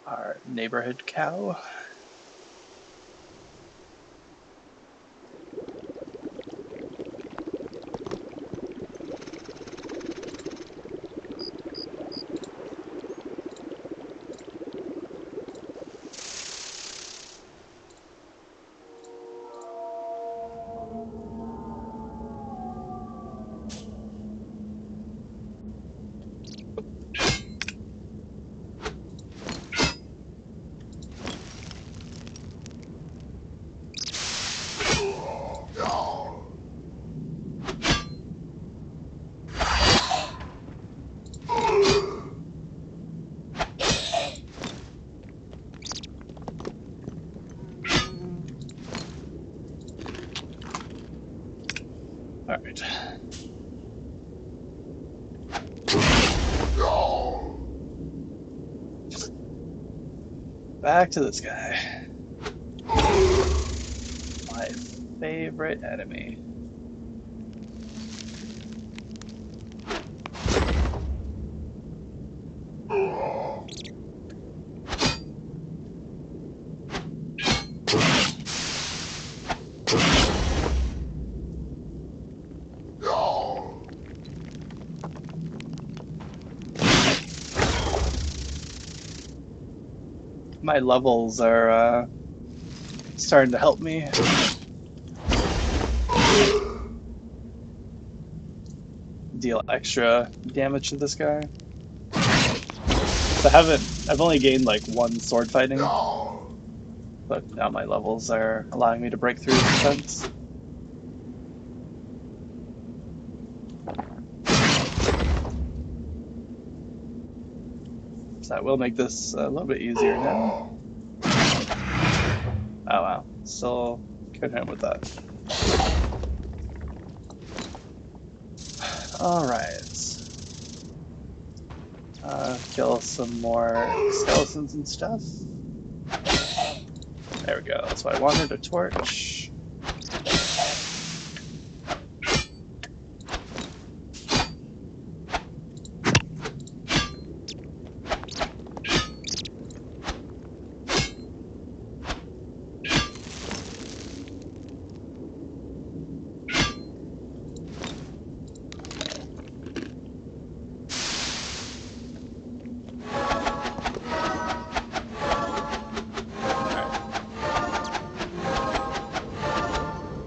A: Our neighborhood cow. Alright. Back to this guy. My favorite enemy. My levels are starting to help me. Deal extra damage to this guy. So I've only gained like one sword fighting, but now my levels are allowing me to break through defense. So that will make this a little bit easier now. Oh wow, still couldn't hit with that. Alright. Kill some more skeletons and stuff. There we go, that's what I wanted, a torch.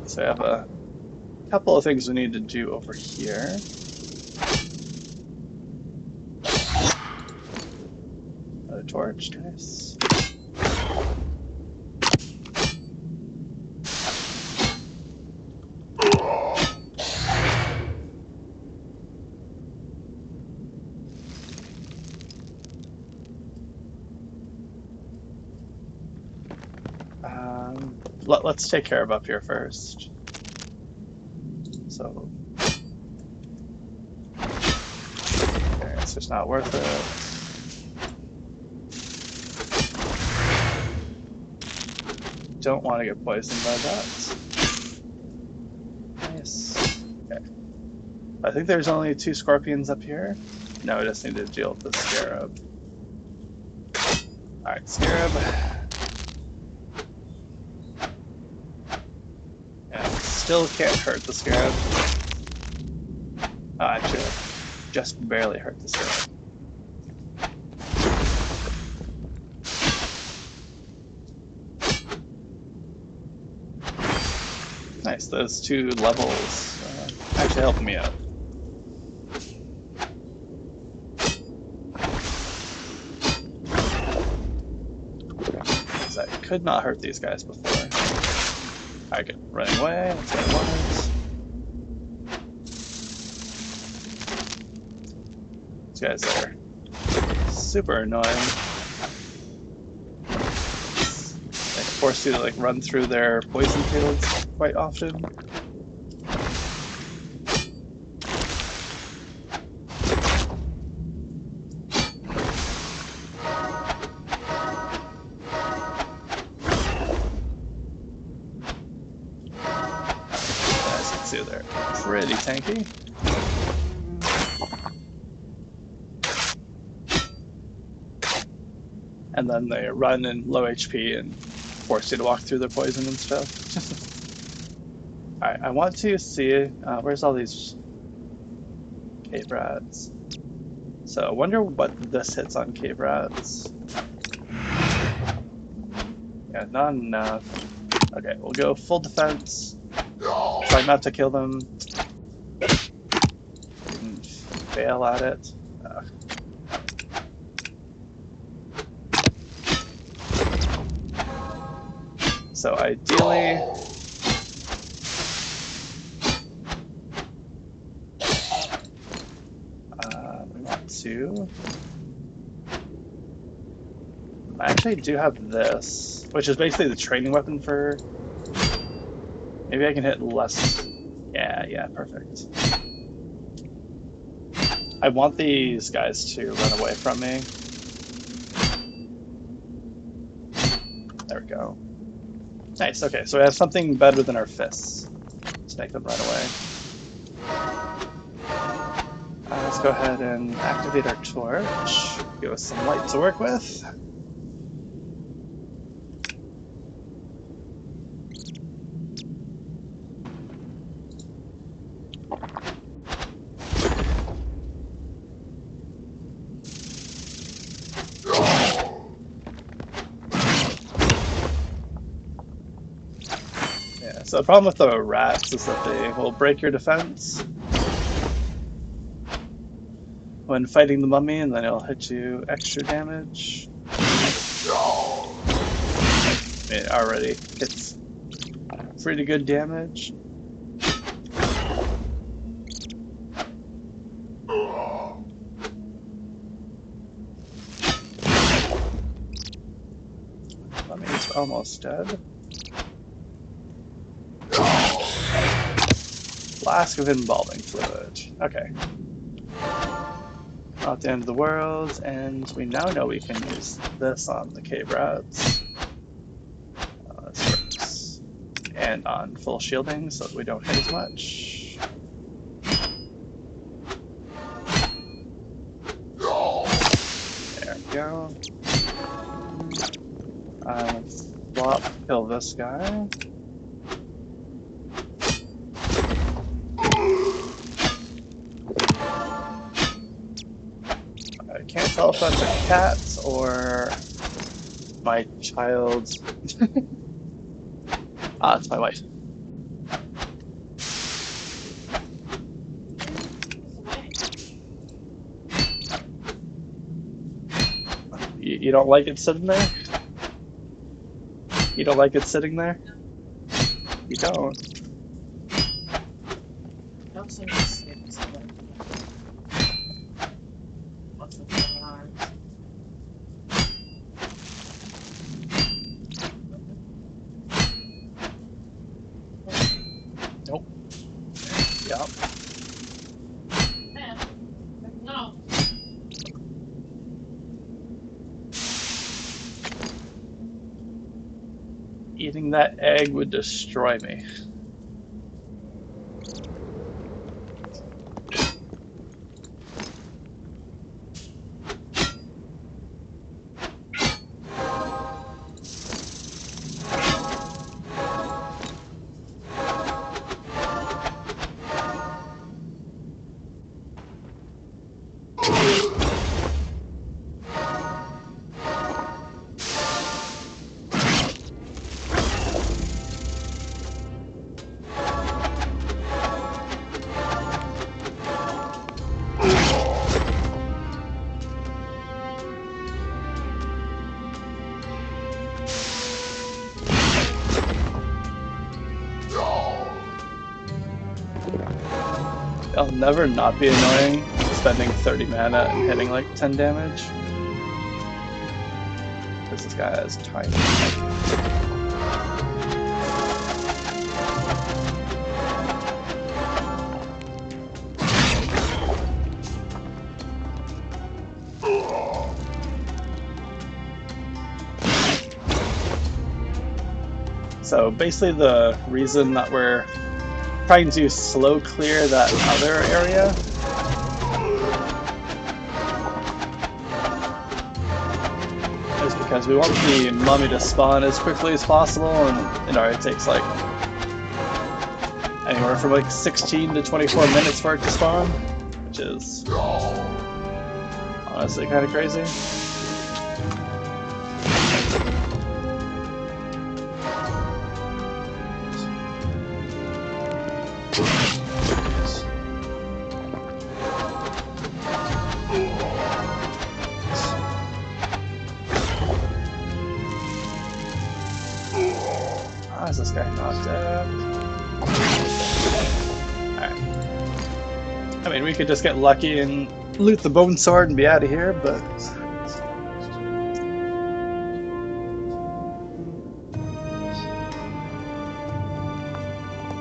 A: So I have a couple of things we need to do over here. Another torch, nice. Let's take care of up here first. So, okay, it's just not worth it. Don't want to get poisoned by that. Nice. Okay. I think there's only 2 scorpions up here. No, I just need to deal with the scarab. Alright, scarab. Yeah, still can't hurt the scarab. Oh, actually, just barely hurt the scarab. Nice, those 2 levels actually helping me out. Because I could not hurt these guys before. Alright, good. Running away, that's what I wanted. These guys are super annoying. Like force you to like run through their poison fields quite often. As you can see, they're pretty tanky. And then they run in low HP and force you to walk through their poison and stuff. Alright, I want to see, where's all these cave rats? So I wonder what this hits on cave rats. Yeah, not enough. Okay, we'll go full defense. Try not to kill them. And fail at it. So ideally, we want to. I actually do have this, which is basically the training weapon for. Maybe I can hit less. Yeah, perfect. I want these guys to run away from me. There we go. Nice, okay, so we have something better than our fists to make them run away. Let's go ahead and activate our torch. Give us some light to work with. Yeah, so the problem with the rats is that they will break your defense when fighting the mummy, and then it'll hit you extra damage. It already hits pretty good damage. Mummy's almost dead. Flask of embalming fluid. Okay. Not the end of the world, and we now know we can use this on the cave rats. This works. And on full shielding so that we don't hit as much. There we go. Flop, kill this guy. I can't tell if that's a cat or my child. It's my wife. You don't like it sitting there? You don't like it sitting there? You don't.
B: Don't seem to sleep. What's going on?
A: Nope. Yep.
B: No.
A: Eating that egg would destroy me. It'll never not be annoying spending 30 mana and hitting like 10 damage. Because this guy has tiny. So basically the reason that we're trying to slow clear that other area is because we want the mummy to spawn as quickly as possible, and it already takes like anywhere from like 16 to 24 minutes for it to spawn, which is honestly kind of crazy. How is this guy not dead? Alright. I mean, we could just get lucky and loot the bone sword and be out of here, but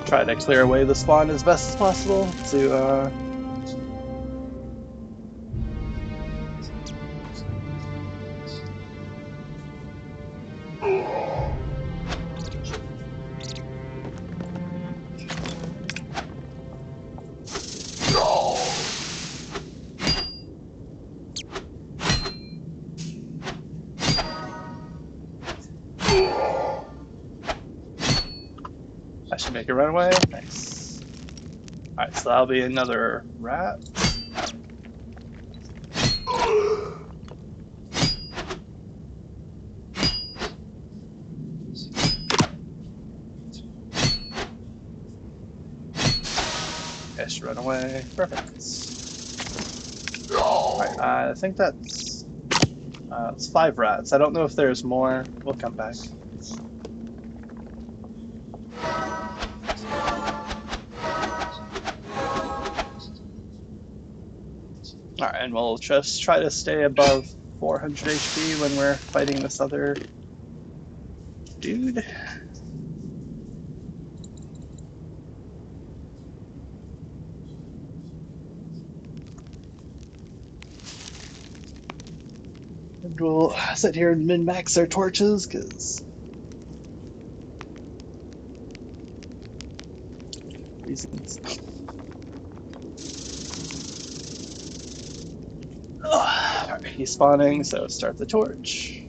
A: try to clear away the spawn as best as possible to I should make a runaway. Nice. Alright, so that'll be another rat. I should run away. Perfect. Alright, I think that's it's 5 rats. I don't know if there's more. We'll come back. Alright, and we'll just try to stay above 400 HP when we're fighting this other dude. And we'll sit here and min-max our torches, because reasons. Alright, he's spawning, so start the torch.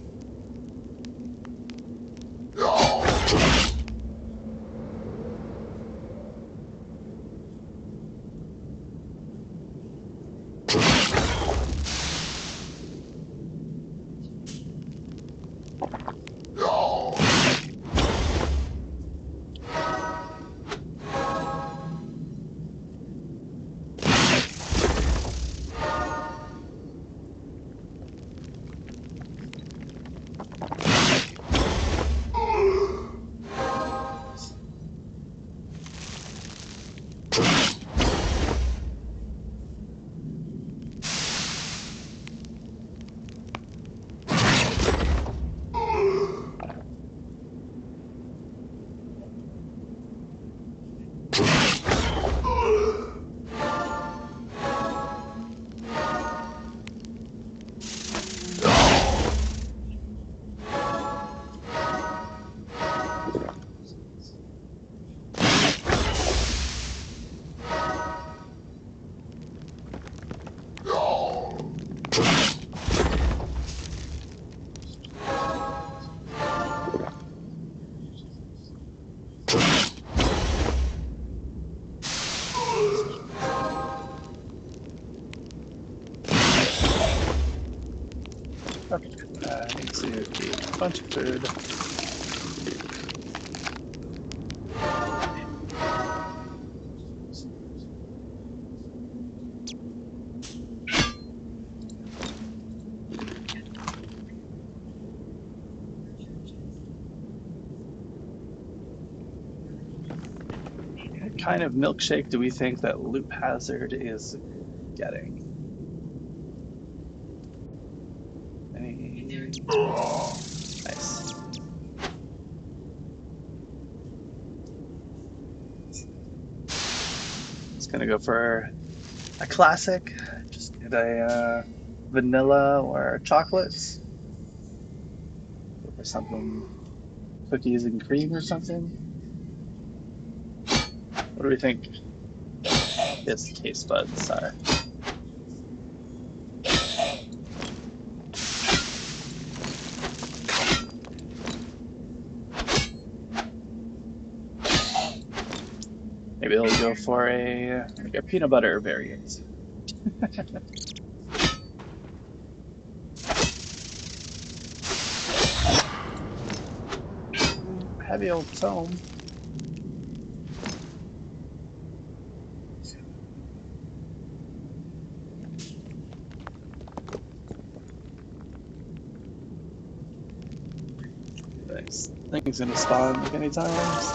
A: Okay, need to eat a bunch of food. What kind of milkshake do we think that Loop Hazard is getting? Any... Nice. Just gonna go for a classic. Just get a vanilla or chocolate. Go for something cookies and cream or something. What do we think his taste buds are? Maybe they'll go for a peanut butter variant. Heavy old tome. Nice. Thing's gonna spawn like any times.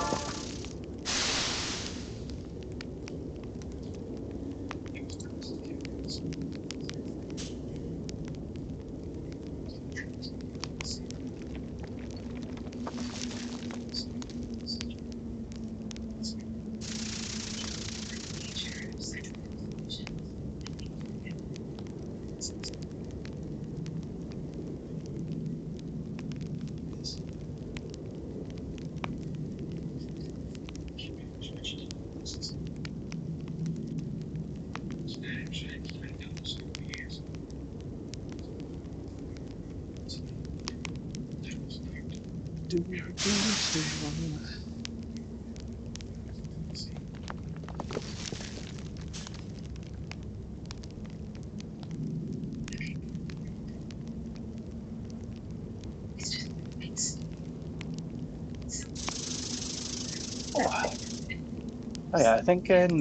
A: Oh yeah, I think in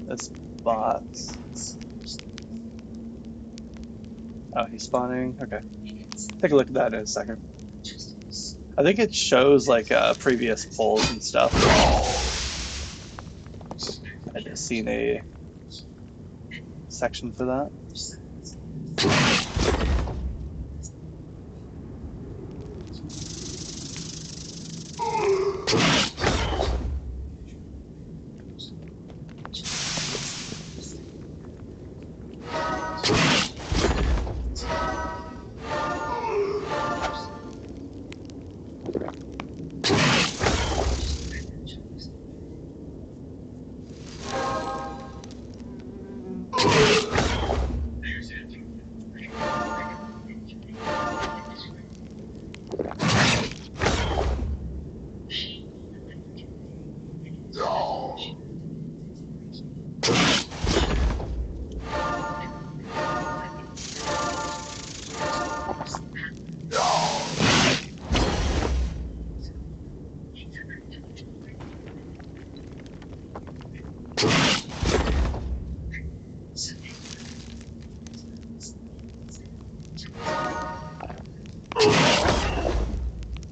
A: this box. Oh, he's spawning. Okay, take a look at that in a second. I think it shows like previous polls and stuff. I just seen a section for that.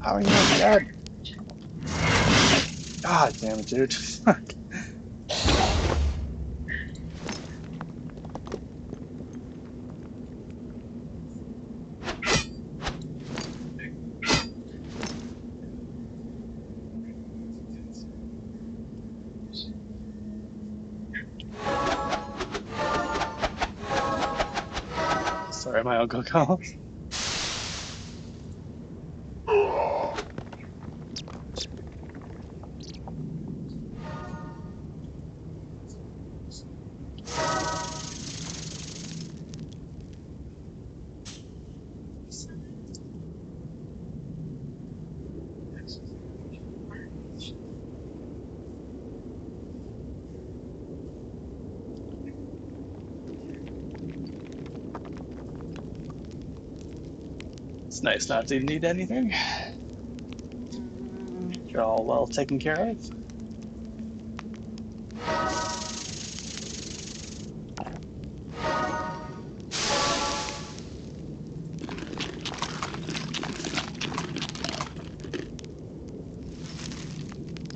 A: How are you not dead? God damn it, dude. Sorry, my uncle called. It's nice not to need anything. You're all well taken care of.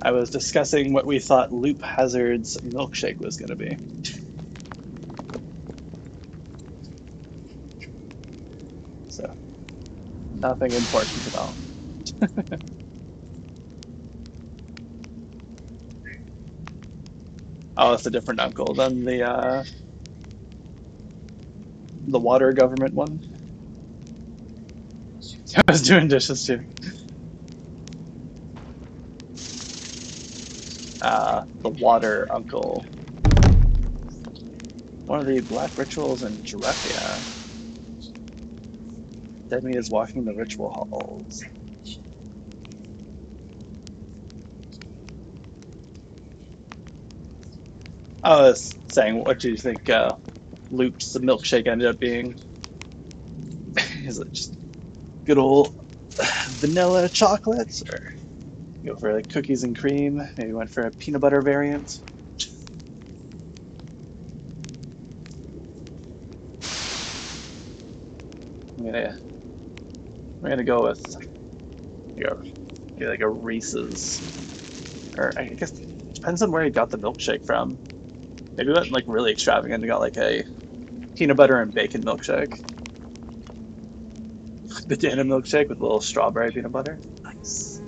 A: I was discussing what we thought Loop Hazard's milkshake was going to be. So, nothing important at all. Oh, it's a different uncle than the water government one. I was doing dishes too. the water uncle. One of the black rituals in Drefia. Demi is walking the ritual halls. I was saying, what do you think Luke's milkshake ended up being? Is it just good old vanilla chocolate, or go for like cookies and cream? Maybe went for a peanut butter variant. I'm gonna go with maybe like a Reese's, or I guess it depends on where he got the milkshake from. Maybe went like really extravagant and got like a peanut butter and bacon milkshake, banana milkshake with a little strawberry peanut butter. Nice.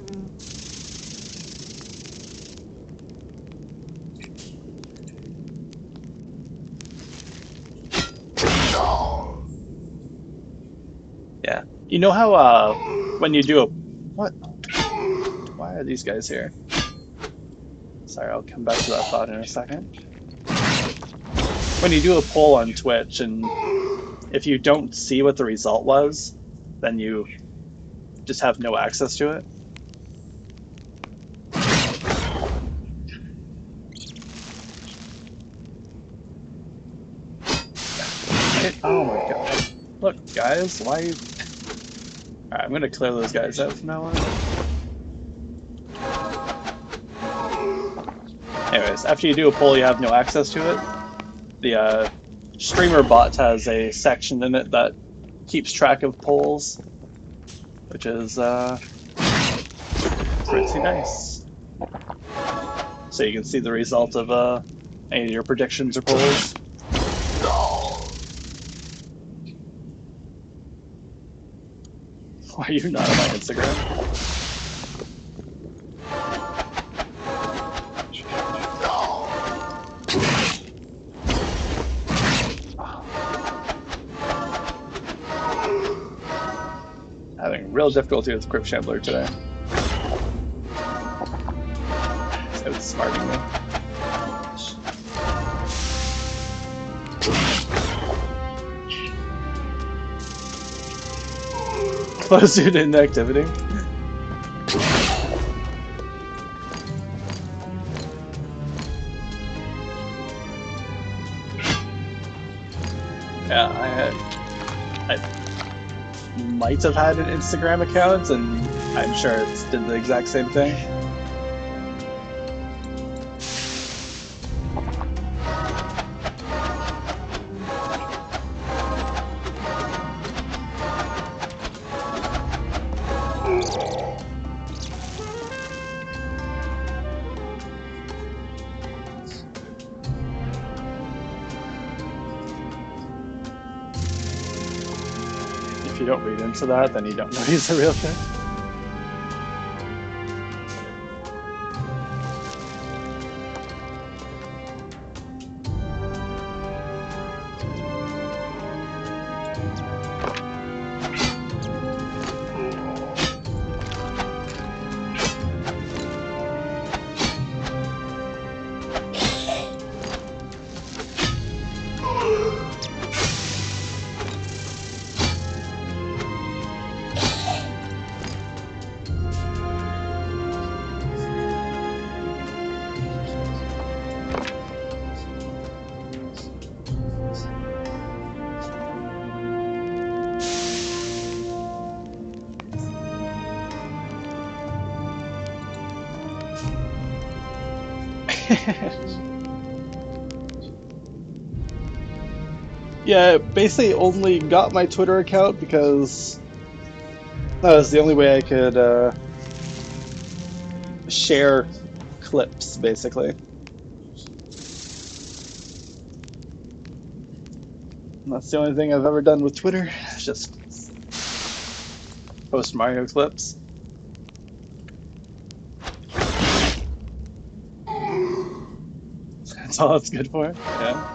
A: Yeah. You know how when you do a what? Why are these guys here? Sorry, I'll come back to that thought in a second. When you do a poll on Twitch and if you don't see what the result was, then you just have no access to it. Oh my god. Look, guys, why you... Alright, I'm gonna clear those guys out from now on. Anyways, after you do a poll, you have no access to it. The streamer bot has a section in it that keeps track of polls, which is pretty nice. So you can see the result of any of your predictions or polls. Why are you not on my Instagram? Having real difficulty with Crypt Shambler today. It's outsmarting me. Close due to inactivity. Yeah, I might have had an Instagram account, and I'm sure it did the exact same thing. If you don't read into that, then you don't know he's the real thing. Yeah, basically only got my Twitter account because that was the only way I could share clips, basically. And that's the only thing I've ever done with Twitter. Just post Mario clips. That's all it's good for. Yeah.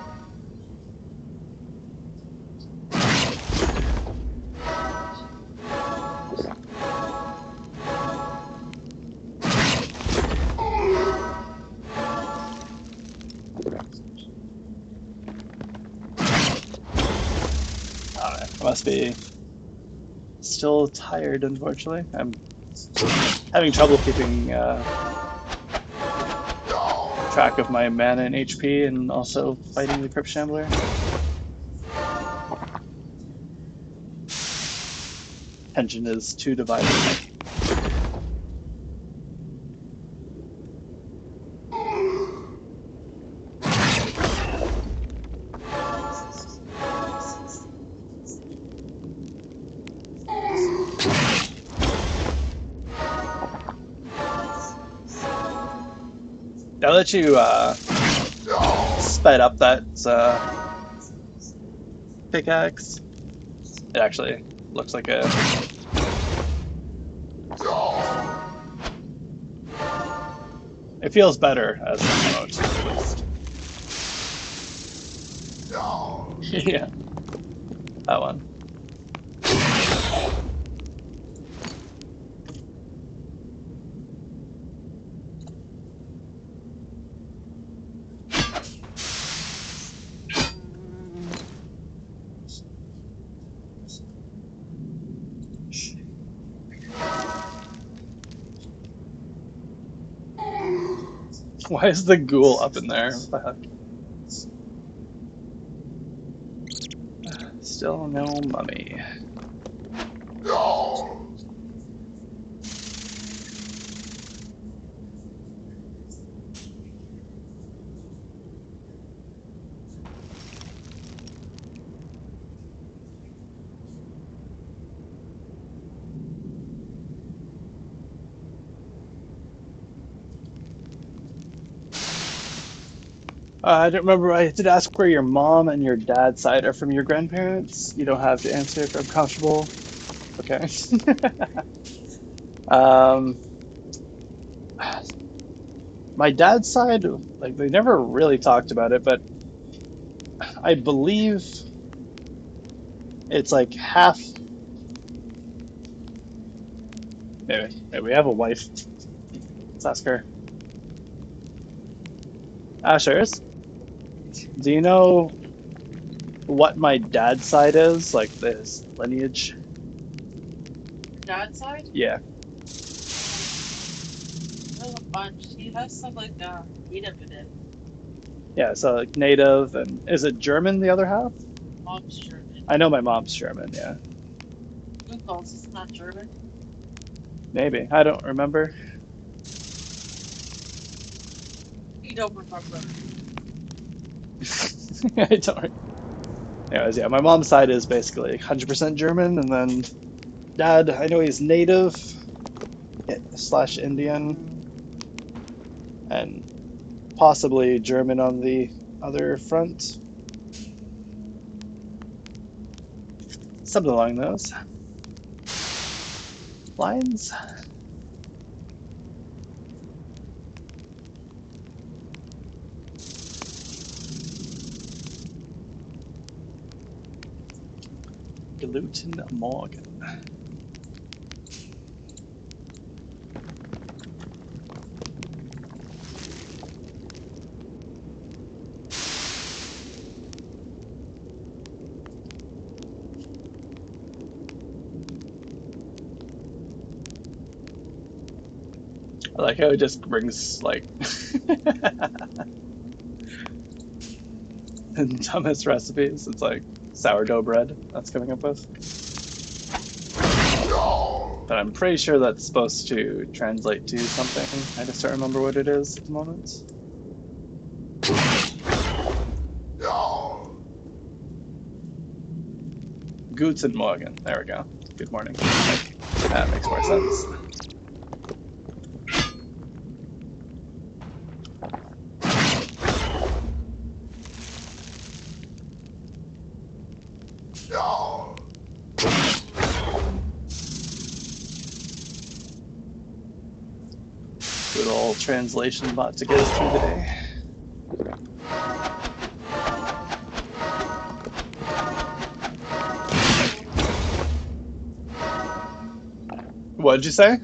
A: I must be still tired, unfortunately. I'm having trouble keeping track of my mana and HP and also fighting the Crypt Shambler. Tension is too divided. Now that you sped up that pickaxe, it actually looks like a... It feels better as an emote, at least. Yeah, that one. Why is the ghoul up in there? What the heck? Still no mummy. I don't remember. I did ask where your mom and your dad's side are from your grandparents. You don't have to answer if I'm comfortable. Okay. um, my dad's side, like they never really talked about it, but I believe it's like half. Maybe we have a wife. Let's ask her. Ashers, do you know what my dad's side is? Like this lineage?
B: Dad's side?
A: Yeah.
B: There's a bunch. He has some like native in it.
A: Yeah, so like native, and is it German the other half?
B: Mom's German.
A: I know my mom's German, yeah.
B: Google, it's not German.
A: Maybe. I don't remember.
B: You don't remember.
A: I don't. Anyways, yeah, my mom's side is basically 100% German, and then dad, I know he's native slash Indian, and possibly German on the other front. Something along those lines. Gluten Morgan. I like how it just brings like dumbest recipes. It's like sourdough bread that's coming up with. But I'm pretty sure that's supposed to translate to something. I just don't remember what it is at the moment. Guten Morgen. There we go. Good morning. That makes more sense. Good old translation bot to get us through the day. What did you say?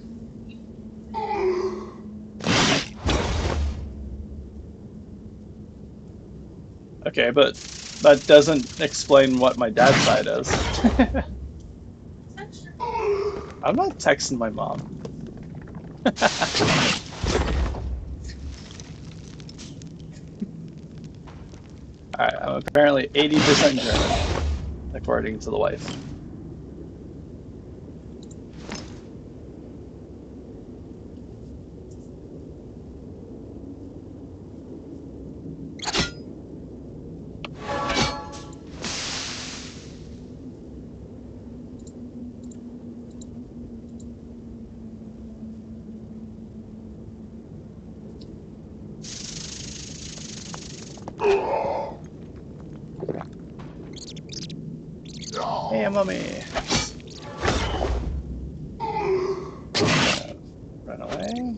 A: Okay, but That doesn't explain what my dad's side is.
B: Text her.
A: I'm not texting my mom. Alright, I'm apparently 80% German, according to the wife. Hey, mommy. Run away.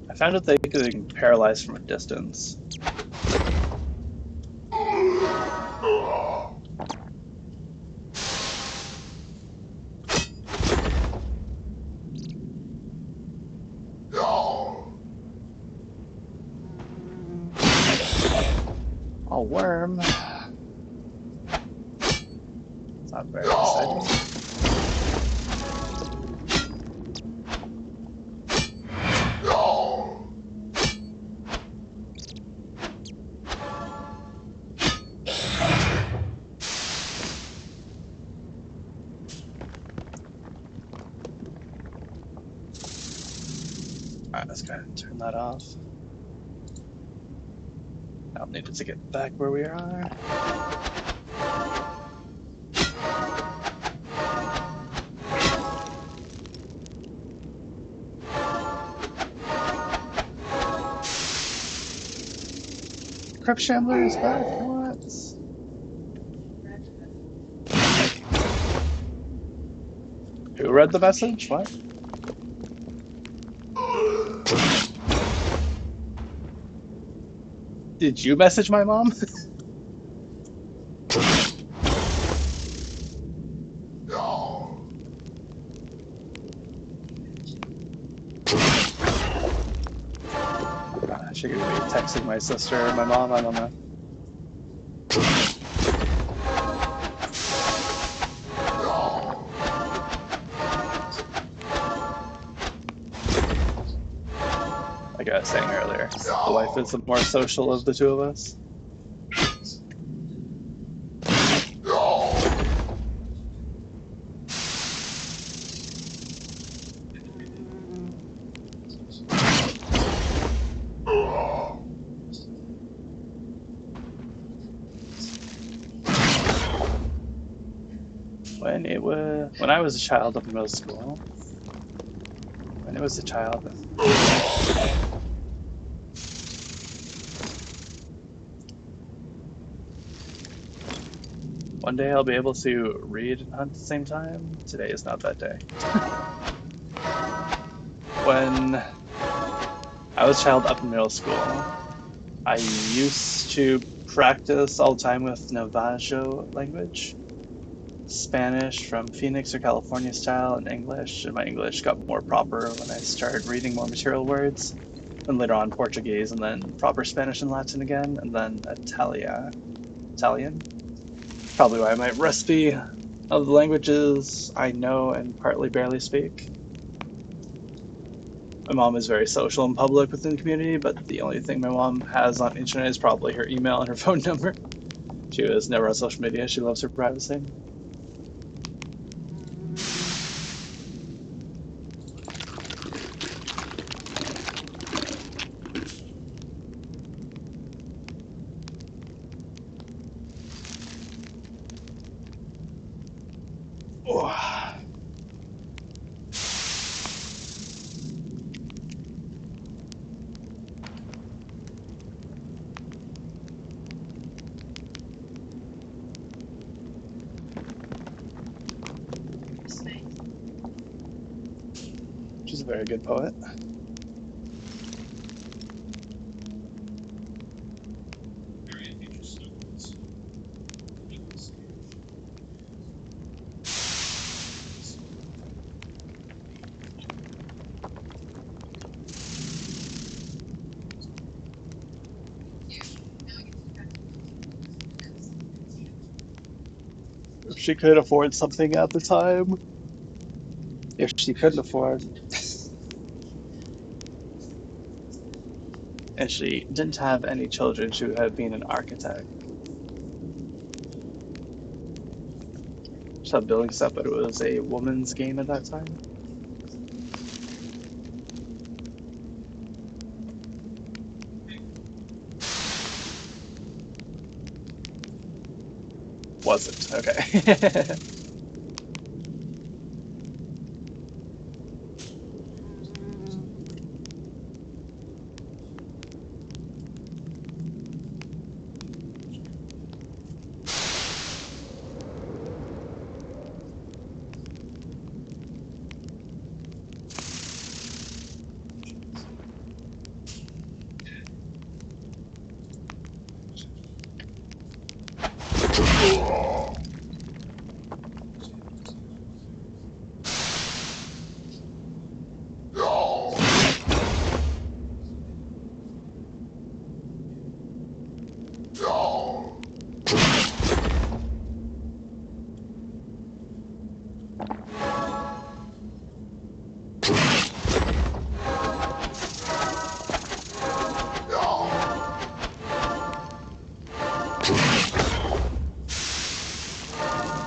A: I found out they can paralyze from a distance. Oh, worm. It's not very exciting. Alright, let's go ahead and turn that off. I'll need it to get back where we are. Crypt Shambler is back. What? Who read the message? What? Did you message my mom? She could be texting my sister or my mom, I don't know. Like I was saying earlier, the wife is the more social of the two of us. When I was a child up in middle school, when I was a child, one day I'll be able to read and hunt at the same time. Today is not that day. When I was a child up in middle school, I used to practice all the time with Navajo language. Spanish from Phoenix or California style and English, and my English got more proper when I started reading more material words. And later on Portuguese, and then proper Spanish and Latin again, and then Italian. Probably why my rusty of the languages I know and partly barely speak. My mom is very social and public within the community, but the only thing my mom has on internet is probably her email and her phone number. She was never on social media. She loves her privacy. Oh. She's a very good poet. she could afford something at the time. If she couldn't afford, and she didn't have any children, she would have been an architect. She had building stuff, but it was a woman's game at that time. Wasn't. Okay.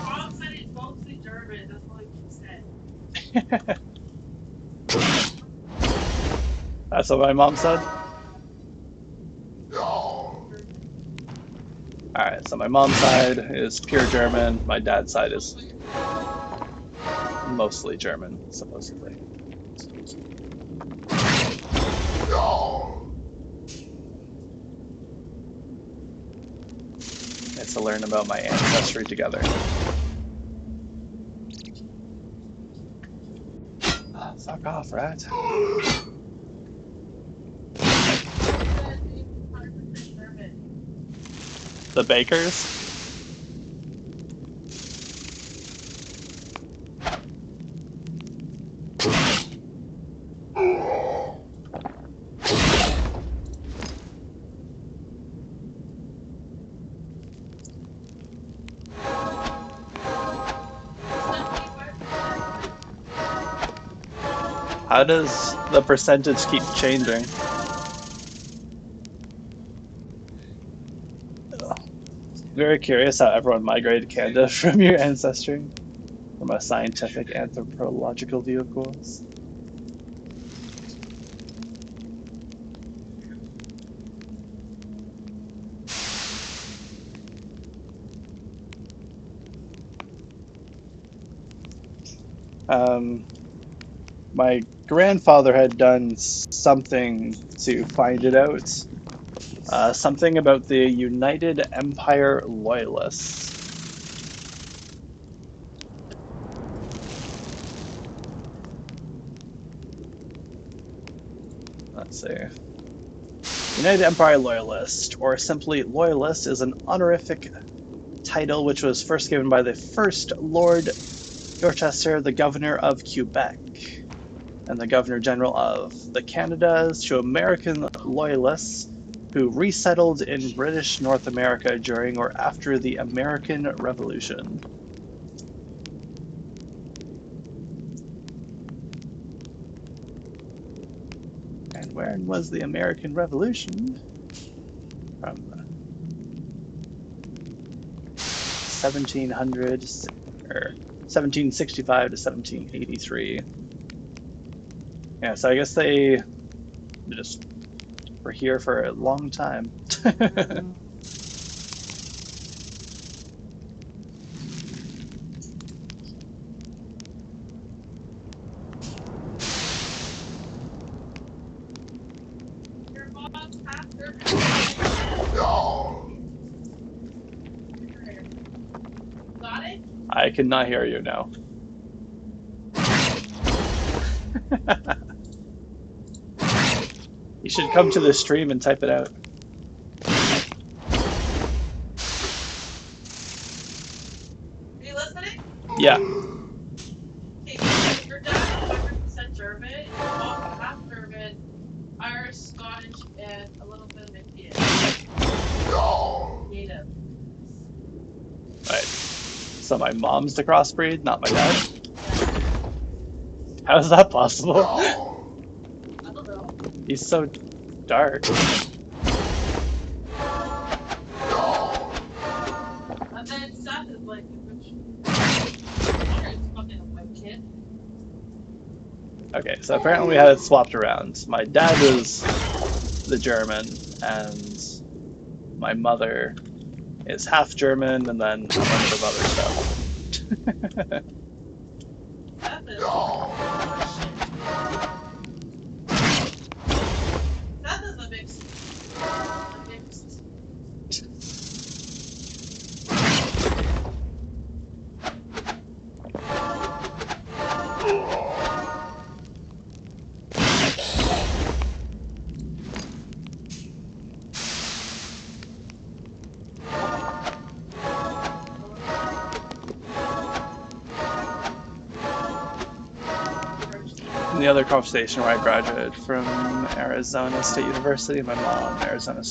B: Mom said it's mostly German. That's all he said.
A: That's what my mom said. Alright, so my mom's side is pure German, my dad's side is mostly German, supposedly. It's to learn about my ancestry together. Fuck off, rat. The bakers? How does the percentage keep changing? Very curious how everyone migrated to Canada from your ancestry, from a scientific anthropological view, of course. My grandfather had done something to find it out. Something about the United Empire Loyalists. Let's see. United Empire Loyalist, or simply Loyalist, is an honorific title which was first given by the first Lord Dorchester, the Governor of Quebec, and the Governor General of the Canadas, to American Loyalists who resettled in British North America during or after the American Revolution. And when was the American Revolution? From 1700 or 1765 to 1783. Yeah, so I guess they just were here for a long time.
B: Your mom's after. Got it?
A: I cannot hear you now. You should come to the stream and type it out.
B: Are you listening?
A: Yeah.
B: Okay, so your dad is 100% German, your mom's half German, Irish, Scottish, and a little bit of Indian. Native.
A: Right. So my mom's the crossbreed, not my dad. How is that possible?
B: I don't know.
A: He's so dark.
B: And then Seth is like, which is fucking a white kid.
A: Okay, so apparently we had it swapped around. My dad was the German, and my mother is half German, and then a bunch of other stuff.
B: Seth is oh, shit. Seth is a mixed.
A: In the other conversation where I graduated from Arizona State University, my mom, Arizona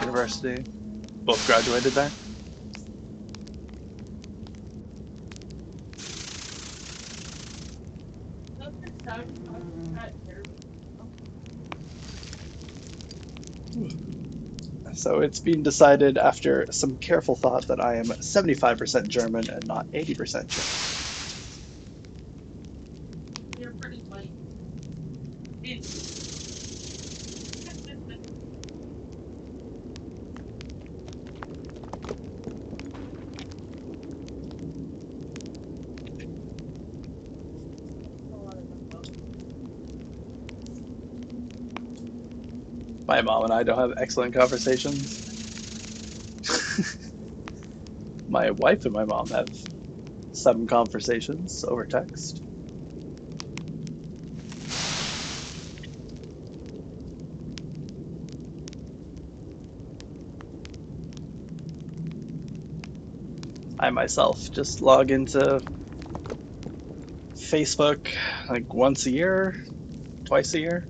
A: University, both graduated there. So it's been decided after some careful thought that I am 75% German and not 80% German.
B: You're pretty white.
A: My mom and I don't have excellent conversations. My wife and my mom have some conversations over text. I myself just log into Facebook like once a year, twice a year,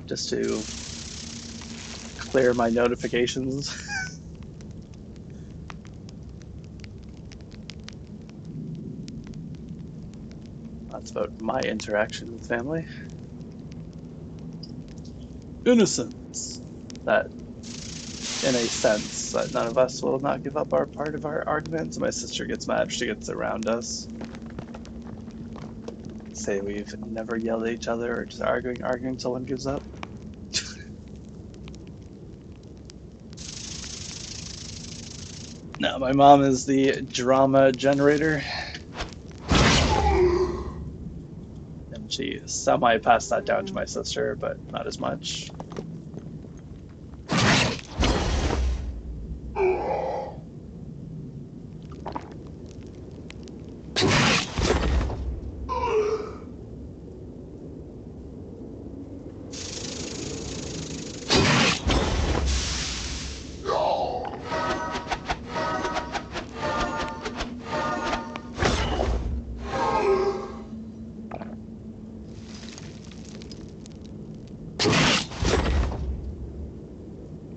A: just to clear my notifications. That's about my interaction with family. Innocence. That, in a sense, that none of us will not give up our part of our arguments. My sister gets mad if she gets around us. Say we've never yelled at each other or just arguing until one gives up. No, my mom is the drama generator. And she semi passed that down to my sister, but not as much.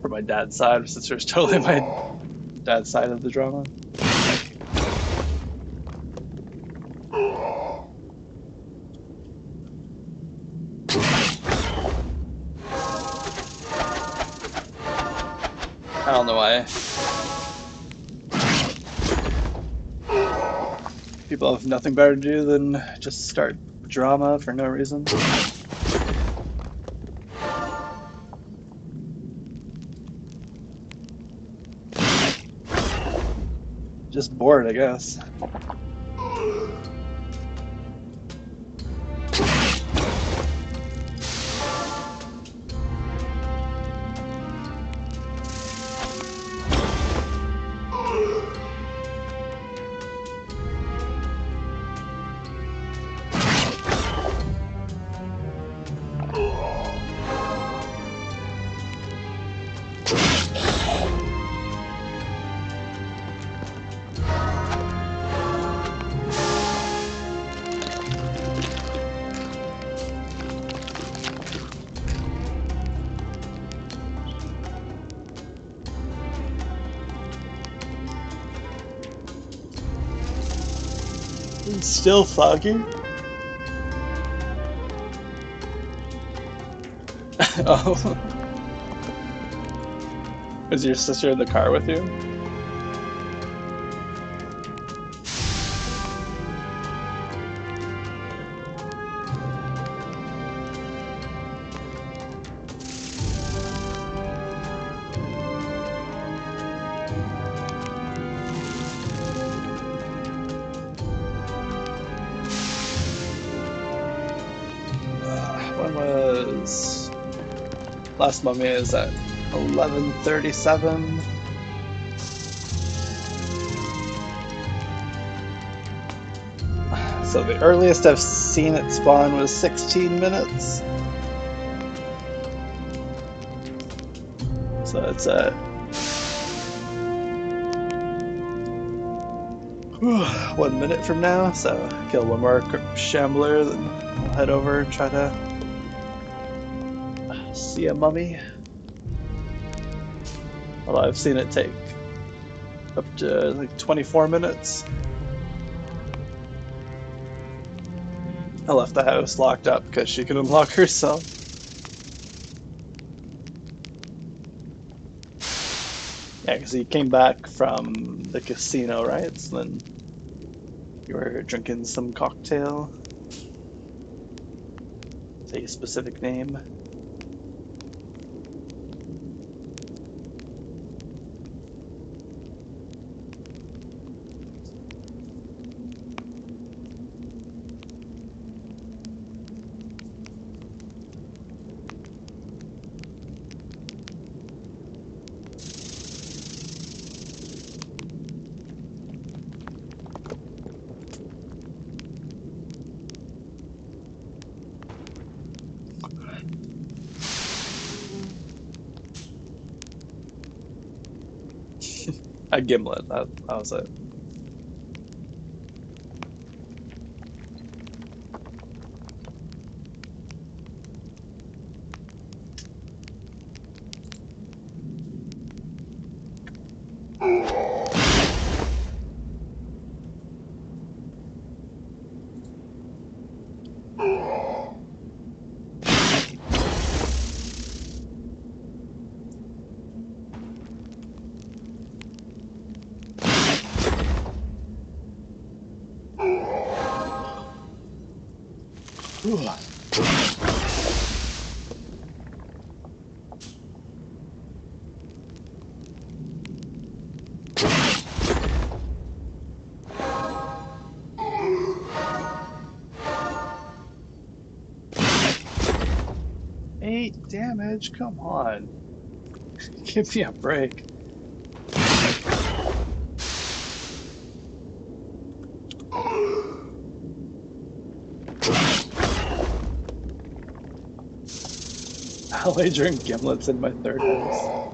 A: For my dad's side, my sister is totally my dad's side of the drama. I don't know why. People have nothing better to do than just start drama for no reason. Just bored, I guess. It's still foggy? Oh. Is your sister in the car with you? When was last mummy is at 11:37. So the earliest I've seen it spawn was 16 minutes. So it's at 1 minute from now. So kill one more shambler, then I'll head over and try to see a mummy. Although I've seen it take up to like 24 minutes. I left the house locked up because she could unlock herself. Yeah, because he came back from the casino, right? So then you were drinking some cocktail. Say a specific name. A gimlet, that was it. Ooh. 8 damage, come on. Give me a break. I'll drink gimlets in my third house.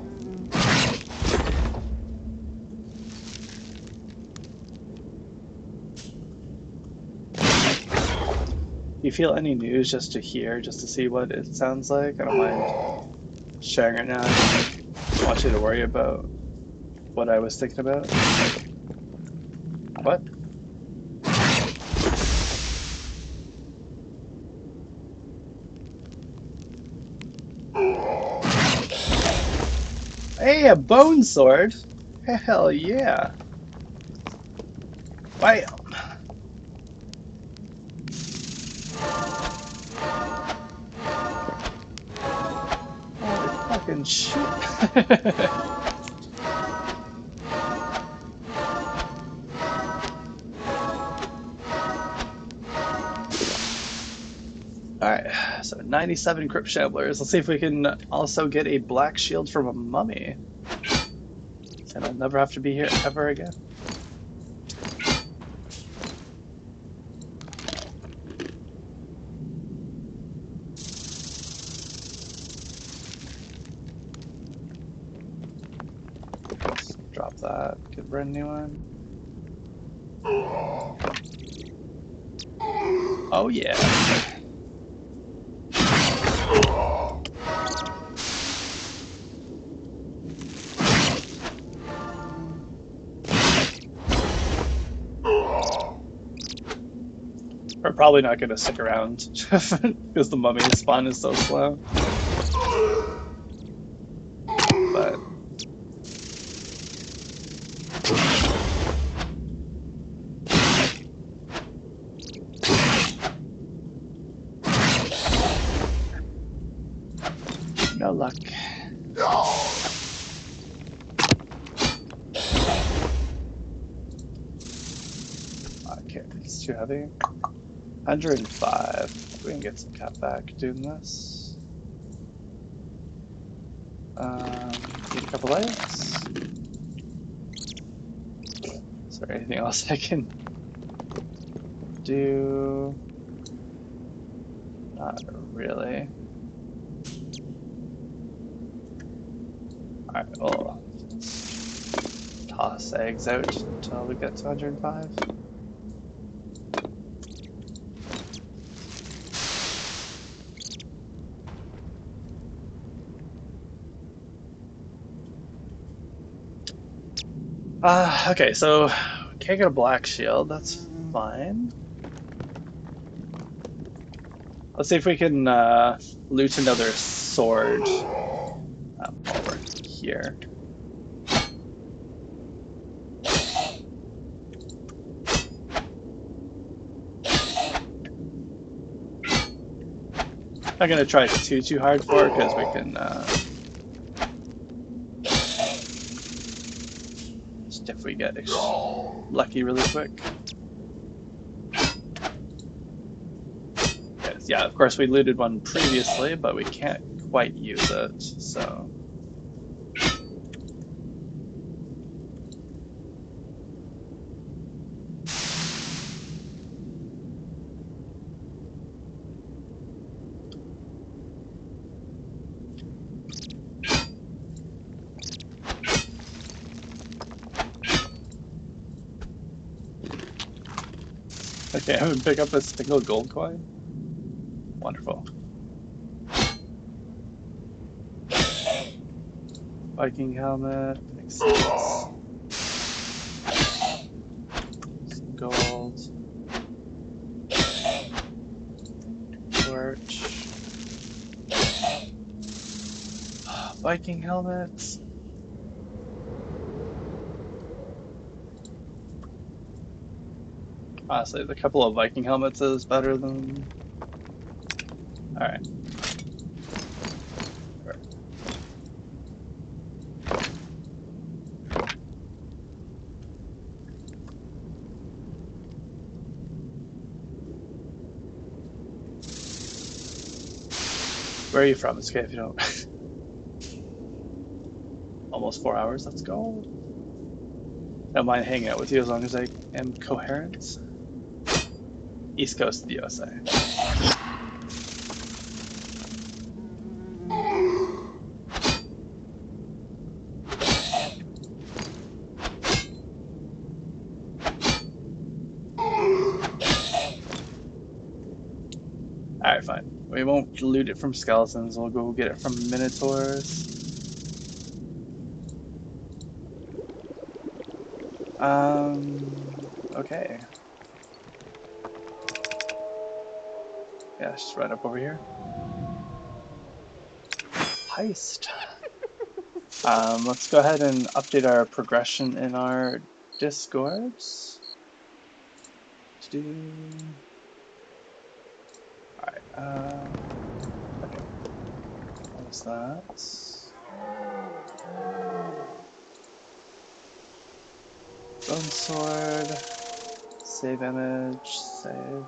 A: You feel any news just to hear, just to see what it sounds like? I don't mind sharing it now. I don't want you to worry about what I was thinking about. What? Hey, a bone sword? Hell yeah. Bam! Holy fucking shit. Alright, so 97 Crypt Shamblers. Let's see if we can also get a black shield from a mummy. And I'll never have to be here ever again. Let's drop that, get a brand new one. Oh yeah. We're probably not going to stick around because the mummy spawn is so slow. But no luck. Okay, it's too heavy. 105. We can get some cap back doing this. Eat a couple eggs. Is there anything else I can do? Not really. Alright, we'll toss eggs out until we get to 105. Okay, so can't get a black shield, that's fine. Let's see if we can loot another sword while we're here. Not gonna try too hard for it because we can just if we get lucky really quick. Yes, yeah, of course we looted one previously, but we can't quite use it, so. Okay, I haven't picked up a single gold coin. Wonderful. Viking helmet, makes sense. Some gold. Torch. Viking helmets. Honestly, the couple of Viking helmets is better than. Alright. Where are you from? It's okay if you don't. Almost 4 hours, let's go. Don't mind hanging out with you as long as I am coherent. East Coast of the USA. Alright, fine. We won't loot it from skeletons, we'll go get it from minotaurs. Okay. Yeah, just right up over here. Heist. Let's go ahead and update our progression in our discords. Alright, okay. What was that? Bone sword. Save image. Save.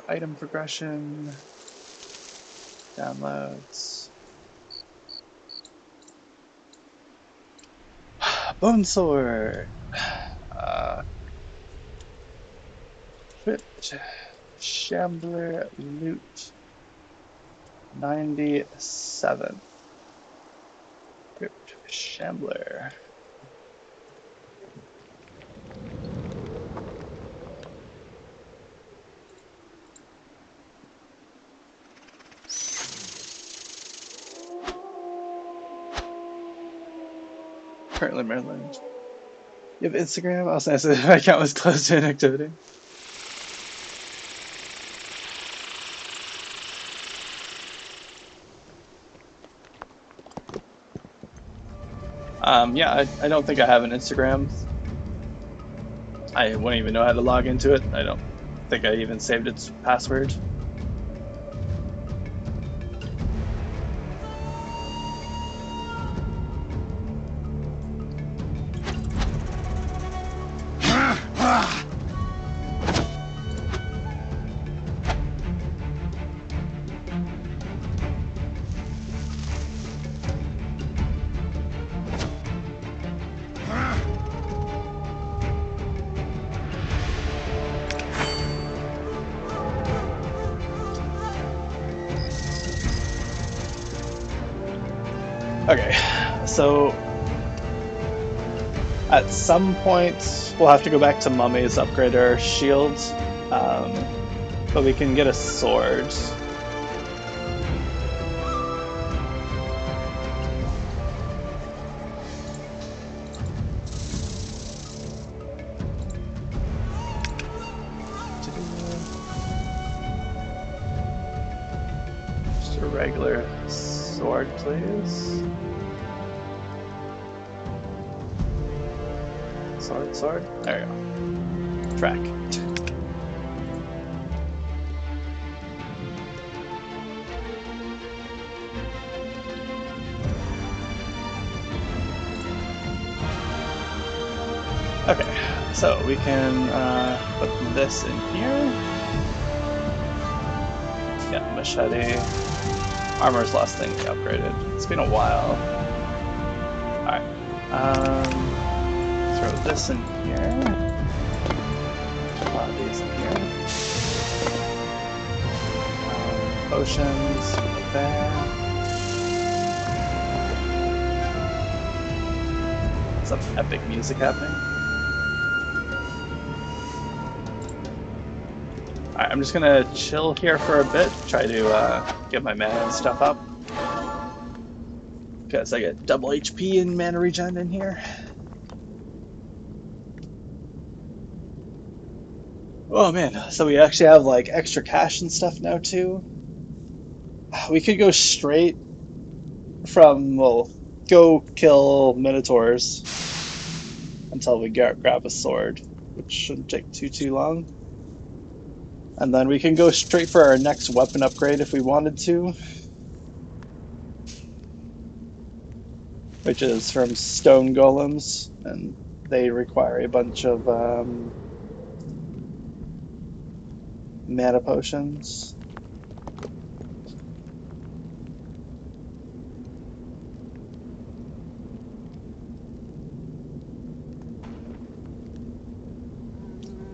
A: Item progression. Downloads. Bone sword. Crypt Shambler loot 97. Crypt Shambler. Currently Maryland. You have Instagram? I was gonna say my account was closed to inactivity. Yeah, I don't think I have an Instagram. I wouldn't even know how to log into it. I don't think I even saved its password. Okay, so at some point we'll have to go back to Mummy's, upgrade our shield, but we can get a sword. Just a regular sword, please. Sword. There we go. Track. Okay, so we can put this in here. Yeah, machete. Armor's last thing we upgraded. It's been a while. Alright. Throw this in here. A lot of these in here. Potions there. Some epic music happening. Alright, I'm just gonna chill here for a bit, try to get my mana and stuff up. Because I get double HP and mana regen in here. Oh man, so we actually have like extra cash and stuff now too. We could go straight from, well, go kill minotaurs until we grab a sword, which shouldn't take too long. And then we can go straight for our next weapon upgrade if we wanted to, which is from stone golems, and they require a bunch of mana potions.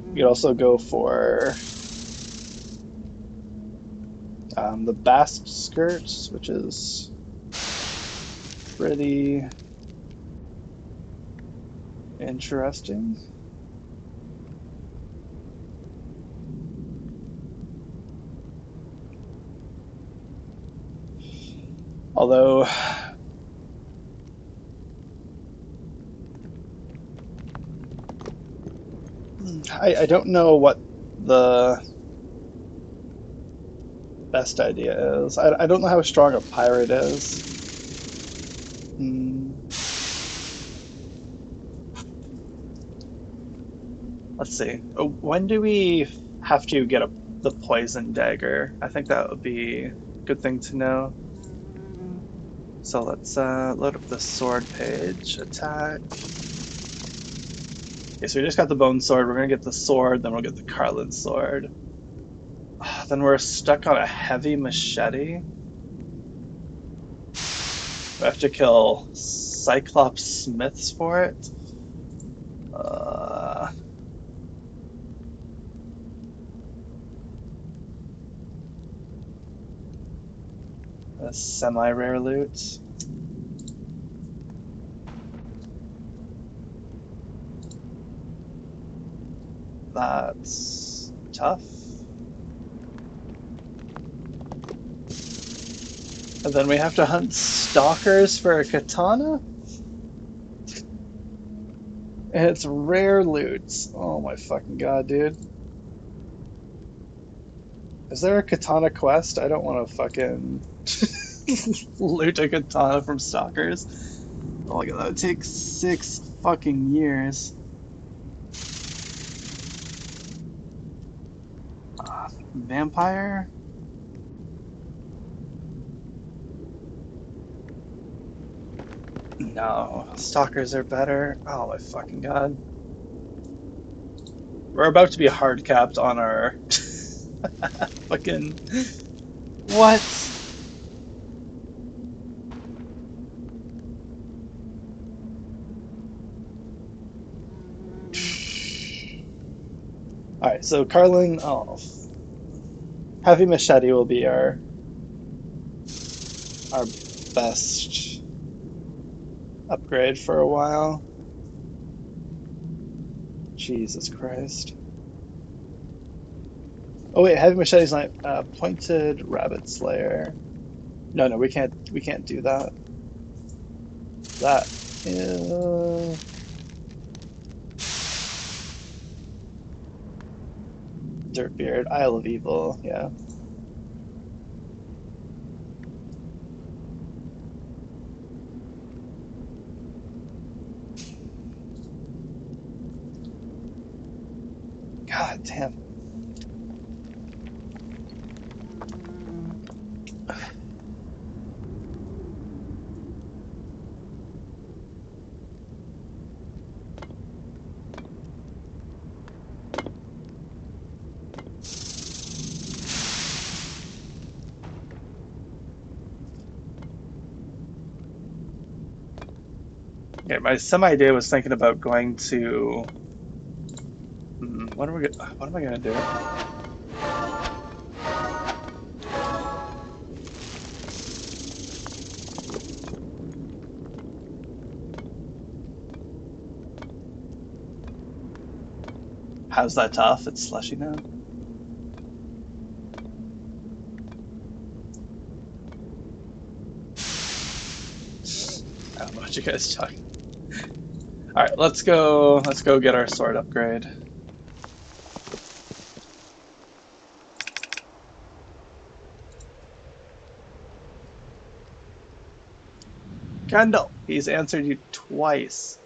A: You could also go for the basque skirts, which is pretty interesting. Although I don't know what the best idea is. I don't know how strong a pirate is. Let's see. When do we have to get the poison dagger? I think that would be a good thing to know. So let's load up the sword page. Attack. Okay, so we just got the bone sword. We're gonna get the sword, then we'll get the Carlin sword. Then we're stuck on a heavy machete. We have to kill Cyclops Smiths for it. A semi-rare loot. That's tough. And then we have to hunt stalkers for a katana? It's rare loot. Oh my fucking god, dude. Is there a katana quest? I don't want to fucking loot a katana from stalkers. Oh my god, that would take 6 fucking years. Vampire? No, stalkers are better. Oh my fucking god. We're about to be hard capped on our fucking. What? Alright, so Carlin. Oh. Heavy Machete will be our best upgrade for a while. Jesus Christ. Oh wait, Heavy Machete's not Pointed Rabbit Slayer. No, no, we can't do that. That Dirtbeard, Isle of Evil, yeah. God damn. Okay, my semi-day was thinking about going to. What am I gonna do? How's that tough? It's slushy now. I don't know what you guys talking. All right, let's go. Let's go get our sword upgrade. Kendall, he's answered you twice.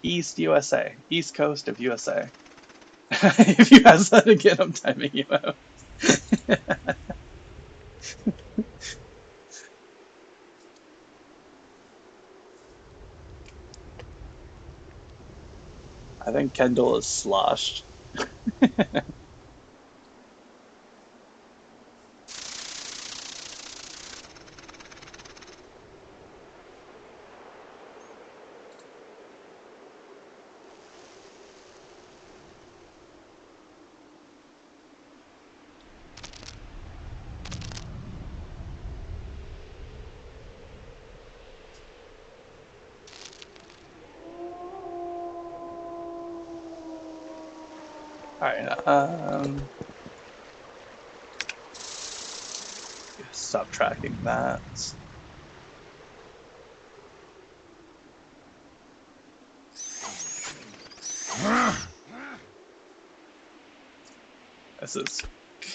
A: East USA, East Coast of USA. If you ask that again, I'm timing you out. I think Kendall is sloshed. All right, stop tracking that. This is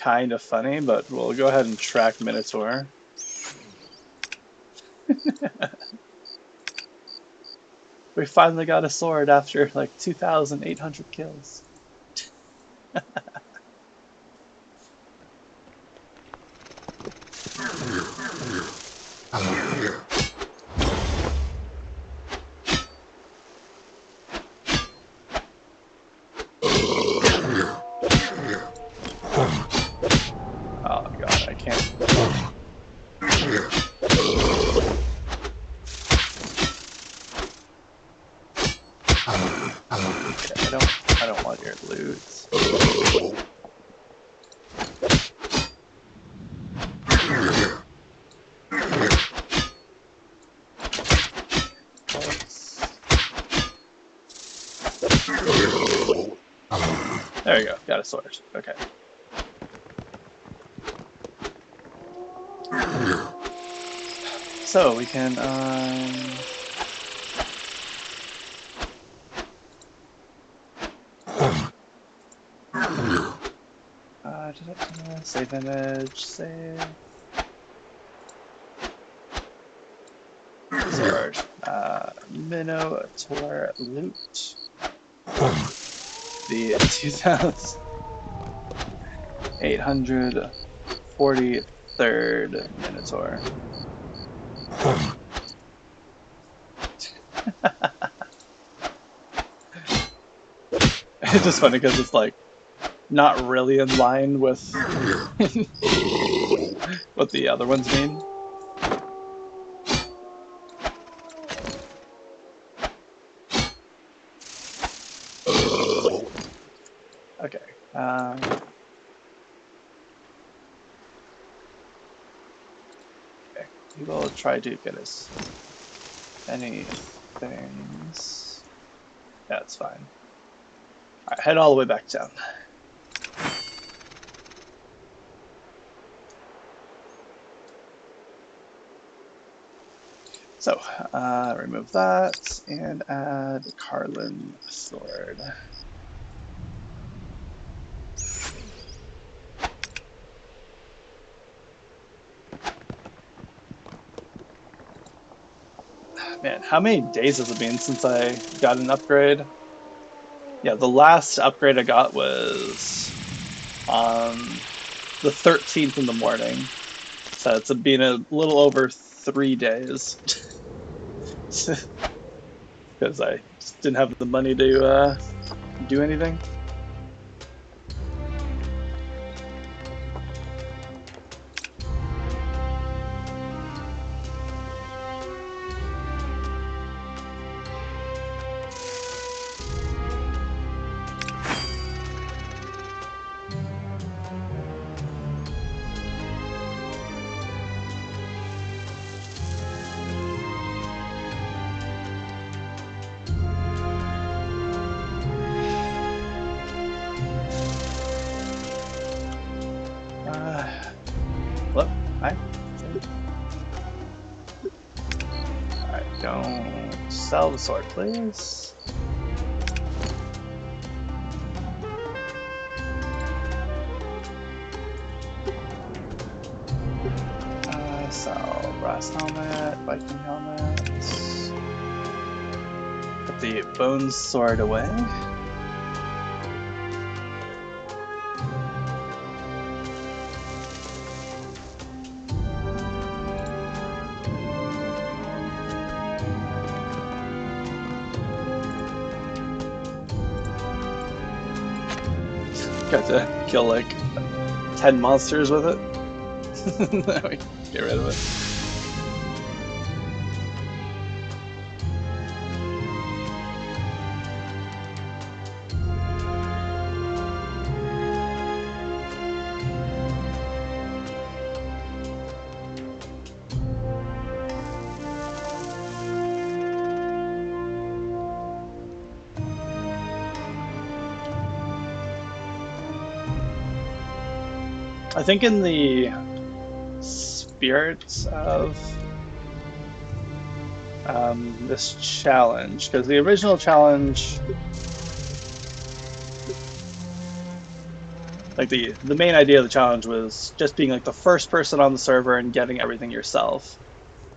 A: kind of funny, but we'll go ahead and track Minotaur. We finally got a sword after like 2,800 kills. Oh god, I can't. Okay, I don't want your loot. There we go, got a sword. Okay. So we can Save image, save. Sword. Minotaur loot. The 2,843rd Minotaur. It's just funny because it's like not really in line with what the other ones mean. Okay. Okay. We will try to get us any things. That's fine. Alright, head all the way back down. So, remove that and add Carlin sword. Man, how many days has it been since I got an upgrade? Yeah, the last upgrade I got was on the 13th in the morning. So it's been a little over 3 days. Because I just didn't have the money to do anything. Hello? Hi? Alright, don't sell the sword, please. Sell brass helmet, Viking helmet. Put the bone sword away. Got to kill like 10 monsters with it. Get rid of it. I think in the spirit of this challenge, because the original challenge, like the main idea of the challenge was just being like the first person on the server and getting everything yourself.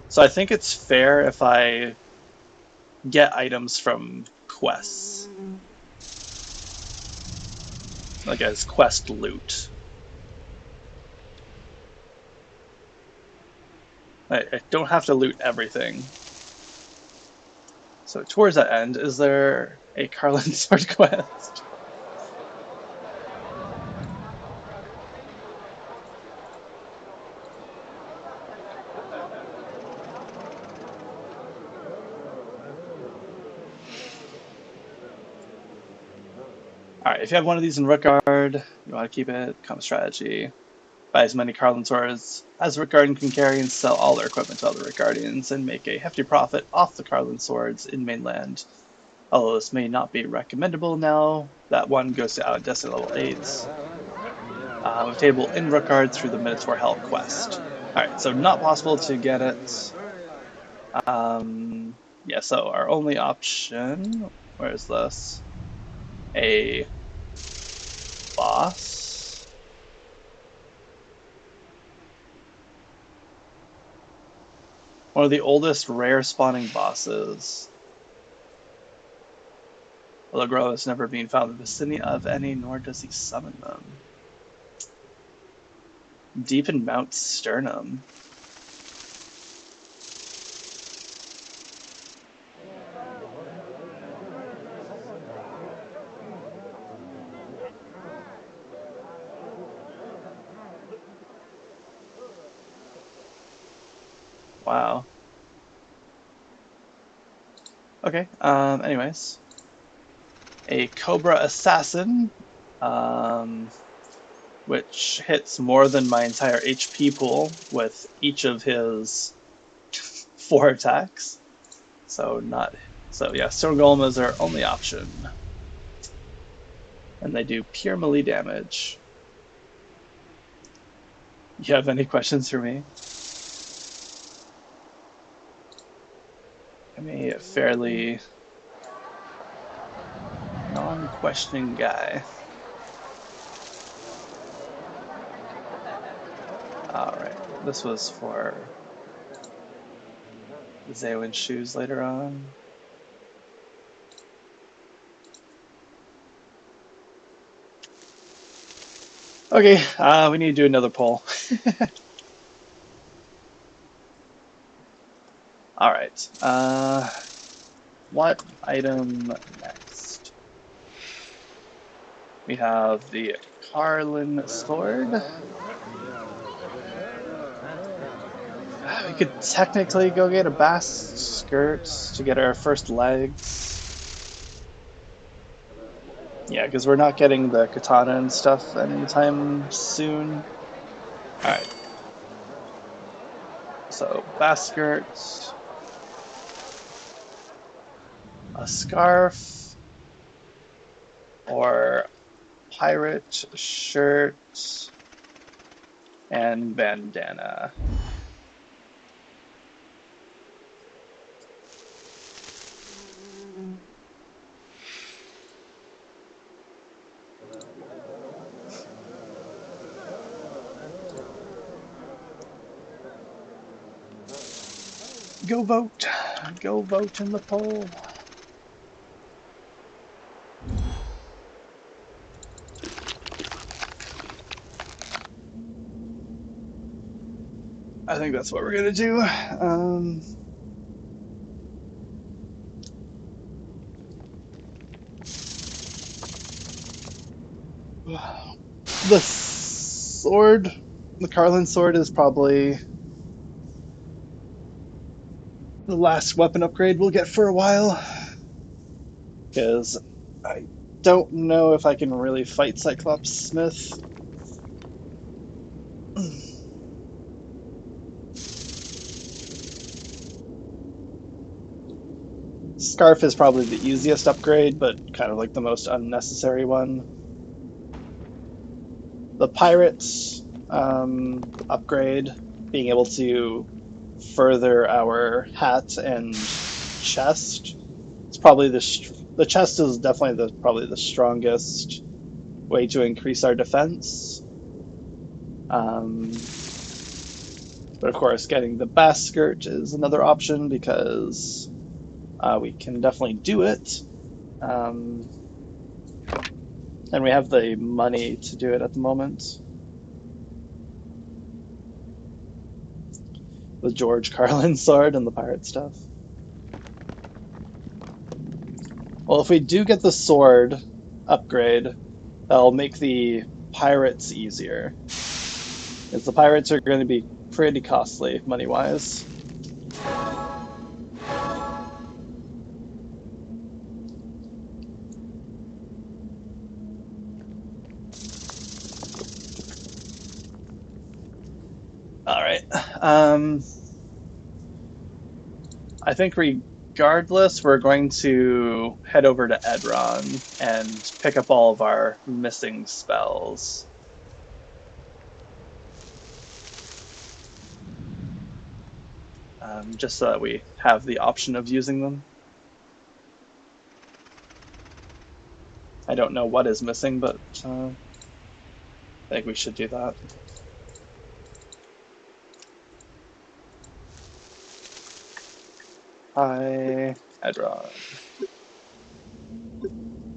A: So I think it's fair if I get items from quests, like as quest loot. I don't have to loot everything. So towards that end, is there a Carlin sword quest? Alright, if you have one of these in Rookguard, you want to keep it, combat strategy. Buy as many Carlin swords as Rookguardian can carry and sell all their equipment to other Rookguardians and make a hefty profit off the Carlin swords in mainland. Although this may not be recommendable now, that one goes to out Destiny level 8. Obtainable in Rookguard through the Minotaur Hell quest. Alright, so not possible to get it. Yeah, so our only option, where is this? A boss. One of the oldest rare spawning bosses. Allegro has never been found in the vicinity of any, nor does he summon them. Deep in Mount Sternum. Wow. Okay, anyways. A Cobra Assassin, which hits more than my entire HP pool with each of his 4 attacks. So yeah, Stone Golem is our only option. And they do pure melee damage. You have any questions for me? I'm a fairly non-questioning guy. Alright, this was for Zaywin shoes later on. Okay, we need to do another poll. Alright, what item next? We have the Carlin Sword. We could technically go get a Bass Skirt to get our first legs. Yeah, because we're not getting the katana and stuff anytime soon. Alright. So, Bass Skirt. A scarf. Or pirate shirt. And bandana. Go vote. Go vote in the poll. I think that's what we're gonna do. The sword, the Carlin sword, is probably the last weapon upgrade we'll get for a while. Because I don't know if I can really fight Cyclops Smith. Scarf is probably the easiest upgrade, but kind of like the most unnecessary one. The Pirates upgrade, being able to further our hat and chest, it's probably the chest is definitely probably the strongest way to increase our defense. But of course, getting the Bass Skirt is another option because we can definitely do it. And we have the money to do it at the moment. The George Carlin sword and the pirate stuff. Well, if we do get the sword upgrade, that'll make the pirates easier. Because the pirates are going to be pretty costly money-wise. Alright. I think regardless, we're going to head over to Edron and pick up all of our missing spells. Just so that we have the option of using them. I don't know what is missing, but I think we should do that. Hi, Edron.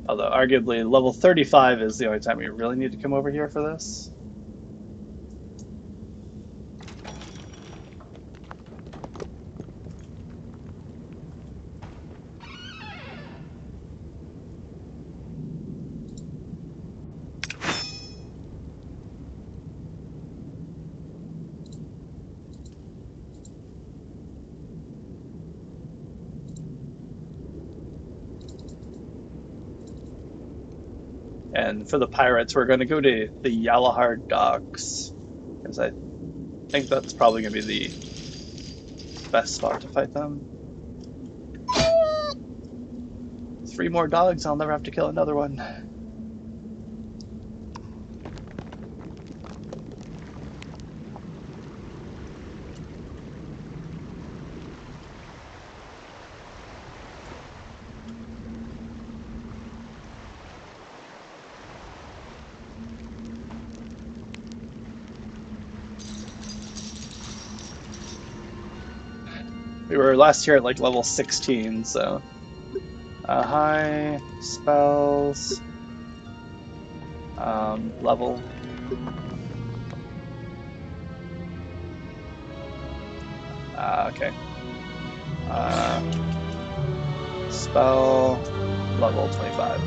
A: Although, arguably, level 35 is the only time you really need to come over here for this. And for the pirates, we're going to go to the Yalahar docks, because I think that's probably going to be the best spot to fight them. 3 more dogs, I'll never have to kill another one. We were last year at like level 16, so high spells, level. Okay. Spell level 25.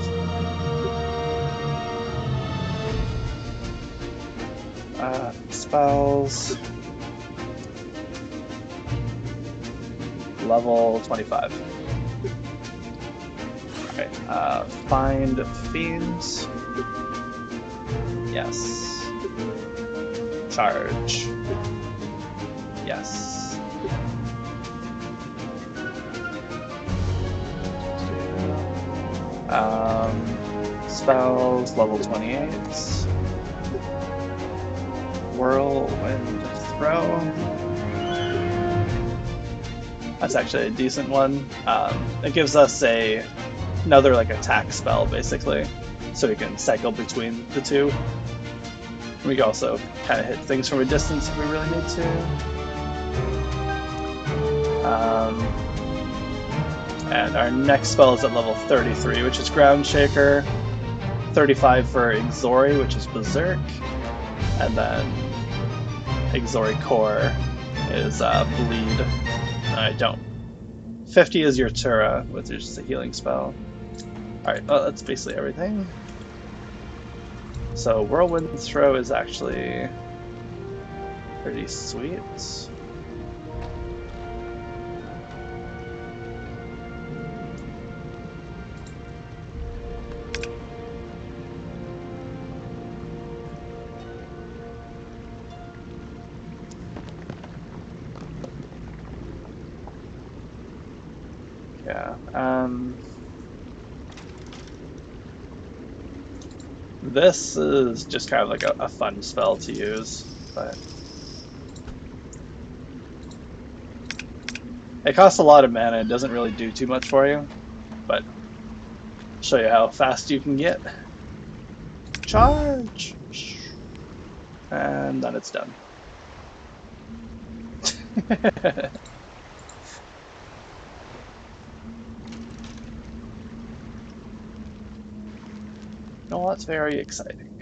A: Spells level 25. Okay. Find fiends. Yes. Charge. Yes. Spells level 28. Whirlwind throw. That's actually a decent one. It gives us another like attack spell basically, so we can cycle between the two. We can also kind of hit things from a distance if we really need to. And our next spell is at level 33, which is Ground Shaker. 35 for Exori, which is Berserk. And then Exori Core is Bleed. I don't. 50 is your Tura, which is just a healing spell. Alright, well, that's basically everything. So Whirlwind Throw is actually pretty sweet. Yeah. This is just kind of like a fun spell to use, but it costs a lot of mana and doesn't really do too much for you, but I'll show you how fast you can get. Charge! And then it's done. Oh, that's very exciting.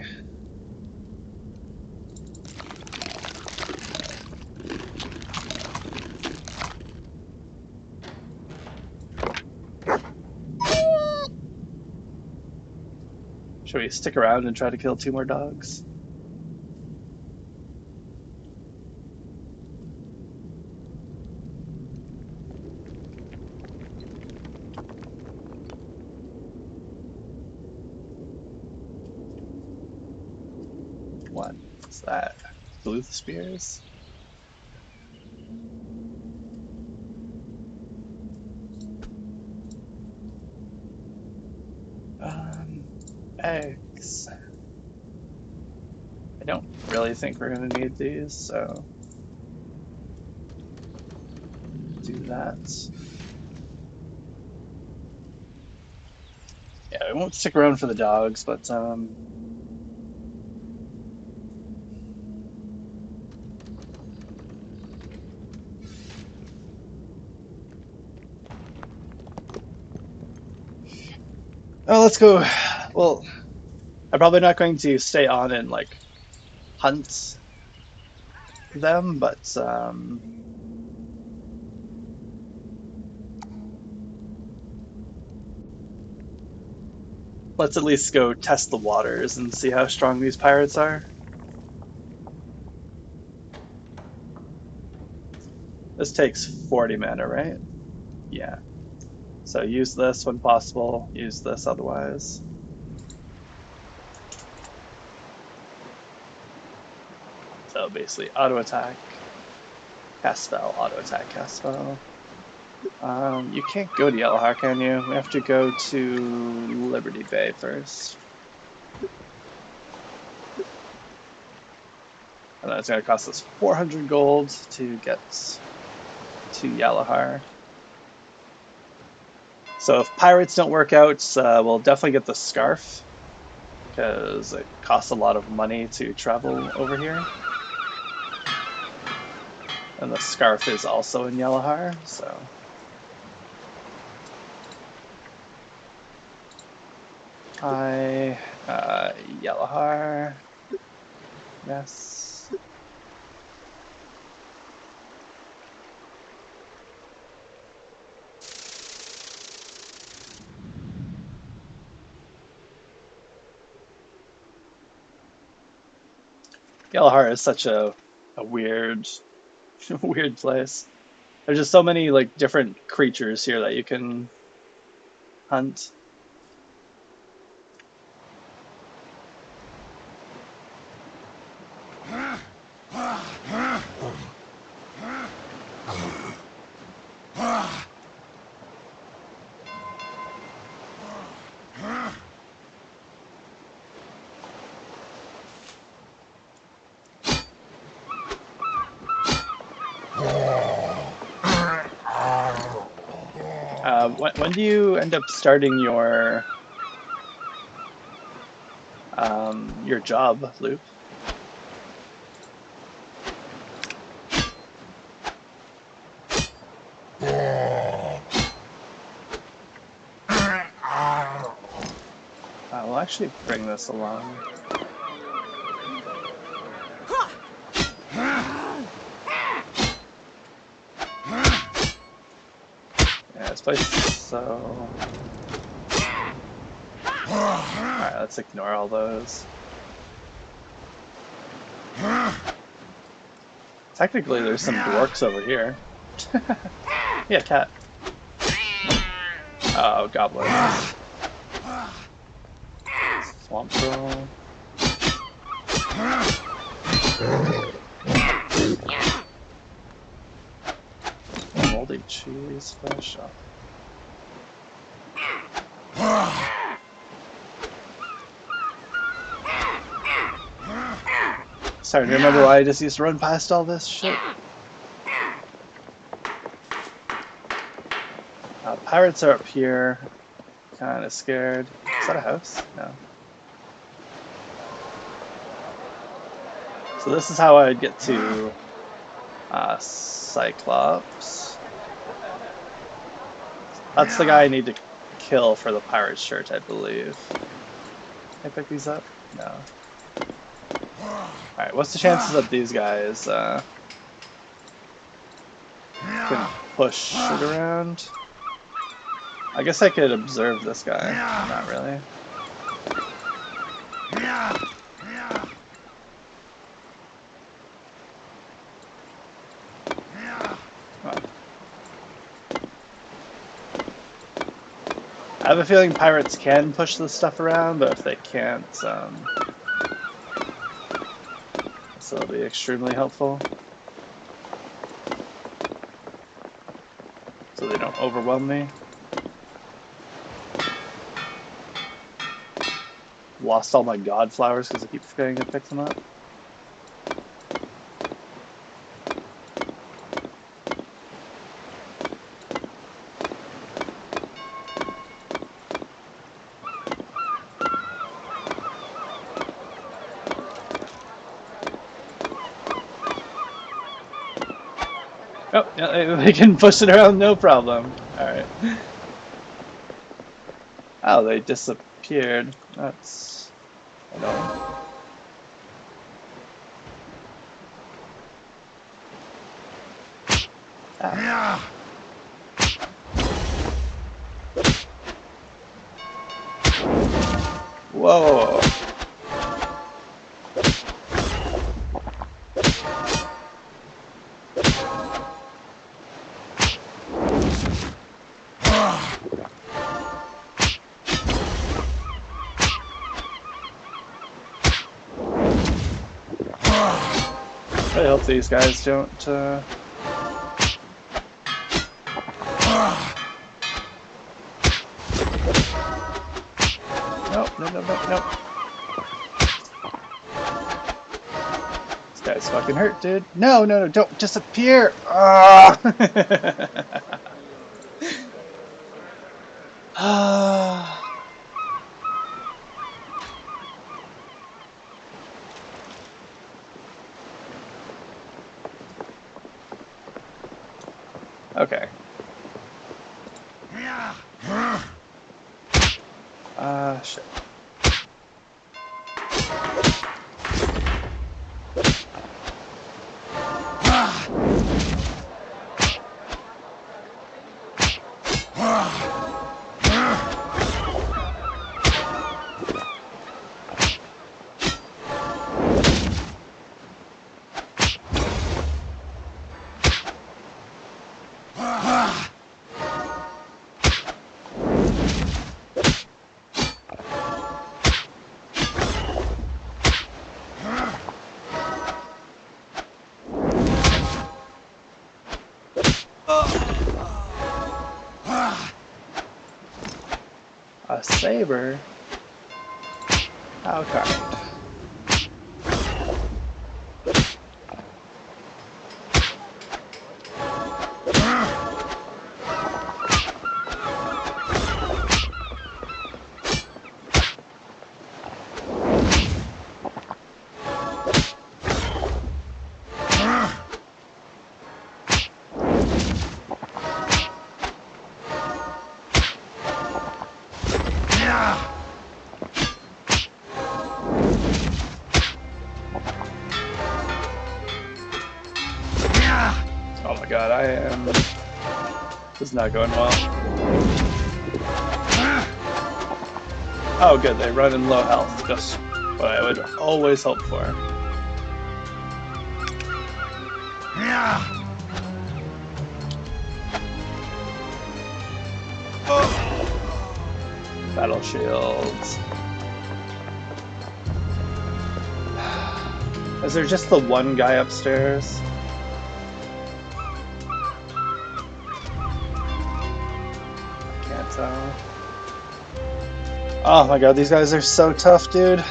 A: Should we stick around and try to kill 2 more dogs? What's that? Blue spears? Eggs. I don't really think we're going to need these, so do that. Yeah, I won't stick around for the dogs, but Oh, let's go. Well, I'm probably not going to stay on and like hunt them, but let's at least go test the waters and see how strong these pirates are. This takes 40 mana, right? Yeah. So use this when possible, use this otherwise. So basically auto attack, cast spell, auto attack, cast spell. You can't go to Yellowheart, can you? We have to go to Liberty Bay first. And that's going to cost us 400 gold to get to Yellowheart. So if pirates don't work out, we'll definitely get the scarf, because it costs a lot of money to travel over here. And the scarf is also in Yellowheart, so... Hi, Yellowheart. Yes. Yellowheart is such a weird, weird place. There's just so many like different creatures here that you can hunt. When do you end up starting your job, Loop? We'll actually bring this along. Yeah, this place is so... Alright, let's ignore all those. Technically, there's some dwarks over here. Yeah, cat. Oh, goblins. Swamp troll. Moldy cheese fish. Sorry, do you remember why I just used to run past all this shit? Pirates are up here. Kind of scared. Is that a house? No. So this is how I'd get to Cyclops. That's the guy I need to kill for the pirate shirt, I believe. Can I pick these up? No. Alright, what's the chances that these guys can push it around? I guess I could observe this guy. Not really. I have a feeling pirates can push this stuff around, but if they can't, this will be extremely helpful. So they don't overwhelm me. Lost all my god flowers because I keep forgetting to pick them up. Oh, yeah, they can push it around, no problem. Alright. Oh, they disappeared. That's annoying. Ah. Whoa. I hope these guys don't. Nope, nope. This guy's fucking hurt, dude. No, don't disappear! Ah! Okay. Shit. A saber? How kind. Oh my god, I am... This is not going well. Oh good, they run in low health, just what I would always hope for. Battle shields. Is there just the one guy upstairs? Can't tell. Oh my god, these guys are so tough, dude.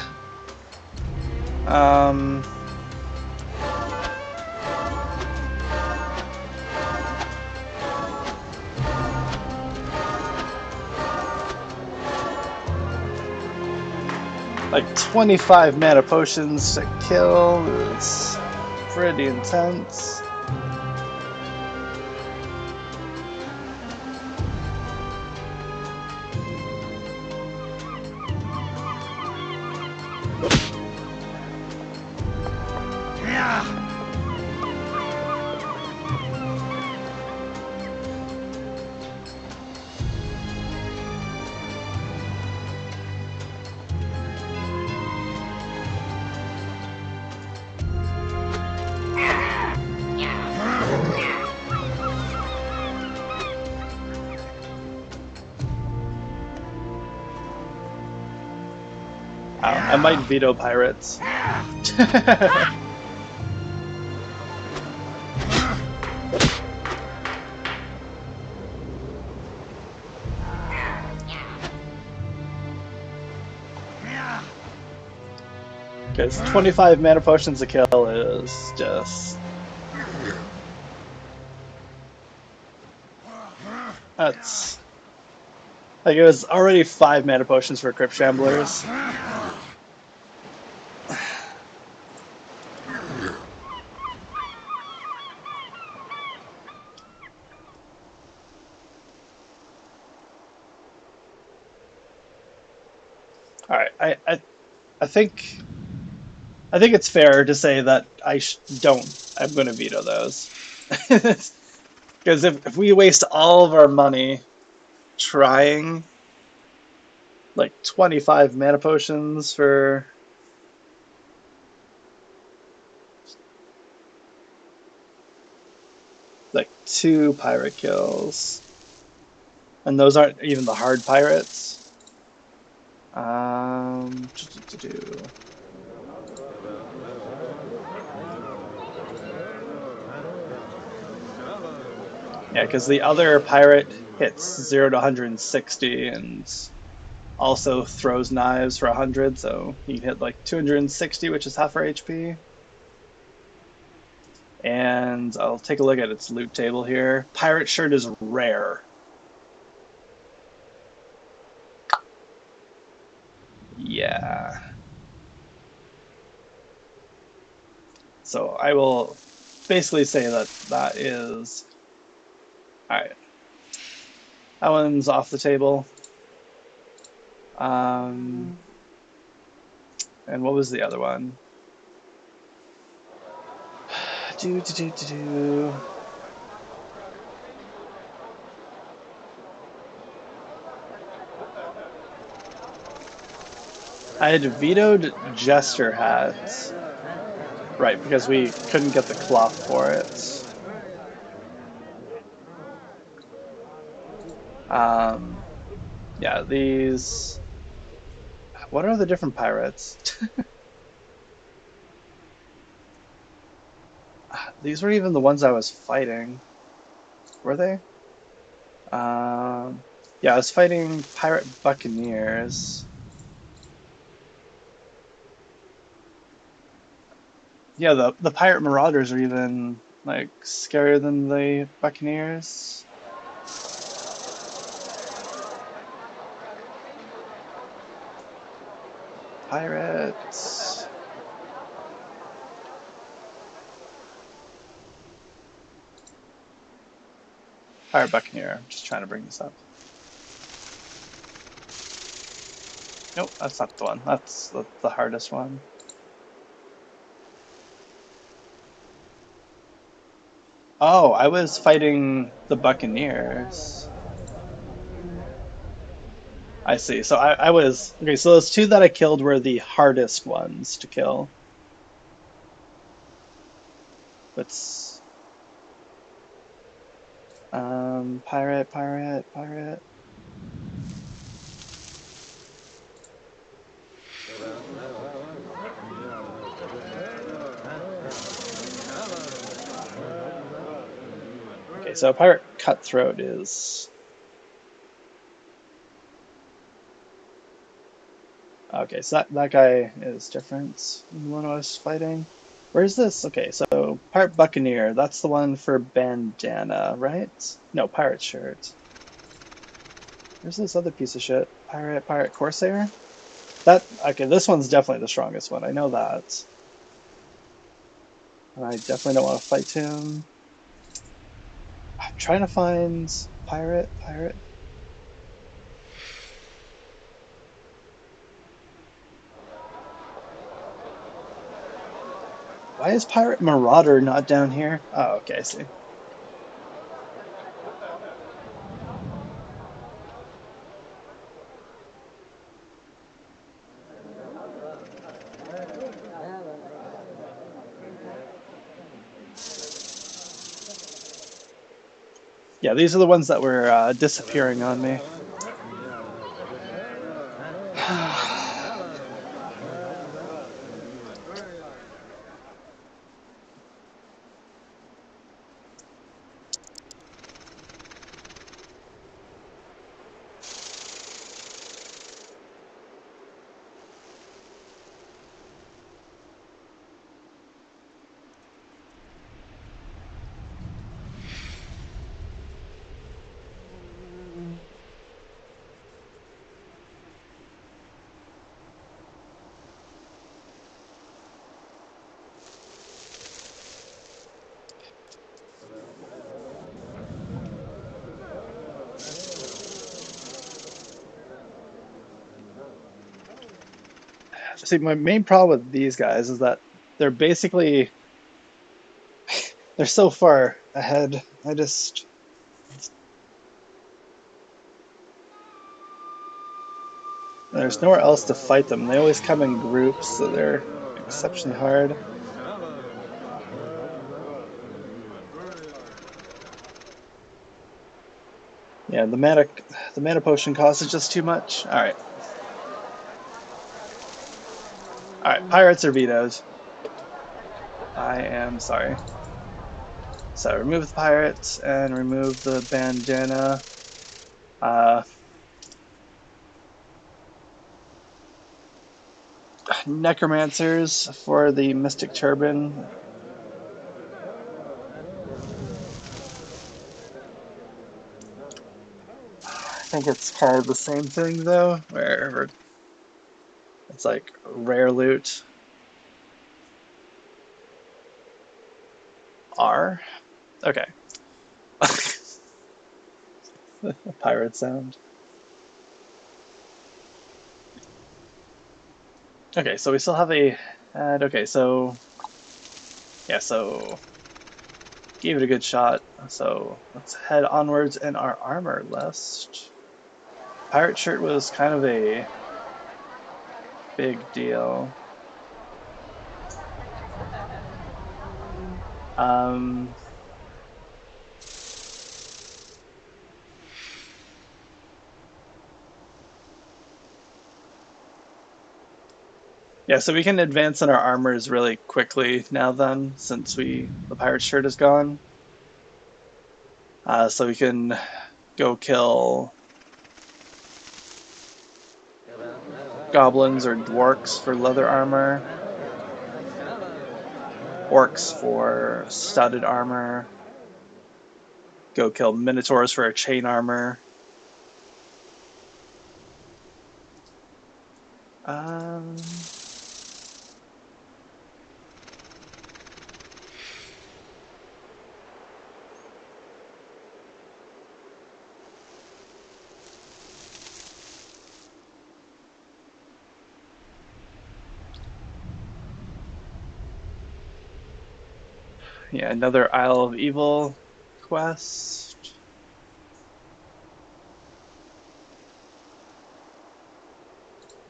A: Like 25 mana potions to kill is pretty intense. I might veto pirates. Because 25 mana potions to kill is just... That's... Like, it was already 5 mana potions for Crypt Shamblers. All right, I think it's fair to say that don't. I'm going to veto those because if we waste all of our money trying like 25 mana potions for like 2 pirate kills, and those aren't even the hard pirates. Um, yeah, because the other pirate hits 0 to 160 and also throws knives for 100, so he can hit like 260, which is half our HP. And I'll take a look at its loot table here. Pirate shirt is rare. Yeah. So I will basically say that that is all right. That one's off the table. Um, and what was the other one? Do. I had vetoed Jester Hat, right, because we couldn't get the cloth for it. Um, yeah, these. What are the different pirates? These were even the ones I was fighting. Were they? Um, yeah, I was fighting pirate buccaneers. Yeah, the pirate marauders are even like scarier than the buccaneers. Pirates. Pirate buccaneer. I'm just trying to bring this up. Nope, that's not the one. That's the hardest one. Oh, I was fighting the buccaneers. I see. So I was okay. So those 2 that I killed were the hardest ones to kill. But pirate. Okay, so pirate cutthroat is okay. So that guy is different than the one I was fighting. Where's this? Okay, so pirate buccaneer. That's the one for bandana, right? No, pirate shirt. Where's this other piece of shit? Pirate corsair. That okay. This one's definitely the strongest one. I know that. And I definitely don't want to fight him. I'm trying to find pirate. Why is pirate marauder not down here? Oh, okay, I see. Yeah, these are the ones that were disappearing on me. See, my main problem with these guys is that they're basically they're so far ahead. There's nowhere else to fight them. They always come in groups, so they're exceptionally hard. Yeah, the mana potion cost is just too much. All right, pirates are vetoed. I am sorry. So remove the pirates and remove the bandana. Uh, Necromancers for the Mystic Turban. I think it's kind of the same thing though, where it's like rare loot. R. Okay. Pirate sound. Okay, so we still have a. Okay, so yeah, so gave it a good shot. So let's head onwards in our armor list. Pirate shirt was kind of a big deal. Um, yeah, so we can advance in our armors really quickly now then, since the pirate shirt is gone. So we can go kill goblins or dwarks for leather armor, orcs for studded armor, go kill minotaurs for chain armor. Um, yeah, another Isle of Evil quest.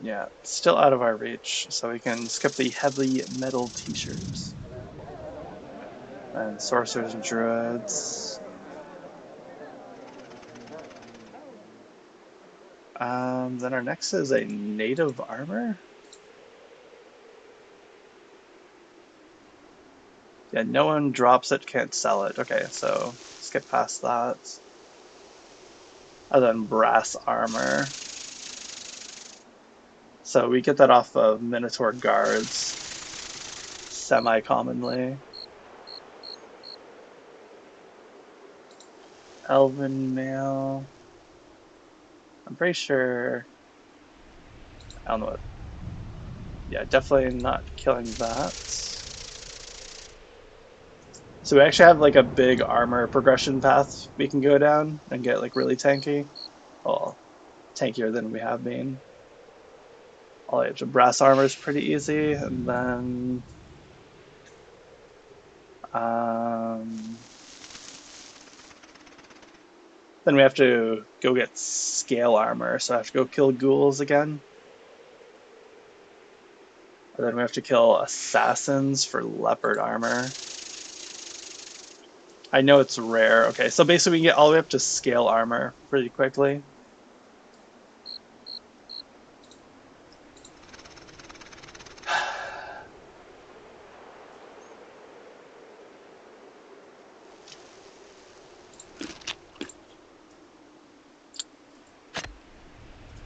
A: Yeah, still out of our reach, so we can skip the heavy metal t-shirts. And sorcerers and druids. Then our next is a native armor. Yeah, no one drops it, can't sell it. Okay, so skip past that. And then brass armor. So we get that off of Minotaur guards semi-commonly. Elven mail. I'm pretty sure. I don't know what. Yeah, definitely not killing that. So we actually have like a big armor progression path we can go down and get like really tanky. Well, tankier than we have been. All age of brass armor is pretty easy, and um, then we have to go get scale armor, so I have to go kill ghouls again. And then we have to kill assassins for leopard armor. I know it's rare. Okay, so basically we can get all the way up to scale armor pretty quickly.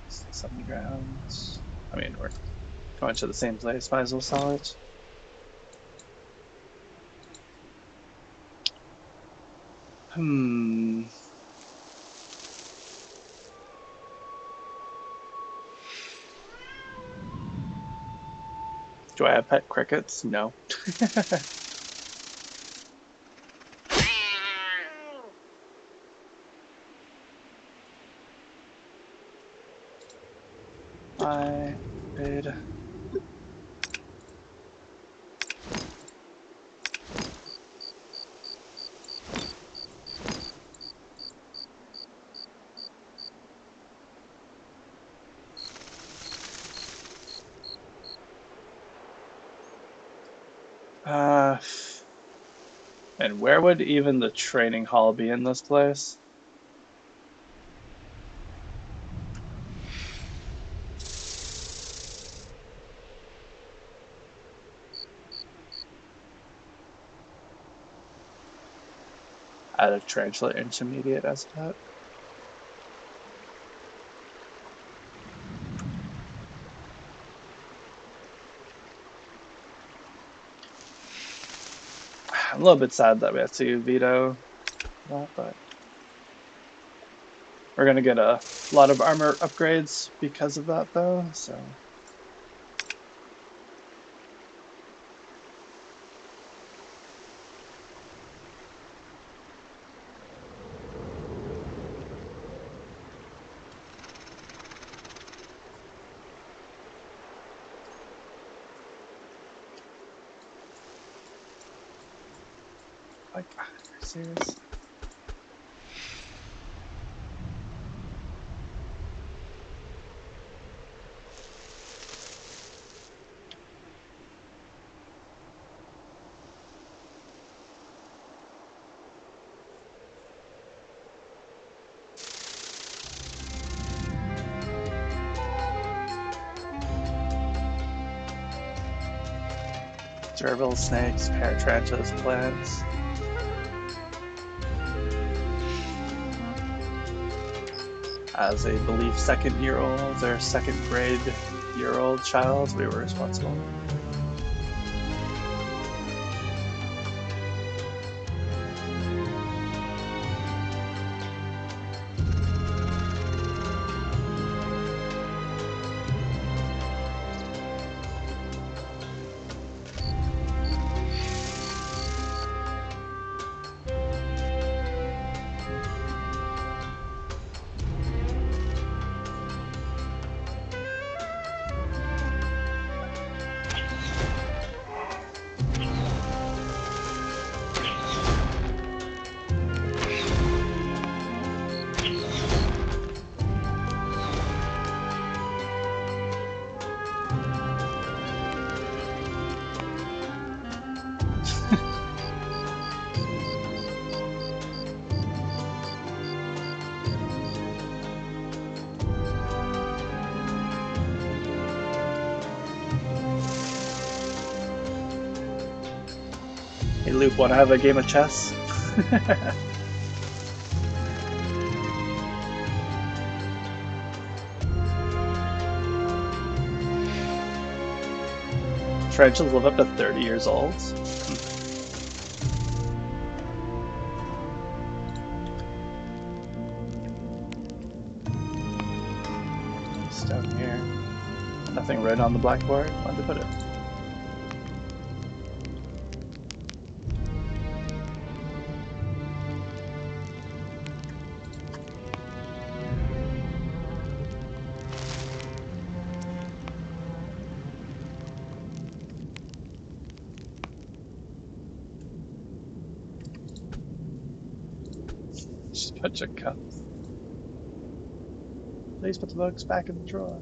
A: Seven grounds. I mean, we're going to the same place. Might as well sell it. Hmm. Do I have pet crickets? No. I paid. And where would even the training hall be in this place? At a Tarantula Intermediate as that. I'm a little bit sad that we have to veto that, but we're gonna get a lot of armor upgrades because of that, though. So like, are you serious? Gerbil snakes, paratarantulas, plants. As a belief second-year-old or second grade year old child, we were responsible. Hey Luke, wanna have a game of chess? Tarantulas live up to 30 years old. It's down here. Nothing written on the blackboard. Where'd they put it? Just a bunch of cups. Please put the books back in the drawer.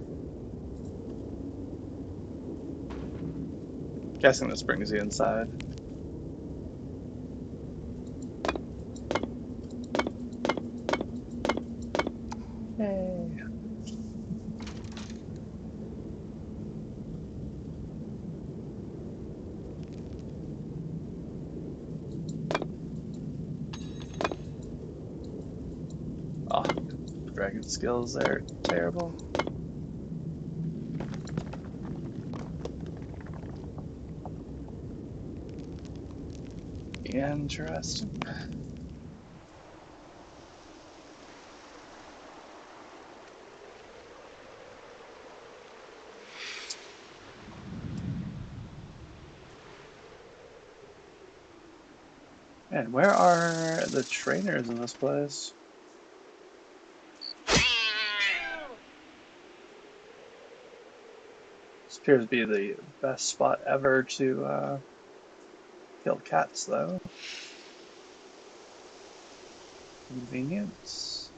A: Guessing this brings you inside. Yay. Oh, dragon skills are terrible. Interesting. And where are the trainers in this place? This appears to be the best spot ever to kill cats, though. Convenience.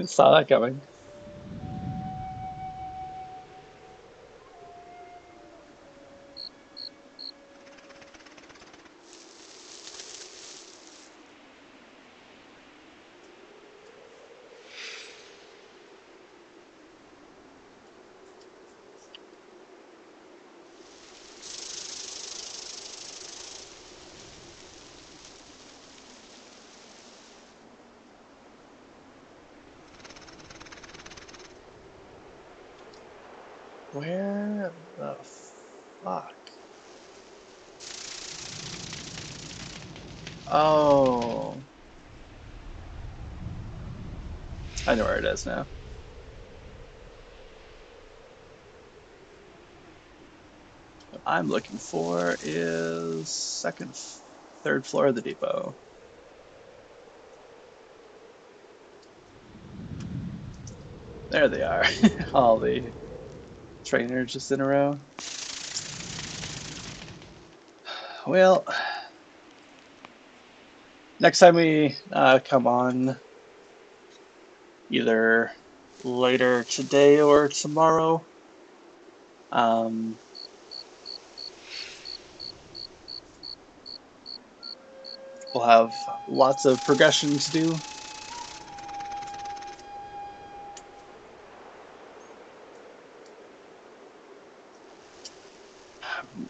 A: Saw that coming. Where the fuck? Oh, I know where it is now. What I'm looking for is third floor of the depot. There they are. All the trainers just in a row. Well, next time we come on, either later today or tomorrow, um, we'll have lots of progression to do.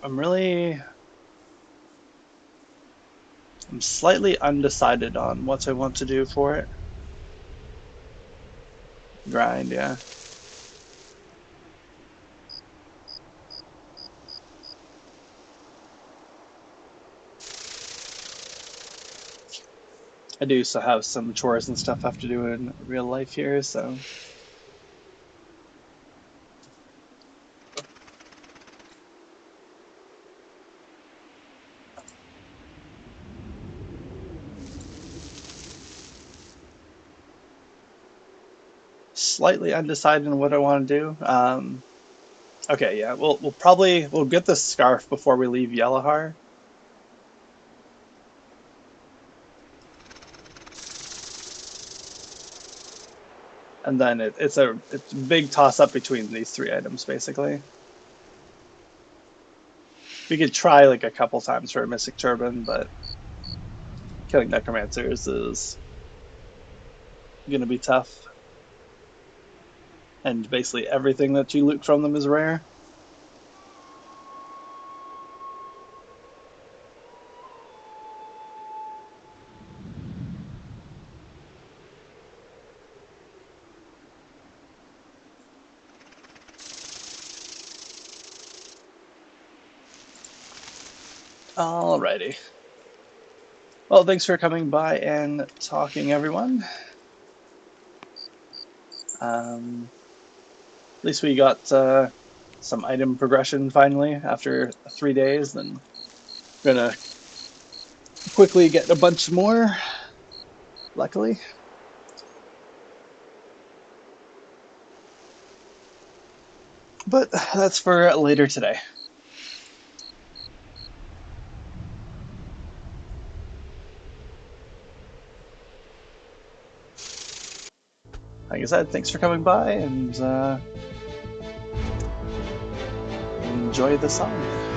A: I'm really, I'm slightly undecided on what I want to do for it. Grind, yeah. I do still have some chores and stuff I have to do in real life here, so slightly undecided on what I want to do. Okay, yeah, we'll get the scarf before we leave Yellowhar. And then it's a big toss up between these three items basically. We could try like a couple times for a Mystic Turban, but killing necromancers is gonna be tough. And basically everything that you loot from them is rare. Alrighty. Well, thanks for coming by and talking, everyone. At least we got some item progression finally after 3 days. Then we're gonna quickly get a bunch more, luckily. But that's for later today. Like I said, thanks for coming by and enjoy the song.